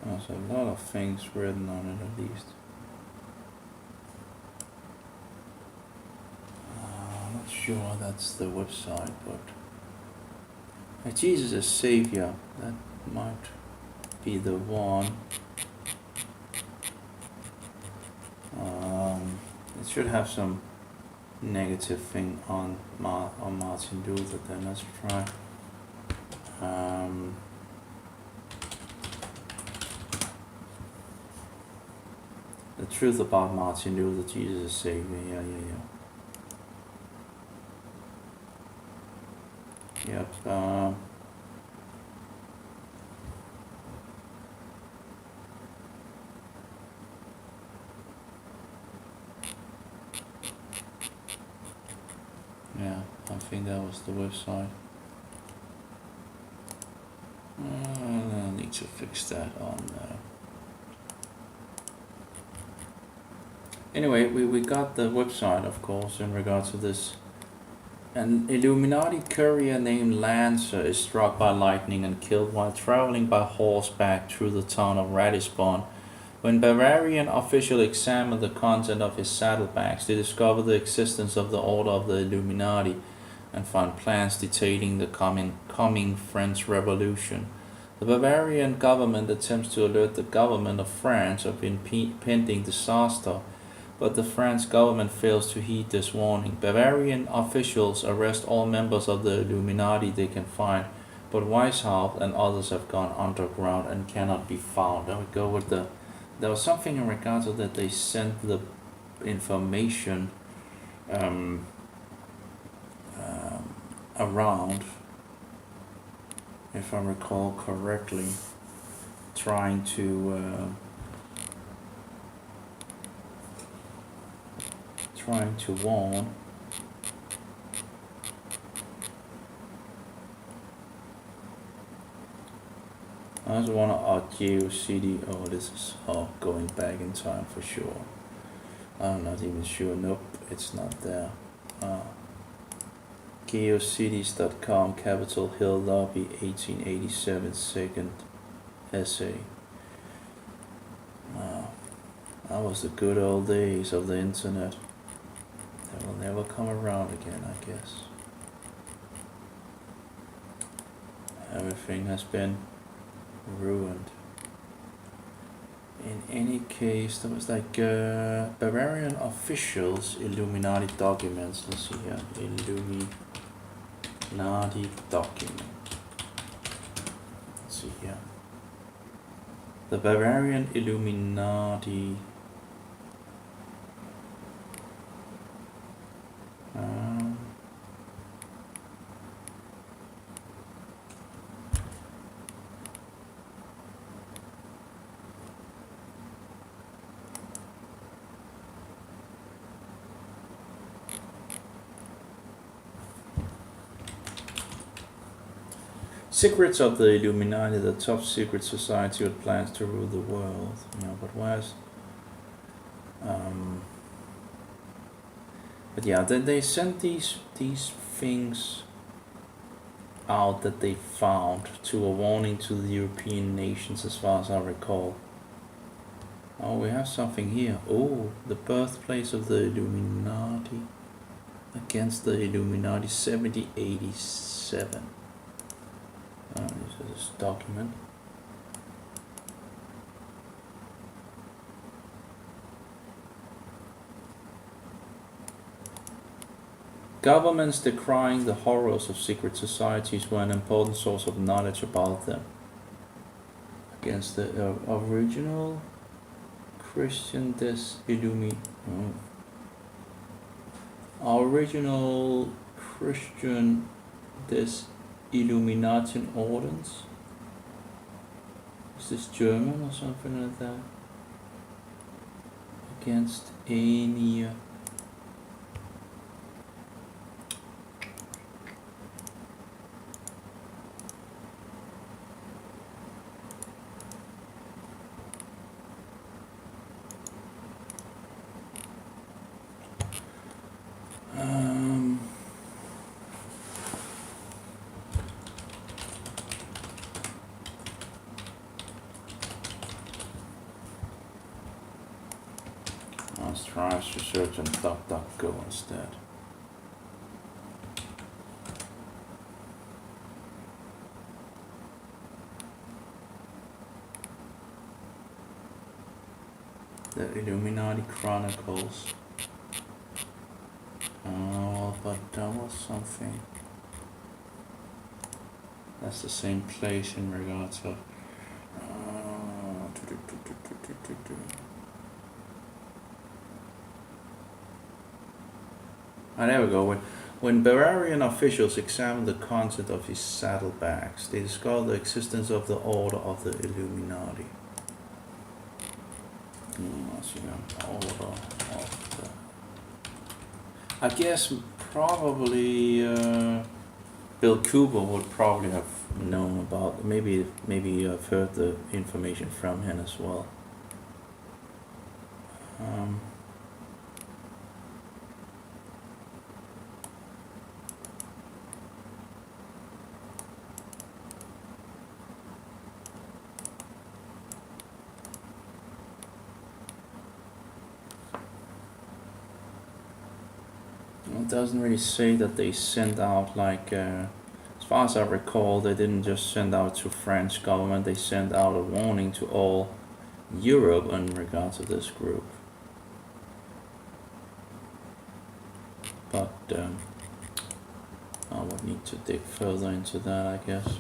There's a lot of things written on it, at least. I'm not sure that's the website, but Jesus is Savior. That might be the one. It should have some negative thing on Martin Luther. Then let's try. The truth about Martin Luther, Jesus is Savior. Yep. Yeah, I think that was the website. I need to fix that on Anyway, we got the website, of course, in regards to this. An Illuminati courier named Lancer is struck by lightning and killed while traveling by horseback through the town of Ratisbon. When Bavarian officials examined the content of his saddlebags, they discovered the existence of the Order of the Illuminati and found plans detailing the coming French Revolution. The Bavarian government attempts to alert the government of France of impending disaster, but the French government fails to heed this warning. Bavarian officials arrest all members of the Illuminati they can find, but Weishaupt and others have gone underground and cannot be found. There we go with the... There was something in regards to that they sent the information around, if I recall correctly, trying to warn I also want to GeoCity. Oh, this is going back in time for sure. I'm not even sure. Nope, it's not there. GeoCities.com, Capitol Hill Lobby, 1887, second essay. That was the good old days of the internet. That will never come around again, I guess. Everything has been ruined. In any case, there was like Bavarian officials, Illuminati documents. Let's see here, Illuminati document. Let's see here. The Bavarian Illuminati. Secrets of the Illuminati, the top secret society with plans to rule the world. You know, but where's but yeah, then they sent these things out that they found to a warning to the European nations, as far as I recall. Oh, we have something here. Oh, the birthplace of the Illuminati against the Illuminati, 1787. This is this document. Governments decrying the horrors of secret societies were an important source of knowledge about them. Against the original Christian original Christian Illuminati orders. Is this German or something like that? Against any let's try to search on DuckDuckGo instead. The Illuminati Chronicles. Oh, but that was something. That's the same place in regards of. There we go. When Bavarian officials examined the content of his saddlebags, they discovered the existence of the Order of the Illuminati. Order of the. I guess probably Bill Cooper would probably have known about. Maybe I've heard the information from him as well. It doesn't really say that they sent out like, as far as I recall, they didn't just send out to French government, they sent out a warning to all Europe in regards to this group. But I would need to dig further into that, I guess.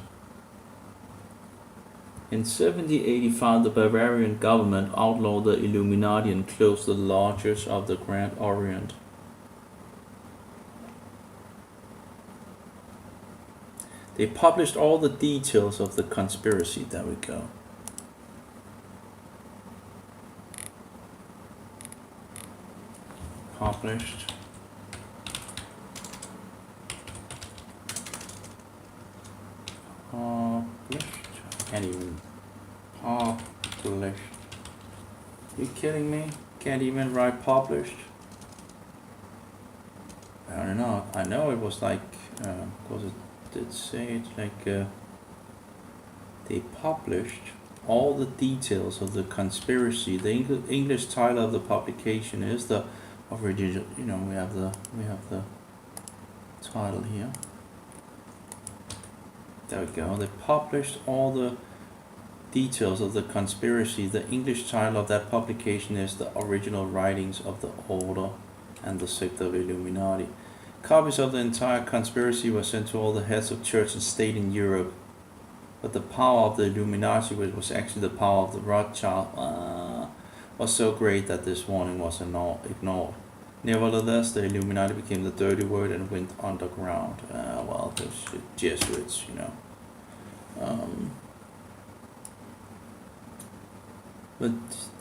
In 1785, the Bavarian government outlawed the Illuminati and closed the lodges of the Grand Orient. They published all the details of the conspiracy. There we go. Published. Can't even published. You kidding me? Can't even write published. I don't know. I know it was like, because it did say it like they published all the details of the conspiracy. The English title of the publication is the original. You know, we have the title here. There we go. They published all the details of the conspiracy. The English title of that publication is The Original Writings of the Order and the Sect of Illuminati. Copies of the entire conspiracy were sent to all the heads of church and state in Europe. But the power of the Illuminati, which was actually the power of the Rothschild, was so great that this warning was ignored. Nevertheless, the Illuminati became the dirty word and went underground. Well, those Jesuits, you know. But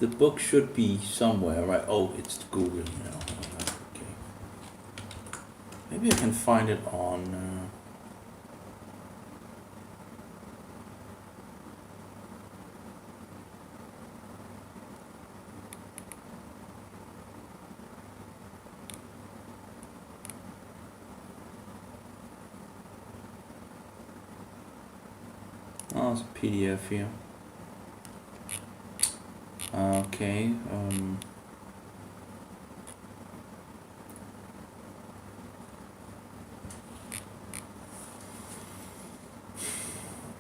the book should be somewhere, right? Oh, it's Google, you know. Okay. Maybe I can find it on... Oh, it's a PDF here. Okay.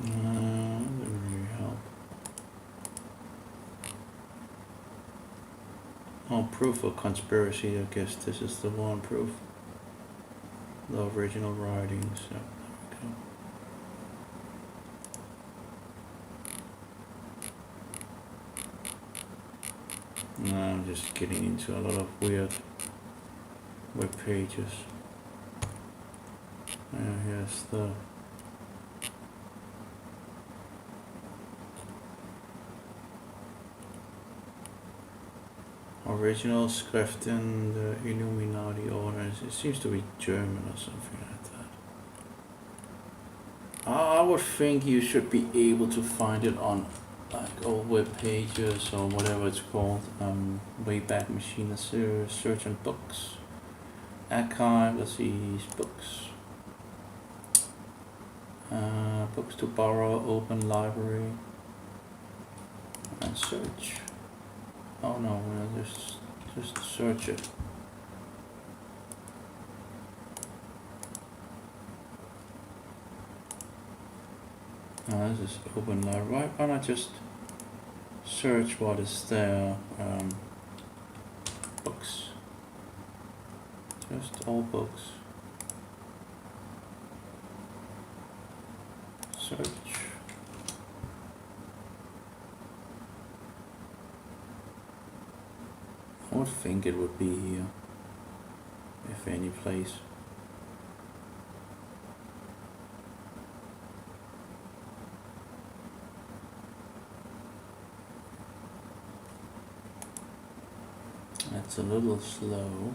Doesn't really help. Oh, proof of conspiracy. I guess this is the one proof. The original writings. So, okay. I'm just getting into a lot of weird web pages. Here's the original Schriften, the Illuminati orders. It seems to be German or something like that. I would think you should be able to find it on like old web pages or whatever it's called, Wayback Machine, search on books, archive, let's see, books, books to borrow, open library, and search. Oh no, we'll just search it. This is open library. Why not just search what is there? Books. Just all books. Search. I would think it would be here, if any place. It's a little slow.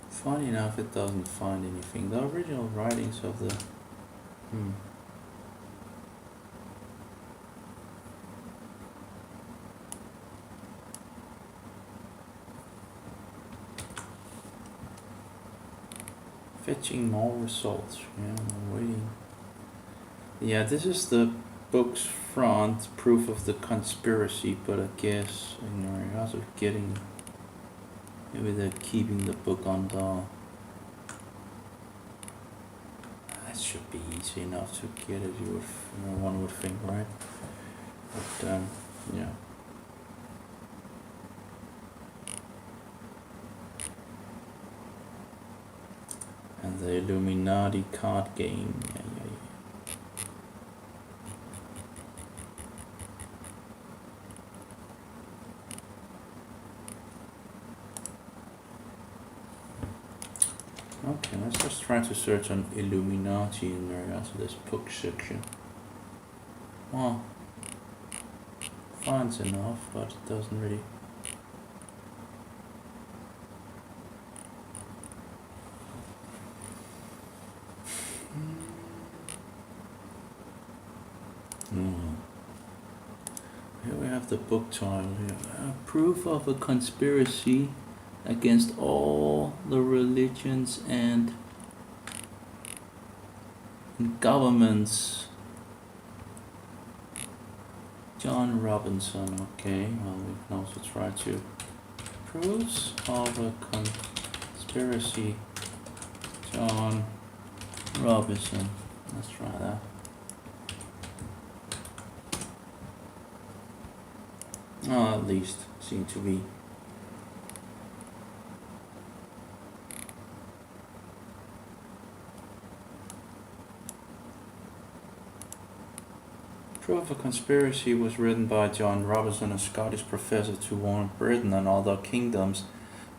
Funny enough, it doesn't find anything. The original writings of the... Fetching more results. Yeah, I'm waiting. Yeah, this is the book's front, proof of the conspiracy, but I guess, you know, you're also getting, maybe they're keeping the book under. That should be easy enough to get it, one would think, right? But, yeah. And the Illuminati card game. Yeah. Okay, let's just try to search on Illuminati in regards to this book section. Well, finds enough, but it doesn't really. Here we have the book title here. Proof of a conspiracy against all the religions and governments. John Robinson. Okay, well, we can also try to proofs of a conspiracy. John Robinson. Let's try that. Oh, at least seem to be. Proof of a Conspiracy was written by John Robinson, a Scottish professor, to warn Britain and other kingdoms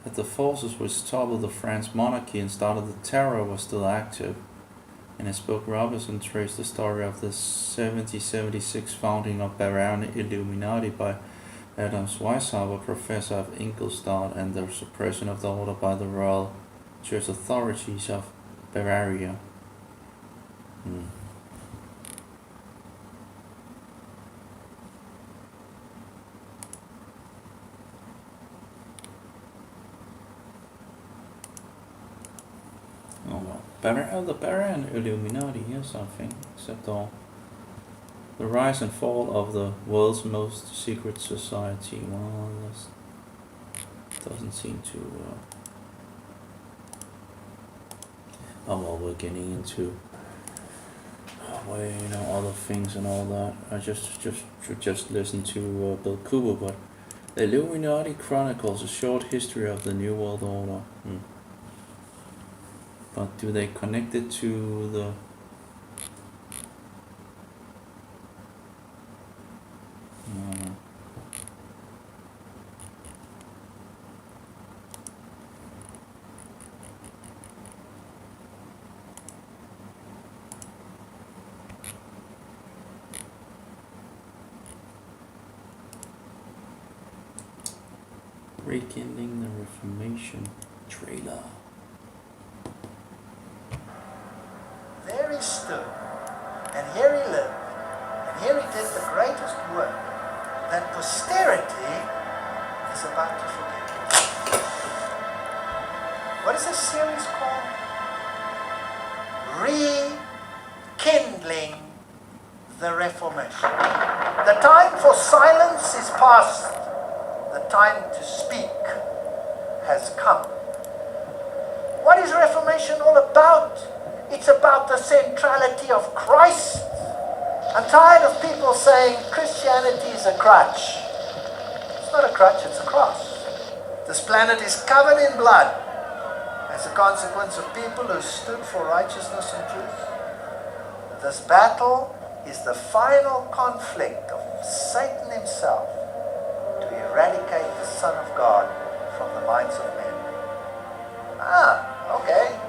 that the forces which toppled the French monarchy and started the terror were still active. In his book, Robinson traced the story of the 1776 founding of Bavarian Illuminati by Adam Weishaupt, professor of Ingolstadt, and the suppression of the order by the royal church authorities of Bavaria. Oh well, the Bavarian Illuminati, here's something, except all. The rise and fall of the world's most secret society. Well, this doesn't seem to. Oh well, we're getting into other things and all that. I should just listen to Bill Cooper, but the Illuminati chronicles a short history of the New World Order. But do they connect it to the? Rekindling the Reformation trailer. There he stood, and here he lived, and here he did the greatest work that posterity is about to forget. What is this series called? Rekindling the Reformation. The time for silence is past. The time to speak has come. What is Reformation all about? It's about the centrality of Christ. I'm tired of people saying Christianity is a crutch. It's not a crutch, it's a cross. This planet is covered in blood as a consequence of people who stood for righteousness and truth. This battle is the final conflict of Satan himself to eradicate the Son of God from the minds of men. Okay.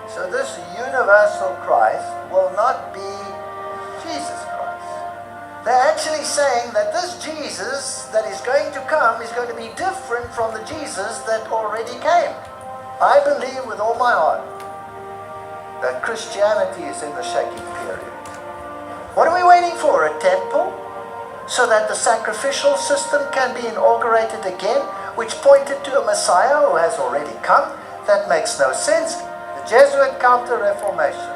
So this universal Christ will not be Jesus Christ. They're actually saying that this Jesus that is going to come is going to be different from the Jesus that already came. I believe with all my heart that Christianity is in the shaking period. What are we waiting for? A temple? So that the sacrificial system can be inaugurated again, which pointed to a Messiah who has already come? That makes no sense. The Jesuit counter-reformation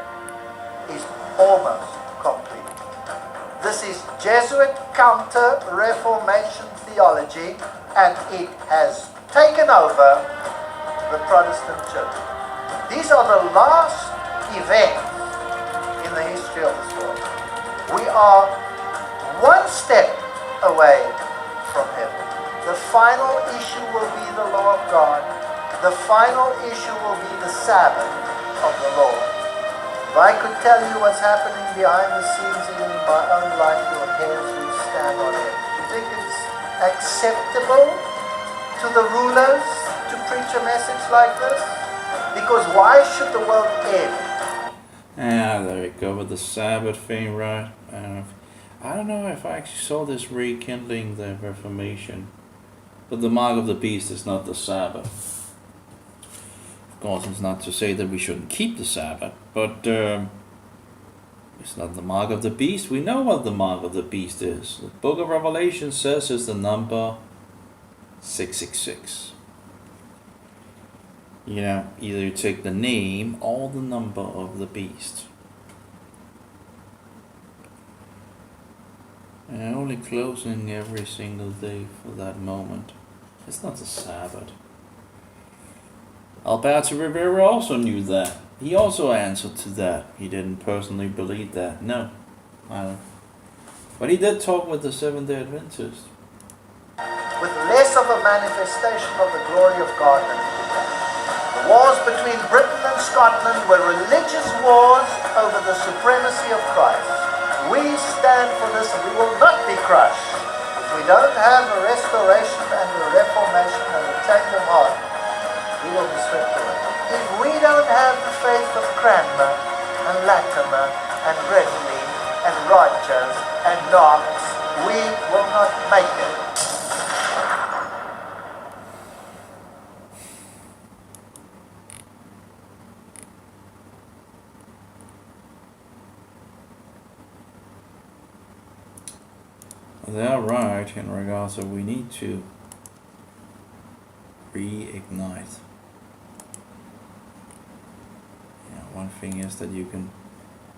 is almost complete. This is Jesuit counter-reformation theology, and it has taken over the Protestant church. These are the last events in the history of this world. We are one step away from heaven. The final issue will be the law of God. The final issue will be the Sabbath of the Lord. If I could tell you what's happening behind the scenes in my own life, your hairs will stand on end. Do you think it's acceptable to the rulers to preach a message like this? Because why should the world end? There you go with the Sabbath thing, right? I don't know if I actually saw this rekindling the Reformation. But the mark of the beast is not the Sabbath. Of course, it's not to say that we shouldn't keep the Sabbath, but it's not the mark of the beast. We know what the mark of the beast is. The book of Revelation says it's the number 666. You know, either you take the name or the number of the beast. And only closing every single day for that moment. It's not the Sabbath. Alberto Rivera also knew that. He also answered to that. He didn't personally believe that. No. I don't. But he did talk with the Seventh-day Adventists. With less of a manifestation of the glory of God than today. The wars between Britain and Scotland were religious wars over the supremacy of Christ. We stand for this and we will not be crushed. If we don't have a restoration and a reformation and a change of heart, we will be swept away. If we don't have the faith of Cranmer and Latimer and Ridley and Rogers and Knox, we will not make it. They are right in regards that we need to reignite. One thing is that you can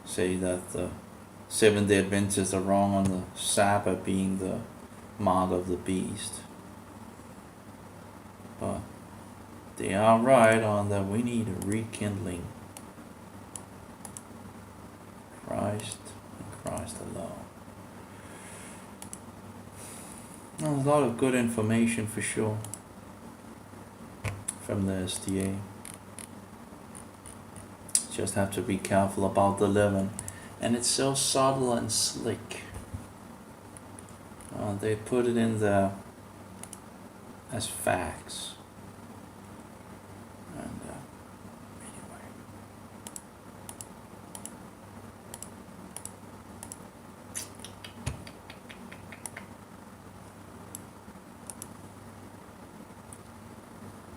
say that the Seventh-day Adventists are wrong on the Sabbath being the mark of the beast. But they are right on that we need a rekindling. Christ and Christ alone. There's a lot of good information for sure from the SDA. Just have to be careful about the living, and it's so subtle and slick. They put it in there as facts. And anyway.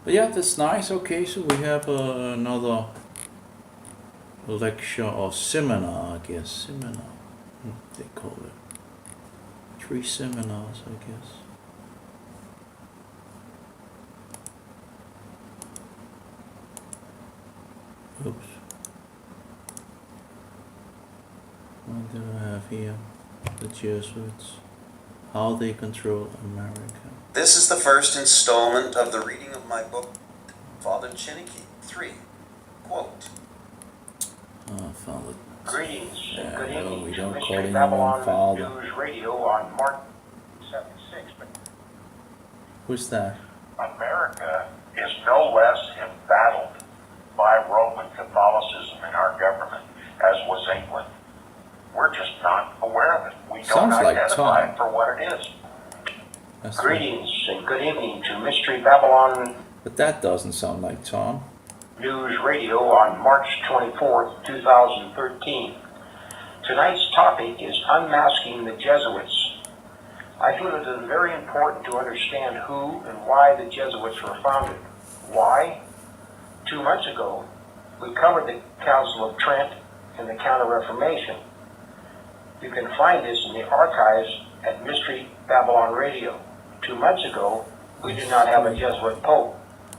But yeah, that's nice. Okay, so we have another lecture or seminar, I guess. Seminar, they call it. 3 seminars, I guess. Oops. What do I have here? The Jesuits. How they control America. This is the first installment of the reading of my book, Father Chinnicky 3. Quote. Father. Greetings. Yeah, Good evening. we don't to call Mystery anyone Babylon Father. News Radio on March 76. But Who's that? America is no less embattled by Roman Catholicism in our government as was England. We're just not aware of it. We don't Sounds like identify Tom. it for what it is. That's Greetings and good evening to Mystery Babylon But that doesn't sound like Tom. News Radio on March 24th, 2013. Tonight's topic is unmasking the Jesuits. I feel it is very important to understand who and why the Jesuits were founded. Why? 2 months ago, we covered the Council of Trent and the Counter-Reformation. You can find this in the archives at Mystery Babylon Radio. 2 months ago, we did not have a Jesuit Pope,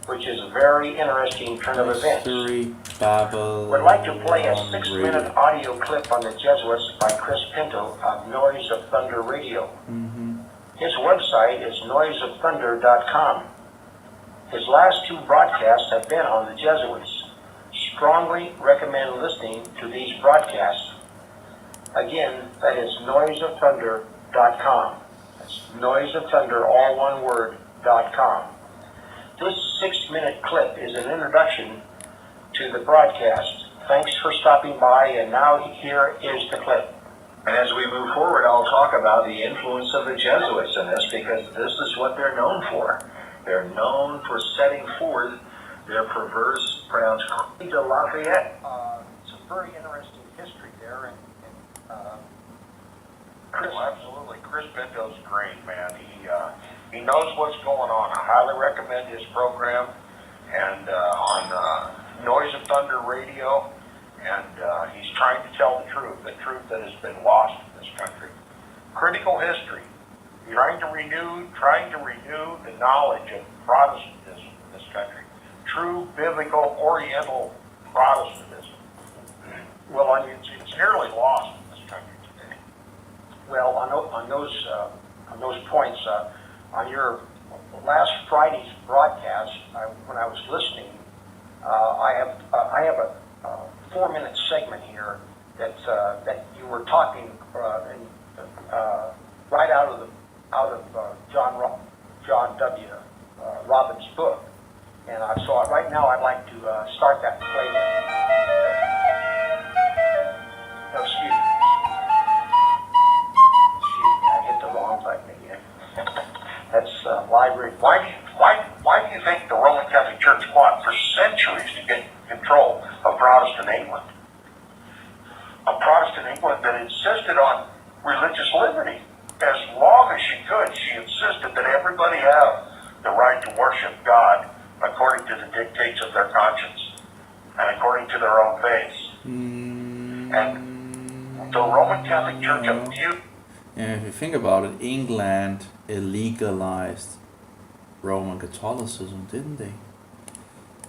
which is a very interesting turn of events. Would like to play a 6-minute audio clip on the Jesuits by Chris Pinto of Noise of Thunder Radio. His website is noiseofthunder.com. His last 2 broadcasts have been on the Jesuits. Strongly recommend listening to these broadcasts. Again, that is noiseofthunder.com. That's noiseofthunder, all one word, .com. This 6-minute clip is an introduction to the broadcast. Thanks for stopping by, and now here is the clip. And as we move forward, I'll talk about the influence of the Jesuits in this, because this is what they're known for. They're known for setting forth their perverse pronounced Clé de Lafayette. It's a very interesting history there, and Chris, absolutely, Chris Pinto's great, man. He knows what's going on. I highly recommend his program, and on Noise of Thunder Radio, and he's trying to tell the truth that has been lost in this country. Critical history, trying to renew the knowledge of Protestantism in this country. True biblical Oriental Protestantism. Well, it's nearly lost in this country today. Well, on those points, on your last Friday's broadcast, when I was listening, I have a 4-minute segment here that you were talking right out of John W. Robbins' book, and so right now I'd like to start that and play that. No, excuse me. I hit the wrong button again. That's library. Why do you think the Roman Catholic Church fought for centuries to get control of Protestant England? A Protestant England that insisted on religious liberty as long as she could. She insisted that everybody have the right to worship God according to the dictates of their conscience and according to their own faiths. And the Roman Catholic Church abused. And if you think about it, England illegalized Roman Catholicism, didn't they?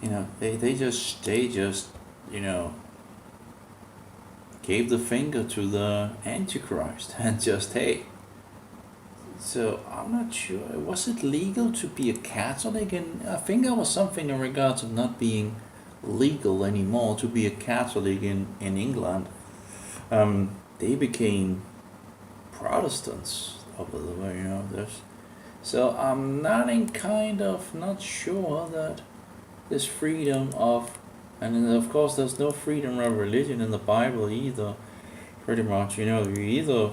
You know, they just you know, gave the finger to the Antichrist and just, hey. So I'm not sure, was it legal to be a Catholic? And I think there was something in regards of not being legal anymore to be a Catholic in England. They became Protestants over the way, you know. So I'm not sure that there's freedom of, and then of course there's no freedom of religion in the Bible either. Pretty much, you know, you either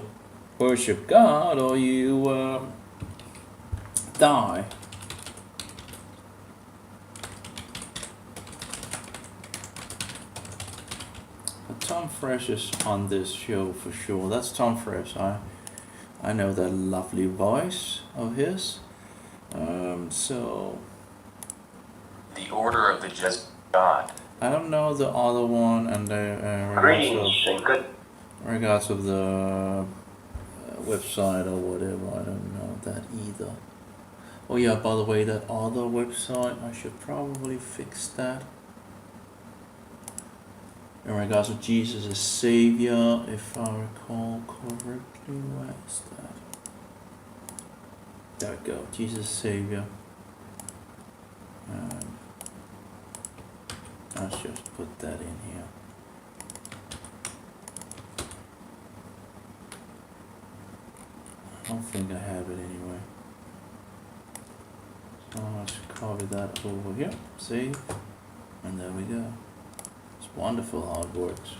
worship God or you die. But Tom Fresh is on this show for sure. That's Tom Fresh. I know that lovely voice of his. So the Order of the Just God. I don't know the other one, and regards of the website or whatever. I don't know that either. Oh yeah, by the way, that other website, I should probably fix that. In regards to Jesus as Savior, if I recall correctly, where is that? There we go, Jesus Savior. Let's just put that in here. I don't think I have it anyway. So let's copy that over here, save, and there we go. It's wonderful how it works.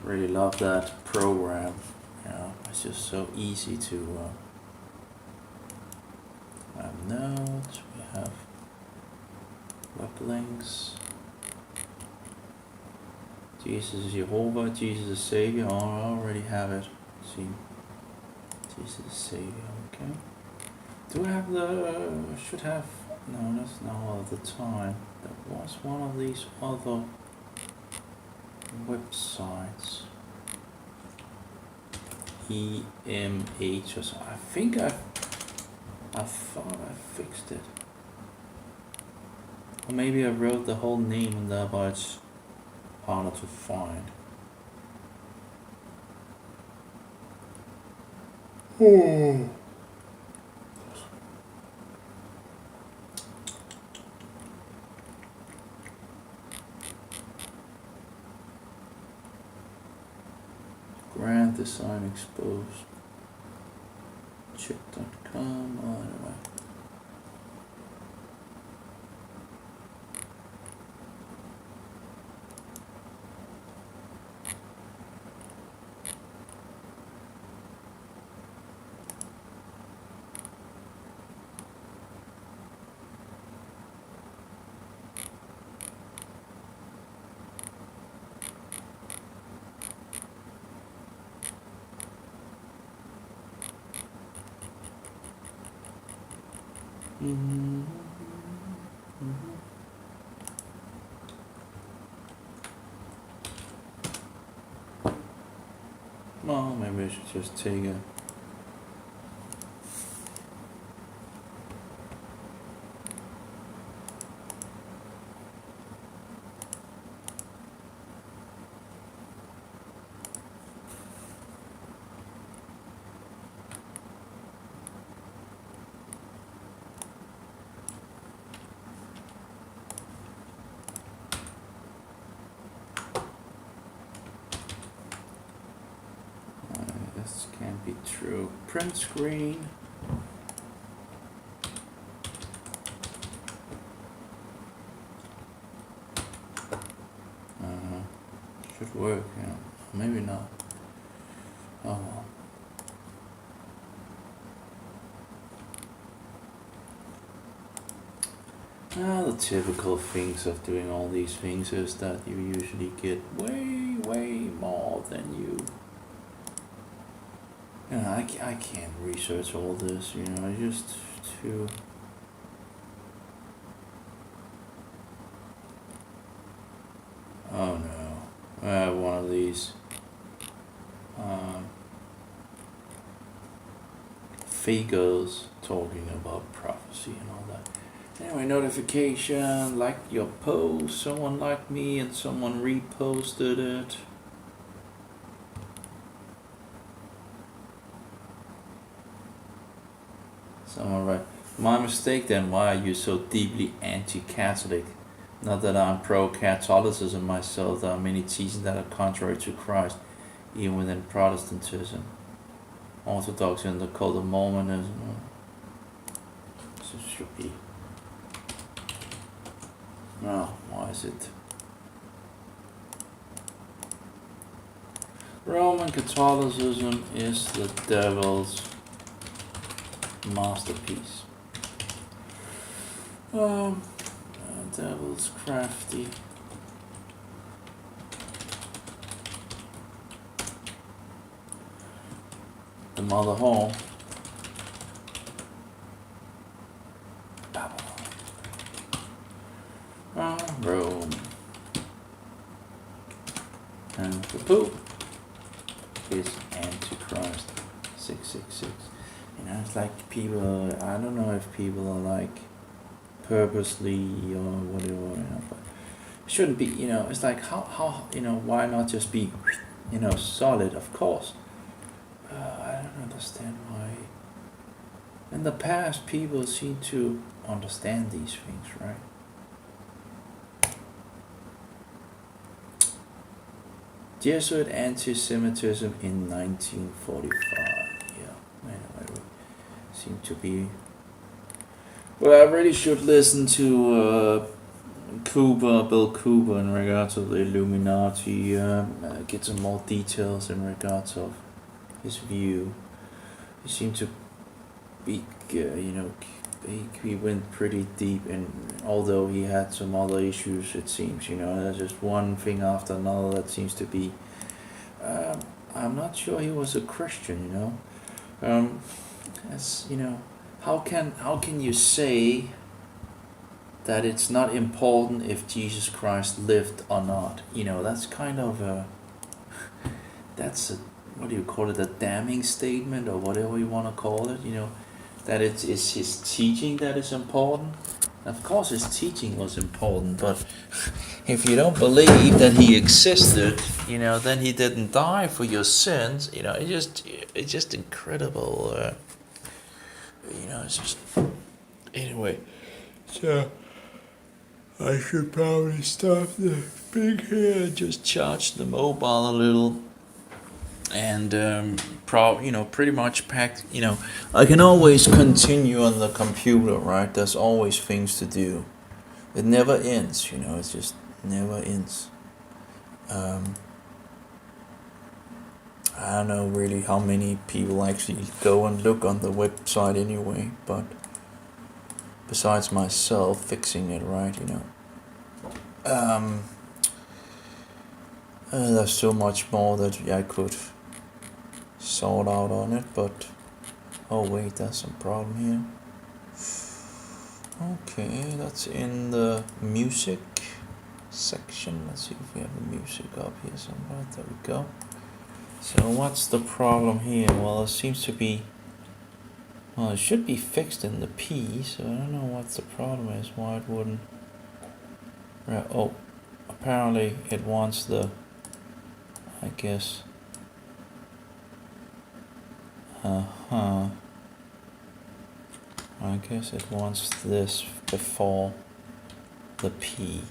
Really love that program. You know, it's just so easy to have notes. We have web links. Jesus is Jehovah, Jesus is Savior. Oh, I already have it. See, Jesus is Savior. Okay. Do I have the? Should have. No, that's not all of the time. That was one of these other websites. EMH or so. I think I thought I fixed it. Or maybe I wrote the whole name in there, but it's harder to find. Grand Design Exposed. Chip.com. Oh, anyway. Well, maybe I should just take a. This can't be true. Print screen. Should work, yeah. Maybe not. Oh well. The typical things of doing all these things is that you usually get way more than you. You know, I can't research all this, you know, I just too. Oh no, I have one of these figures talking about prophecy and all that. Anyway, notification, like your post, someone liked me and someone reposted it. Someone write, my mistake then, why are you so deeply anti-Catholic? Not that I'm pro-Catholicism myself, there are many teachings that are contrary to Christ, even within Protestantism. Orthodoxy and the cult of Mormonism. So it should be. No, why is it? Roman Catholicism is the devil's masterpiece. Devil's crafty. The mother home. Babylon. Rome. And the Pope is Antichrist 666. You know, it's like people, I don't know if people are like purposely or whatever, you know, but it shouldn't be, you know, it's like how you know, why not just be, you know, solid, of course. I don't understand why. In the past, people seem to understand these things, right? Jesuit anti-Semitism in 1945. Yeah, anyway, we seem to be. Well, I really should listen to Bill Cooper, in regards to the Illuminati. Get some more details in regards of his view. He seemed to be, you know, he went pretty deep, and although he had some other issues, it seems, you know, there's just one thing after another that seems to be. I'm not sure he was a Christian, you know. As you know, how can you say that it's not important if Jesus Christ lived or not? You know, that's kind of a. That's a. What do you call it, a damning statement or whatever you want to call it, you know, that it's his teaching that is important. Of course his teaching was important, but if you don't believe that he existed, you know, then he didn't die for your sins, you know, it's just incredible, you know, it's just, anyway, so I should probably stop the thing here and just charge the mobile a little. And you know, pretty much packed. You know, I can always continue on the computer, right? There's always things to do. It never ends. You know, it just never ends. I don't know really how many people actually go and look on the website anyway, but besides myself fixing it, right? You know, there's so much more that I could sort out on it, but oh wait, there's some problem here. Okay, that's in the music section. Let's see if we have the music up here somewhere. There we go. So what's the problem here? Well, it seems to be, well, it should be fixed in the P, so I don't know what the problem is, why it wouldn't. Oh, apparently it wants the, I guess, I guess it wants this before the P.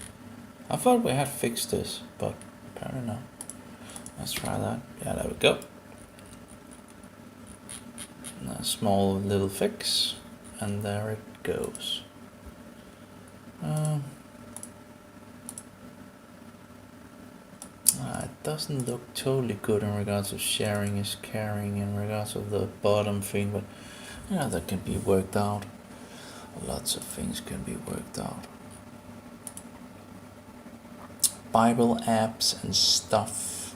I thought we had fixed this, but apparently not. Let's try that. Yeah, there we go. A small little fix, and there it goes. It doesn't look totally good in regards of sharing is caring, in regards of the bottom thing, but you know, that can be worked out. Lots of things can be worked out. Bible apps and stuff.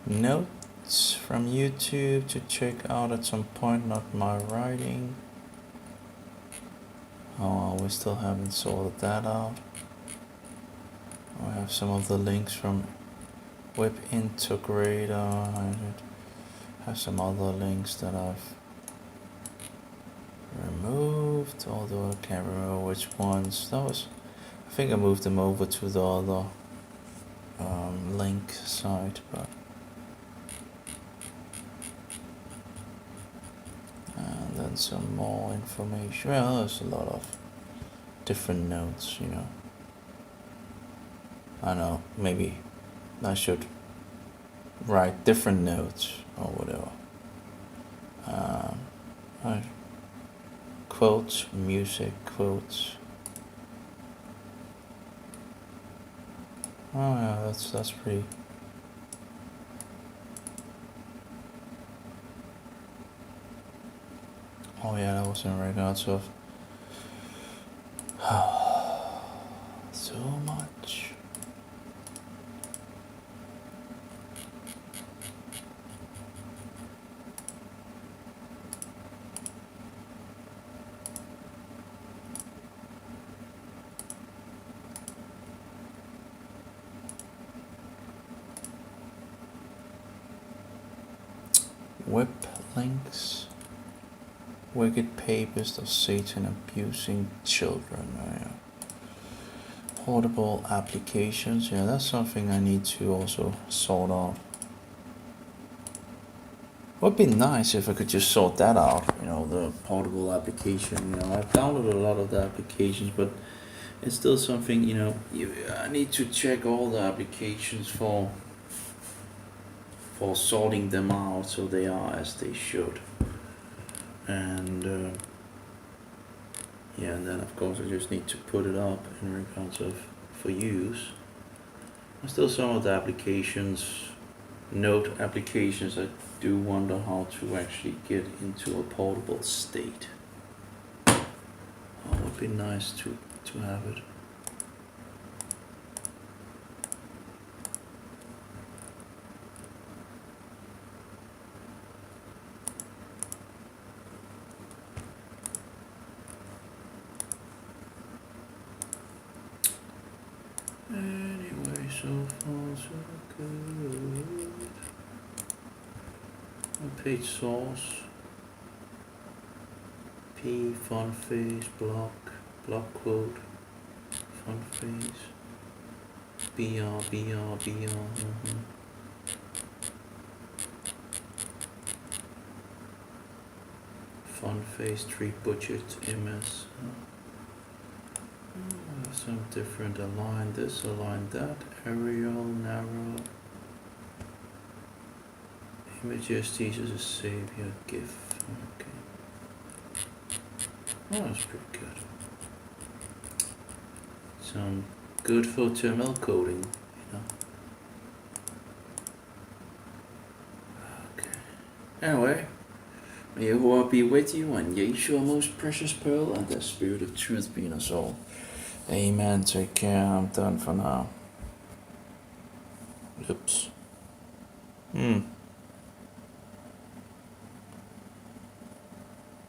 Notes from YouTube to check out at some point, not my writing. Oh, we still haven't sorted that out. I have some of the links from Web Integrator. I have some other links that I've removed, although I can't remember which ones. I think I moved them over to the other link site, but and then some more information. Well, there's a lot of different notes, you know. I know, maybe I should write different notes or whatever. Quotes, music, quotes. Oh yeah, that's pretty. Oh yeah, that was in regards of so much. Web links, wicked papers of Satan abusing children. Portable applications, yeah, that's something I need to also sort out. Would be nice if I could just sort that out, you know, the portable application. You know, I've downloaded a lot of the applications, but it's still something, you know, I need to check all the applications for sorting them out so they are as they should. And yeah, and then of course I just need to put it up in regards of for use. There's still some of the applications, note applications, I do wonder how to actually get into a portable state. Oh, it would be nice to have it. Anyway, so far so good. Page source. P, font face, block quote, font face. BR. Font face, tree budget, MS. Some different, align this, align that, Arial, narrow, images, Jesus is Savior, GIF, okay. Oh, that's pretty good. Some good for HTML coding, you know. Okay. Anyway, may Yahweh be with you, and Yeshua, most precious pearl, and the spirit of truth be in us all. Amen. Take care. I'm done for now. Oops.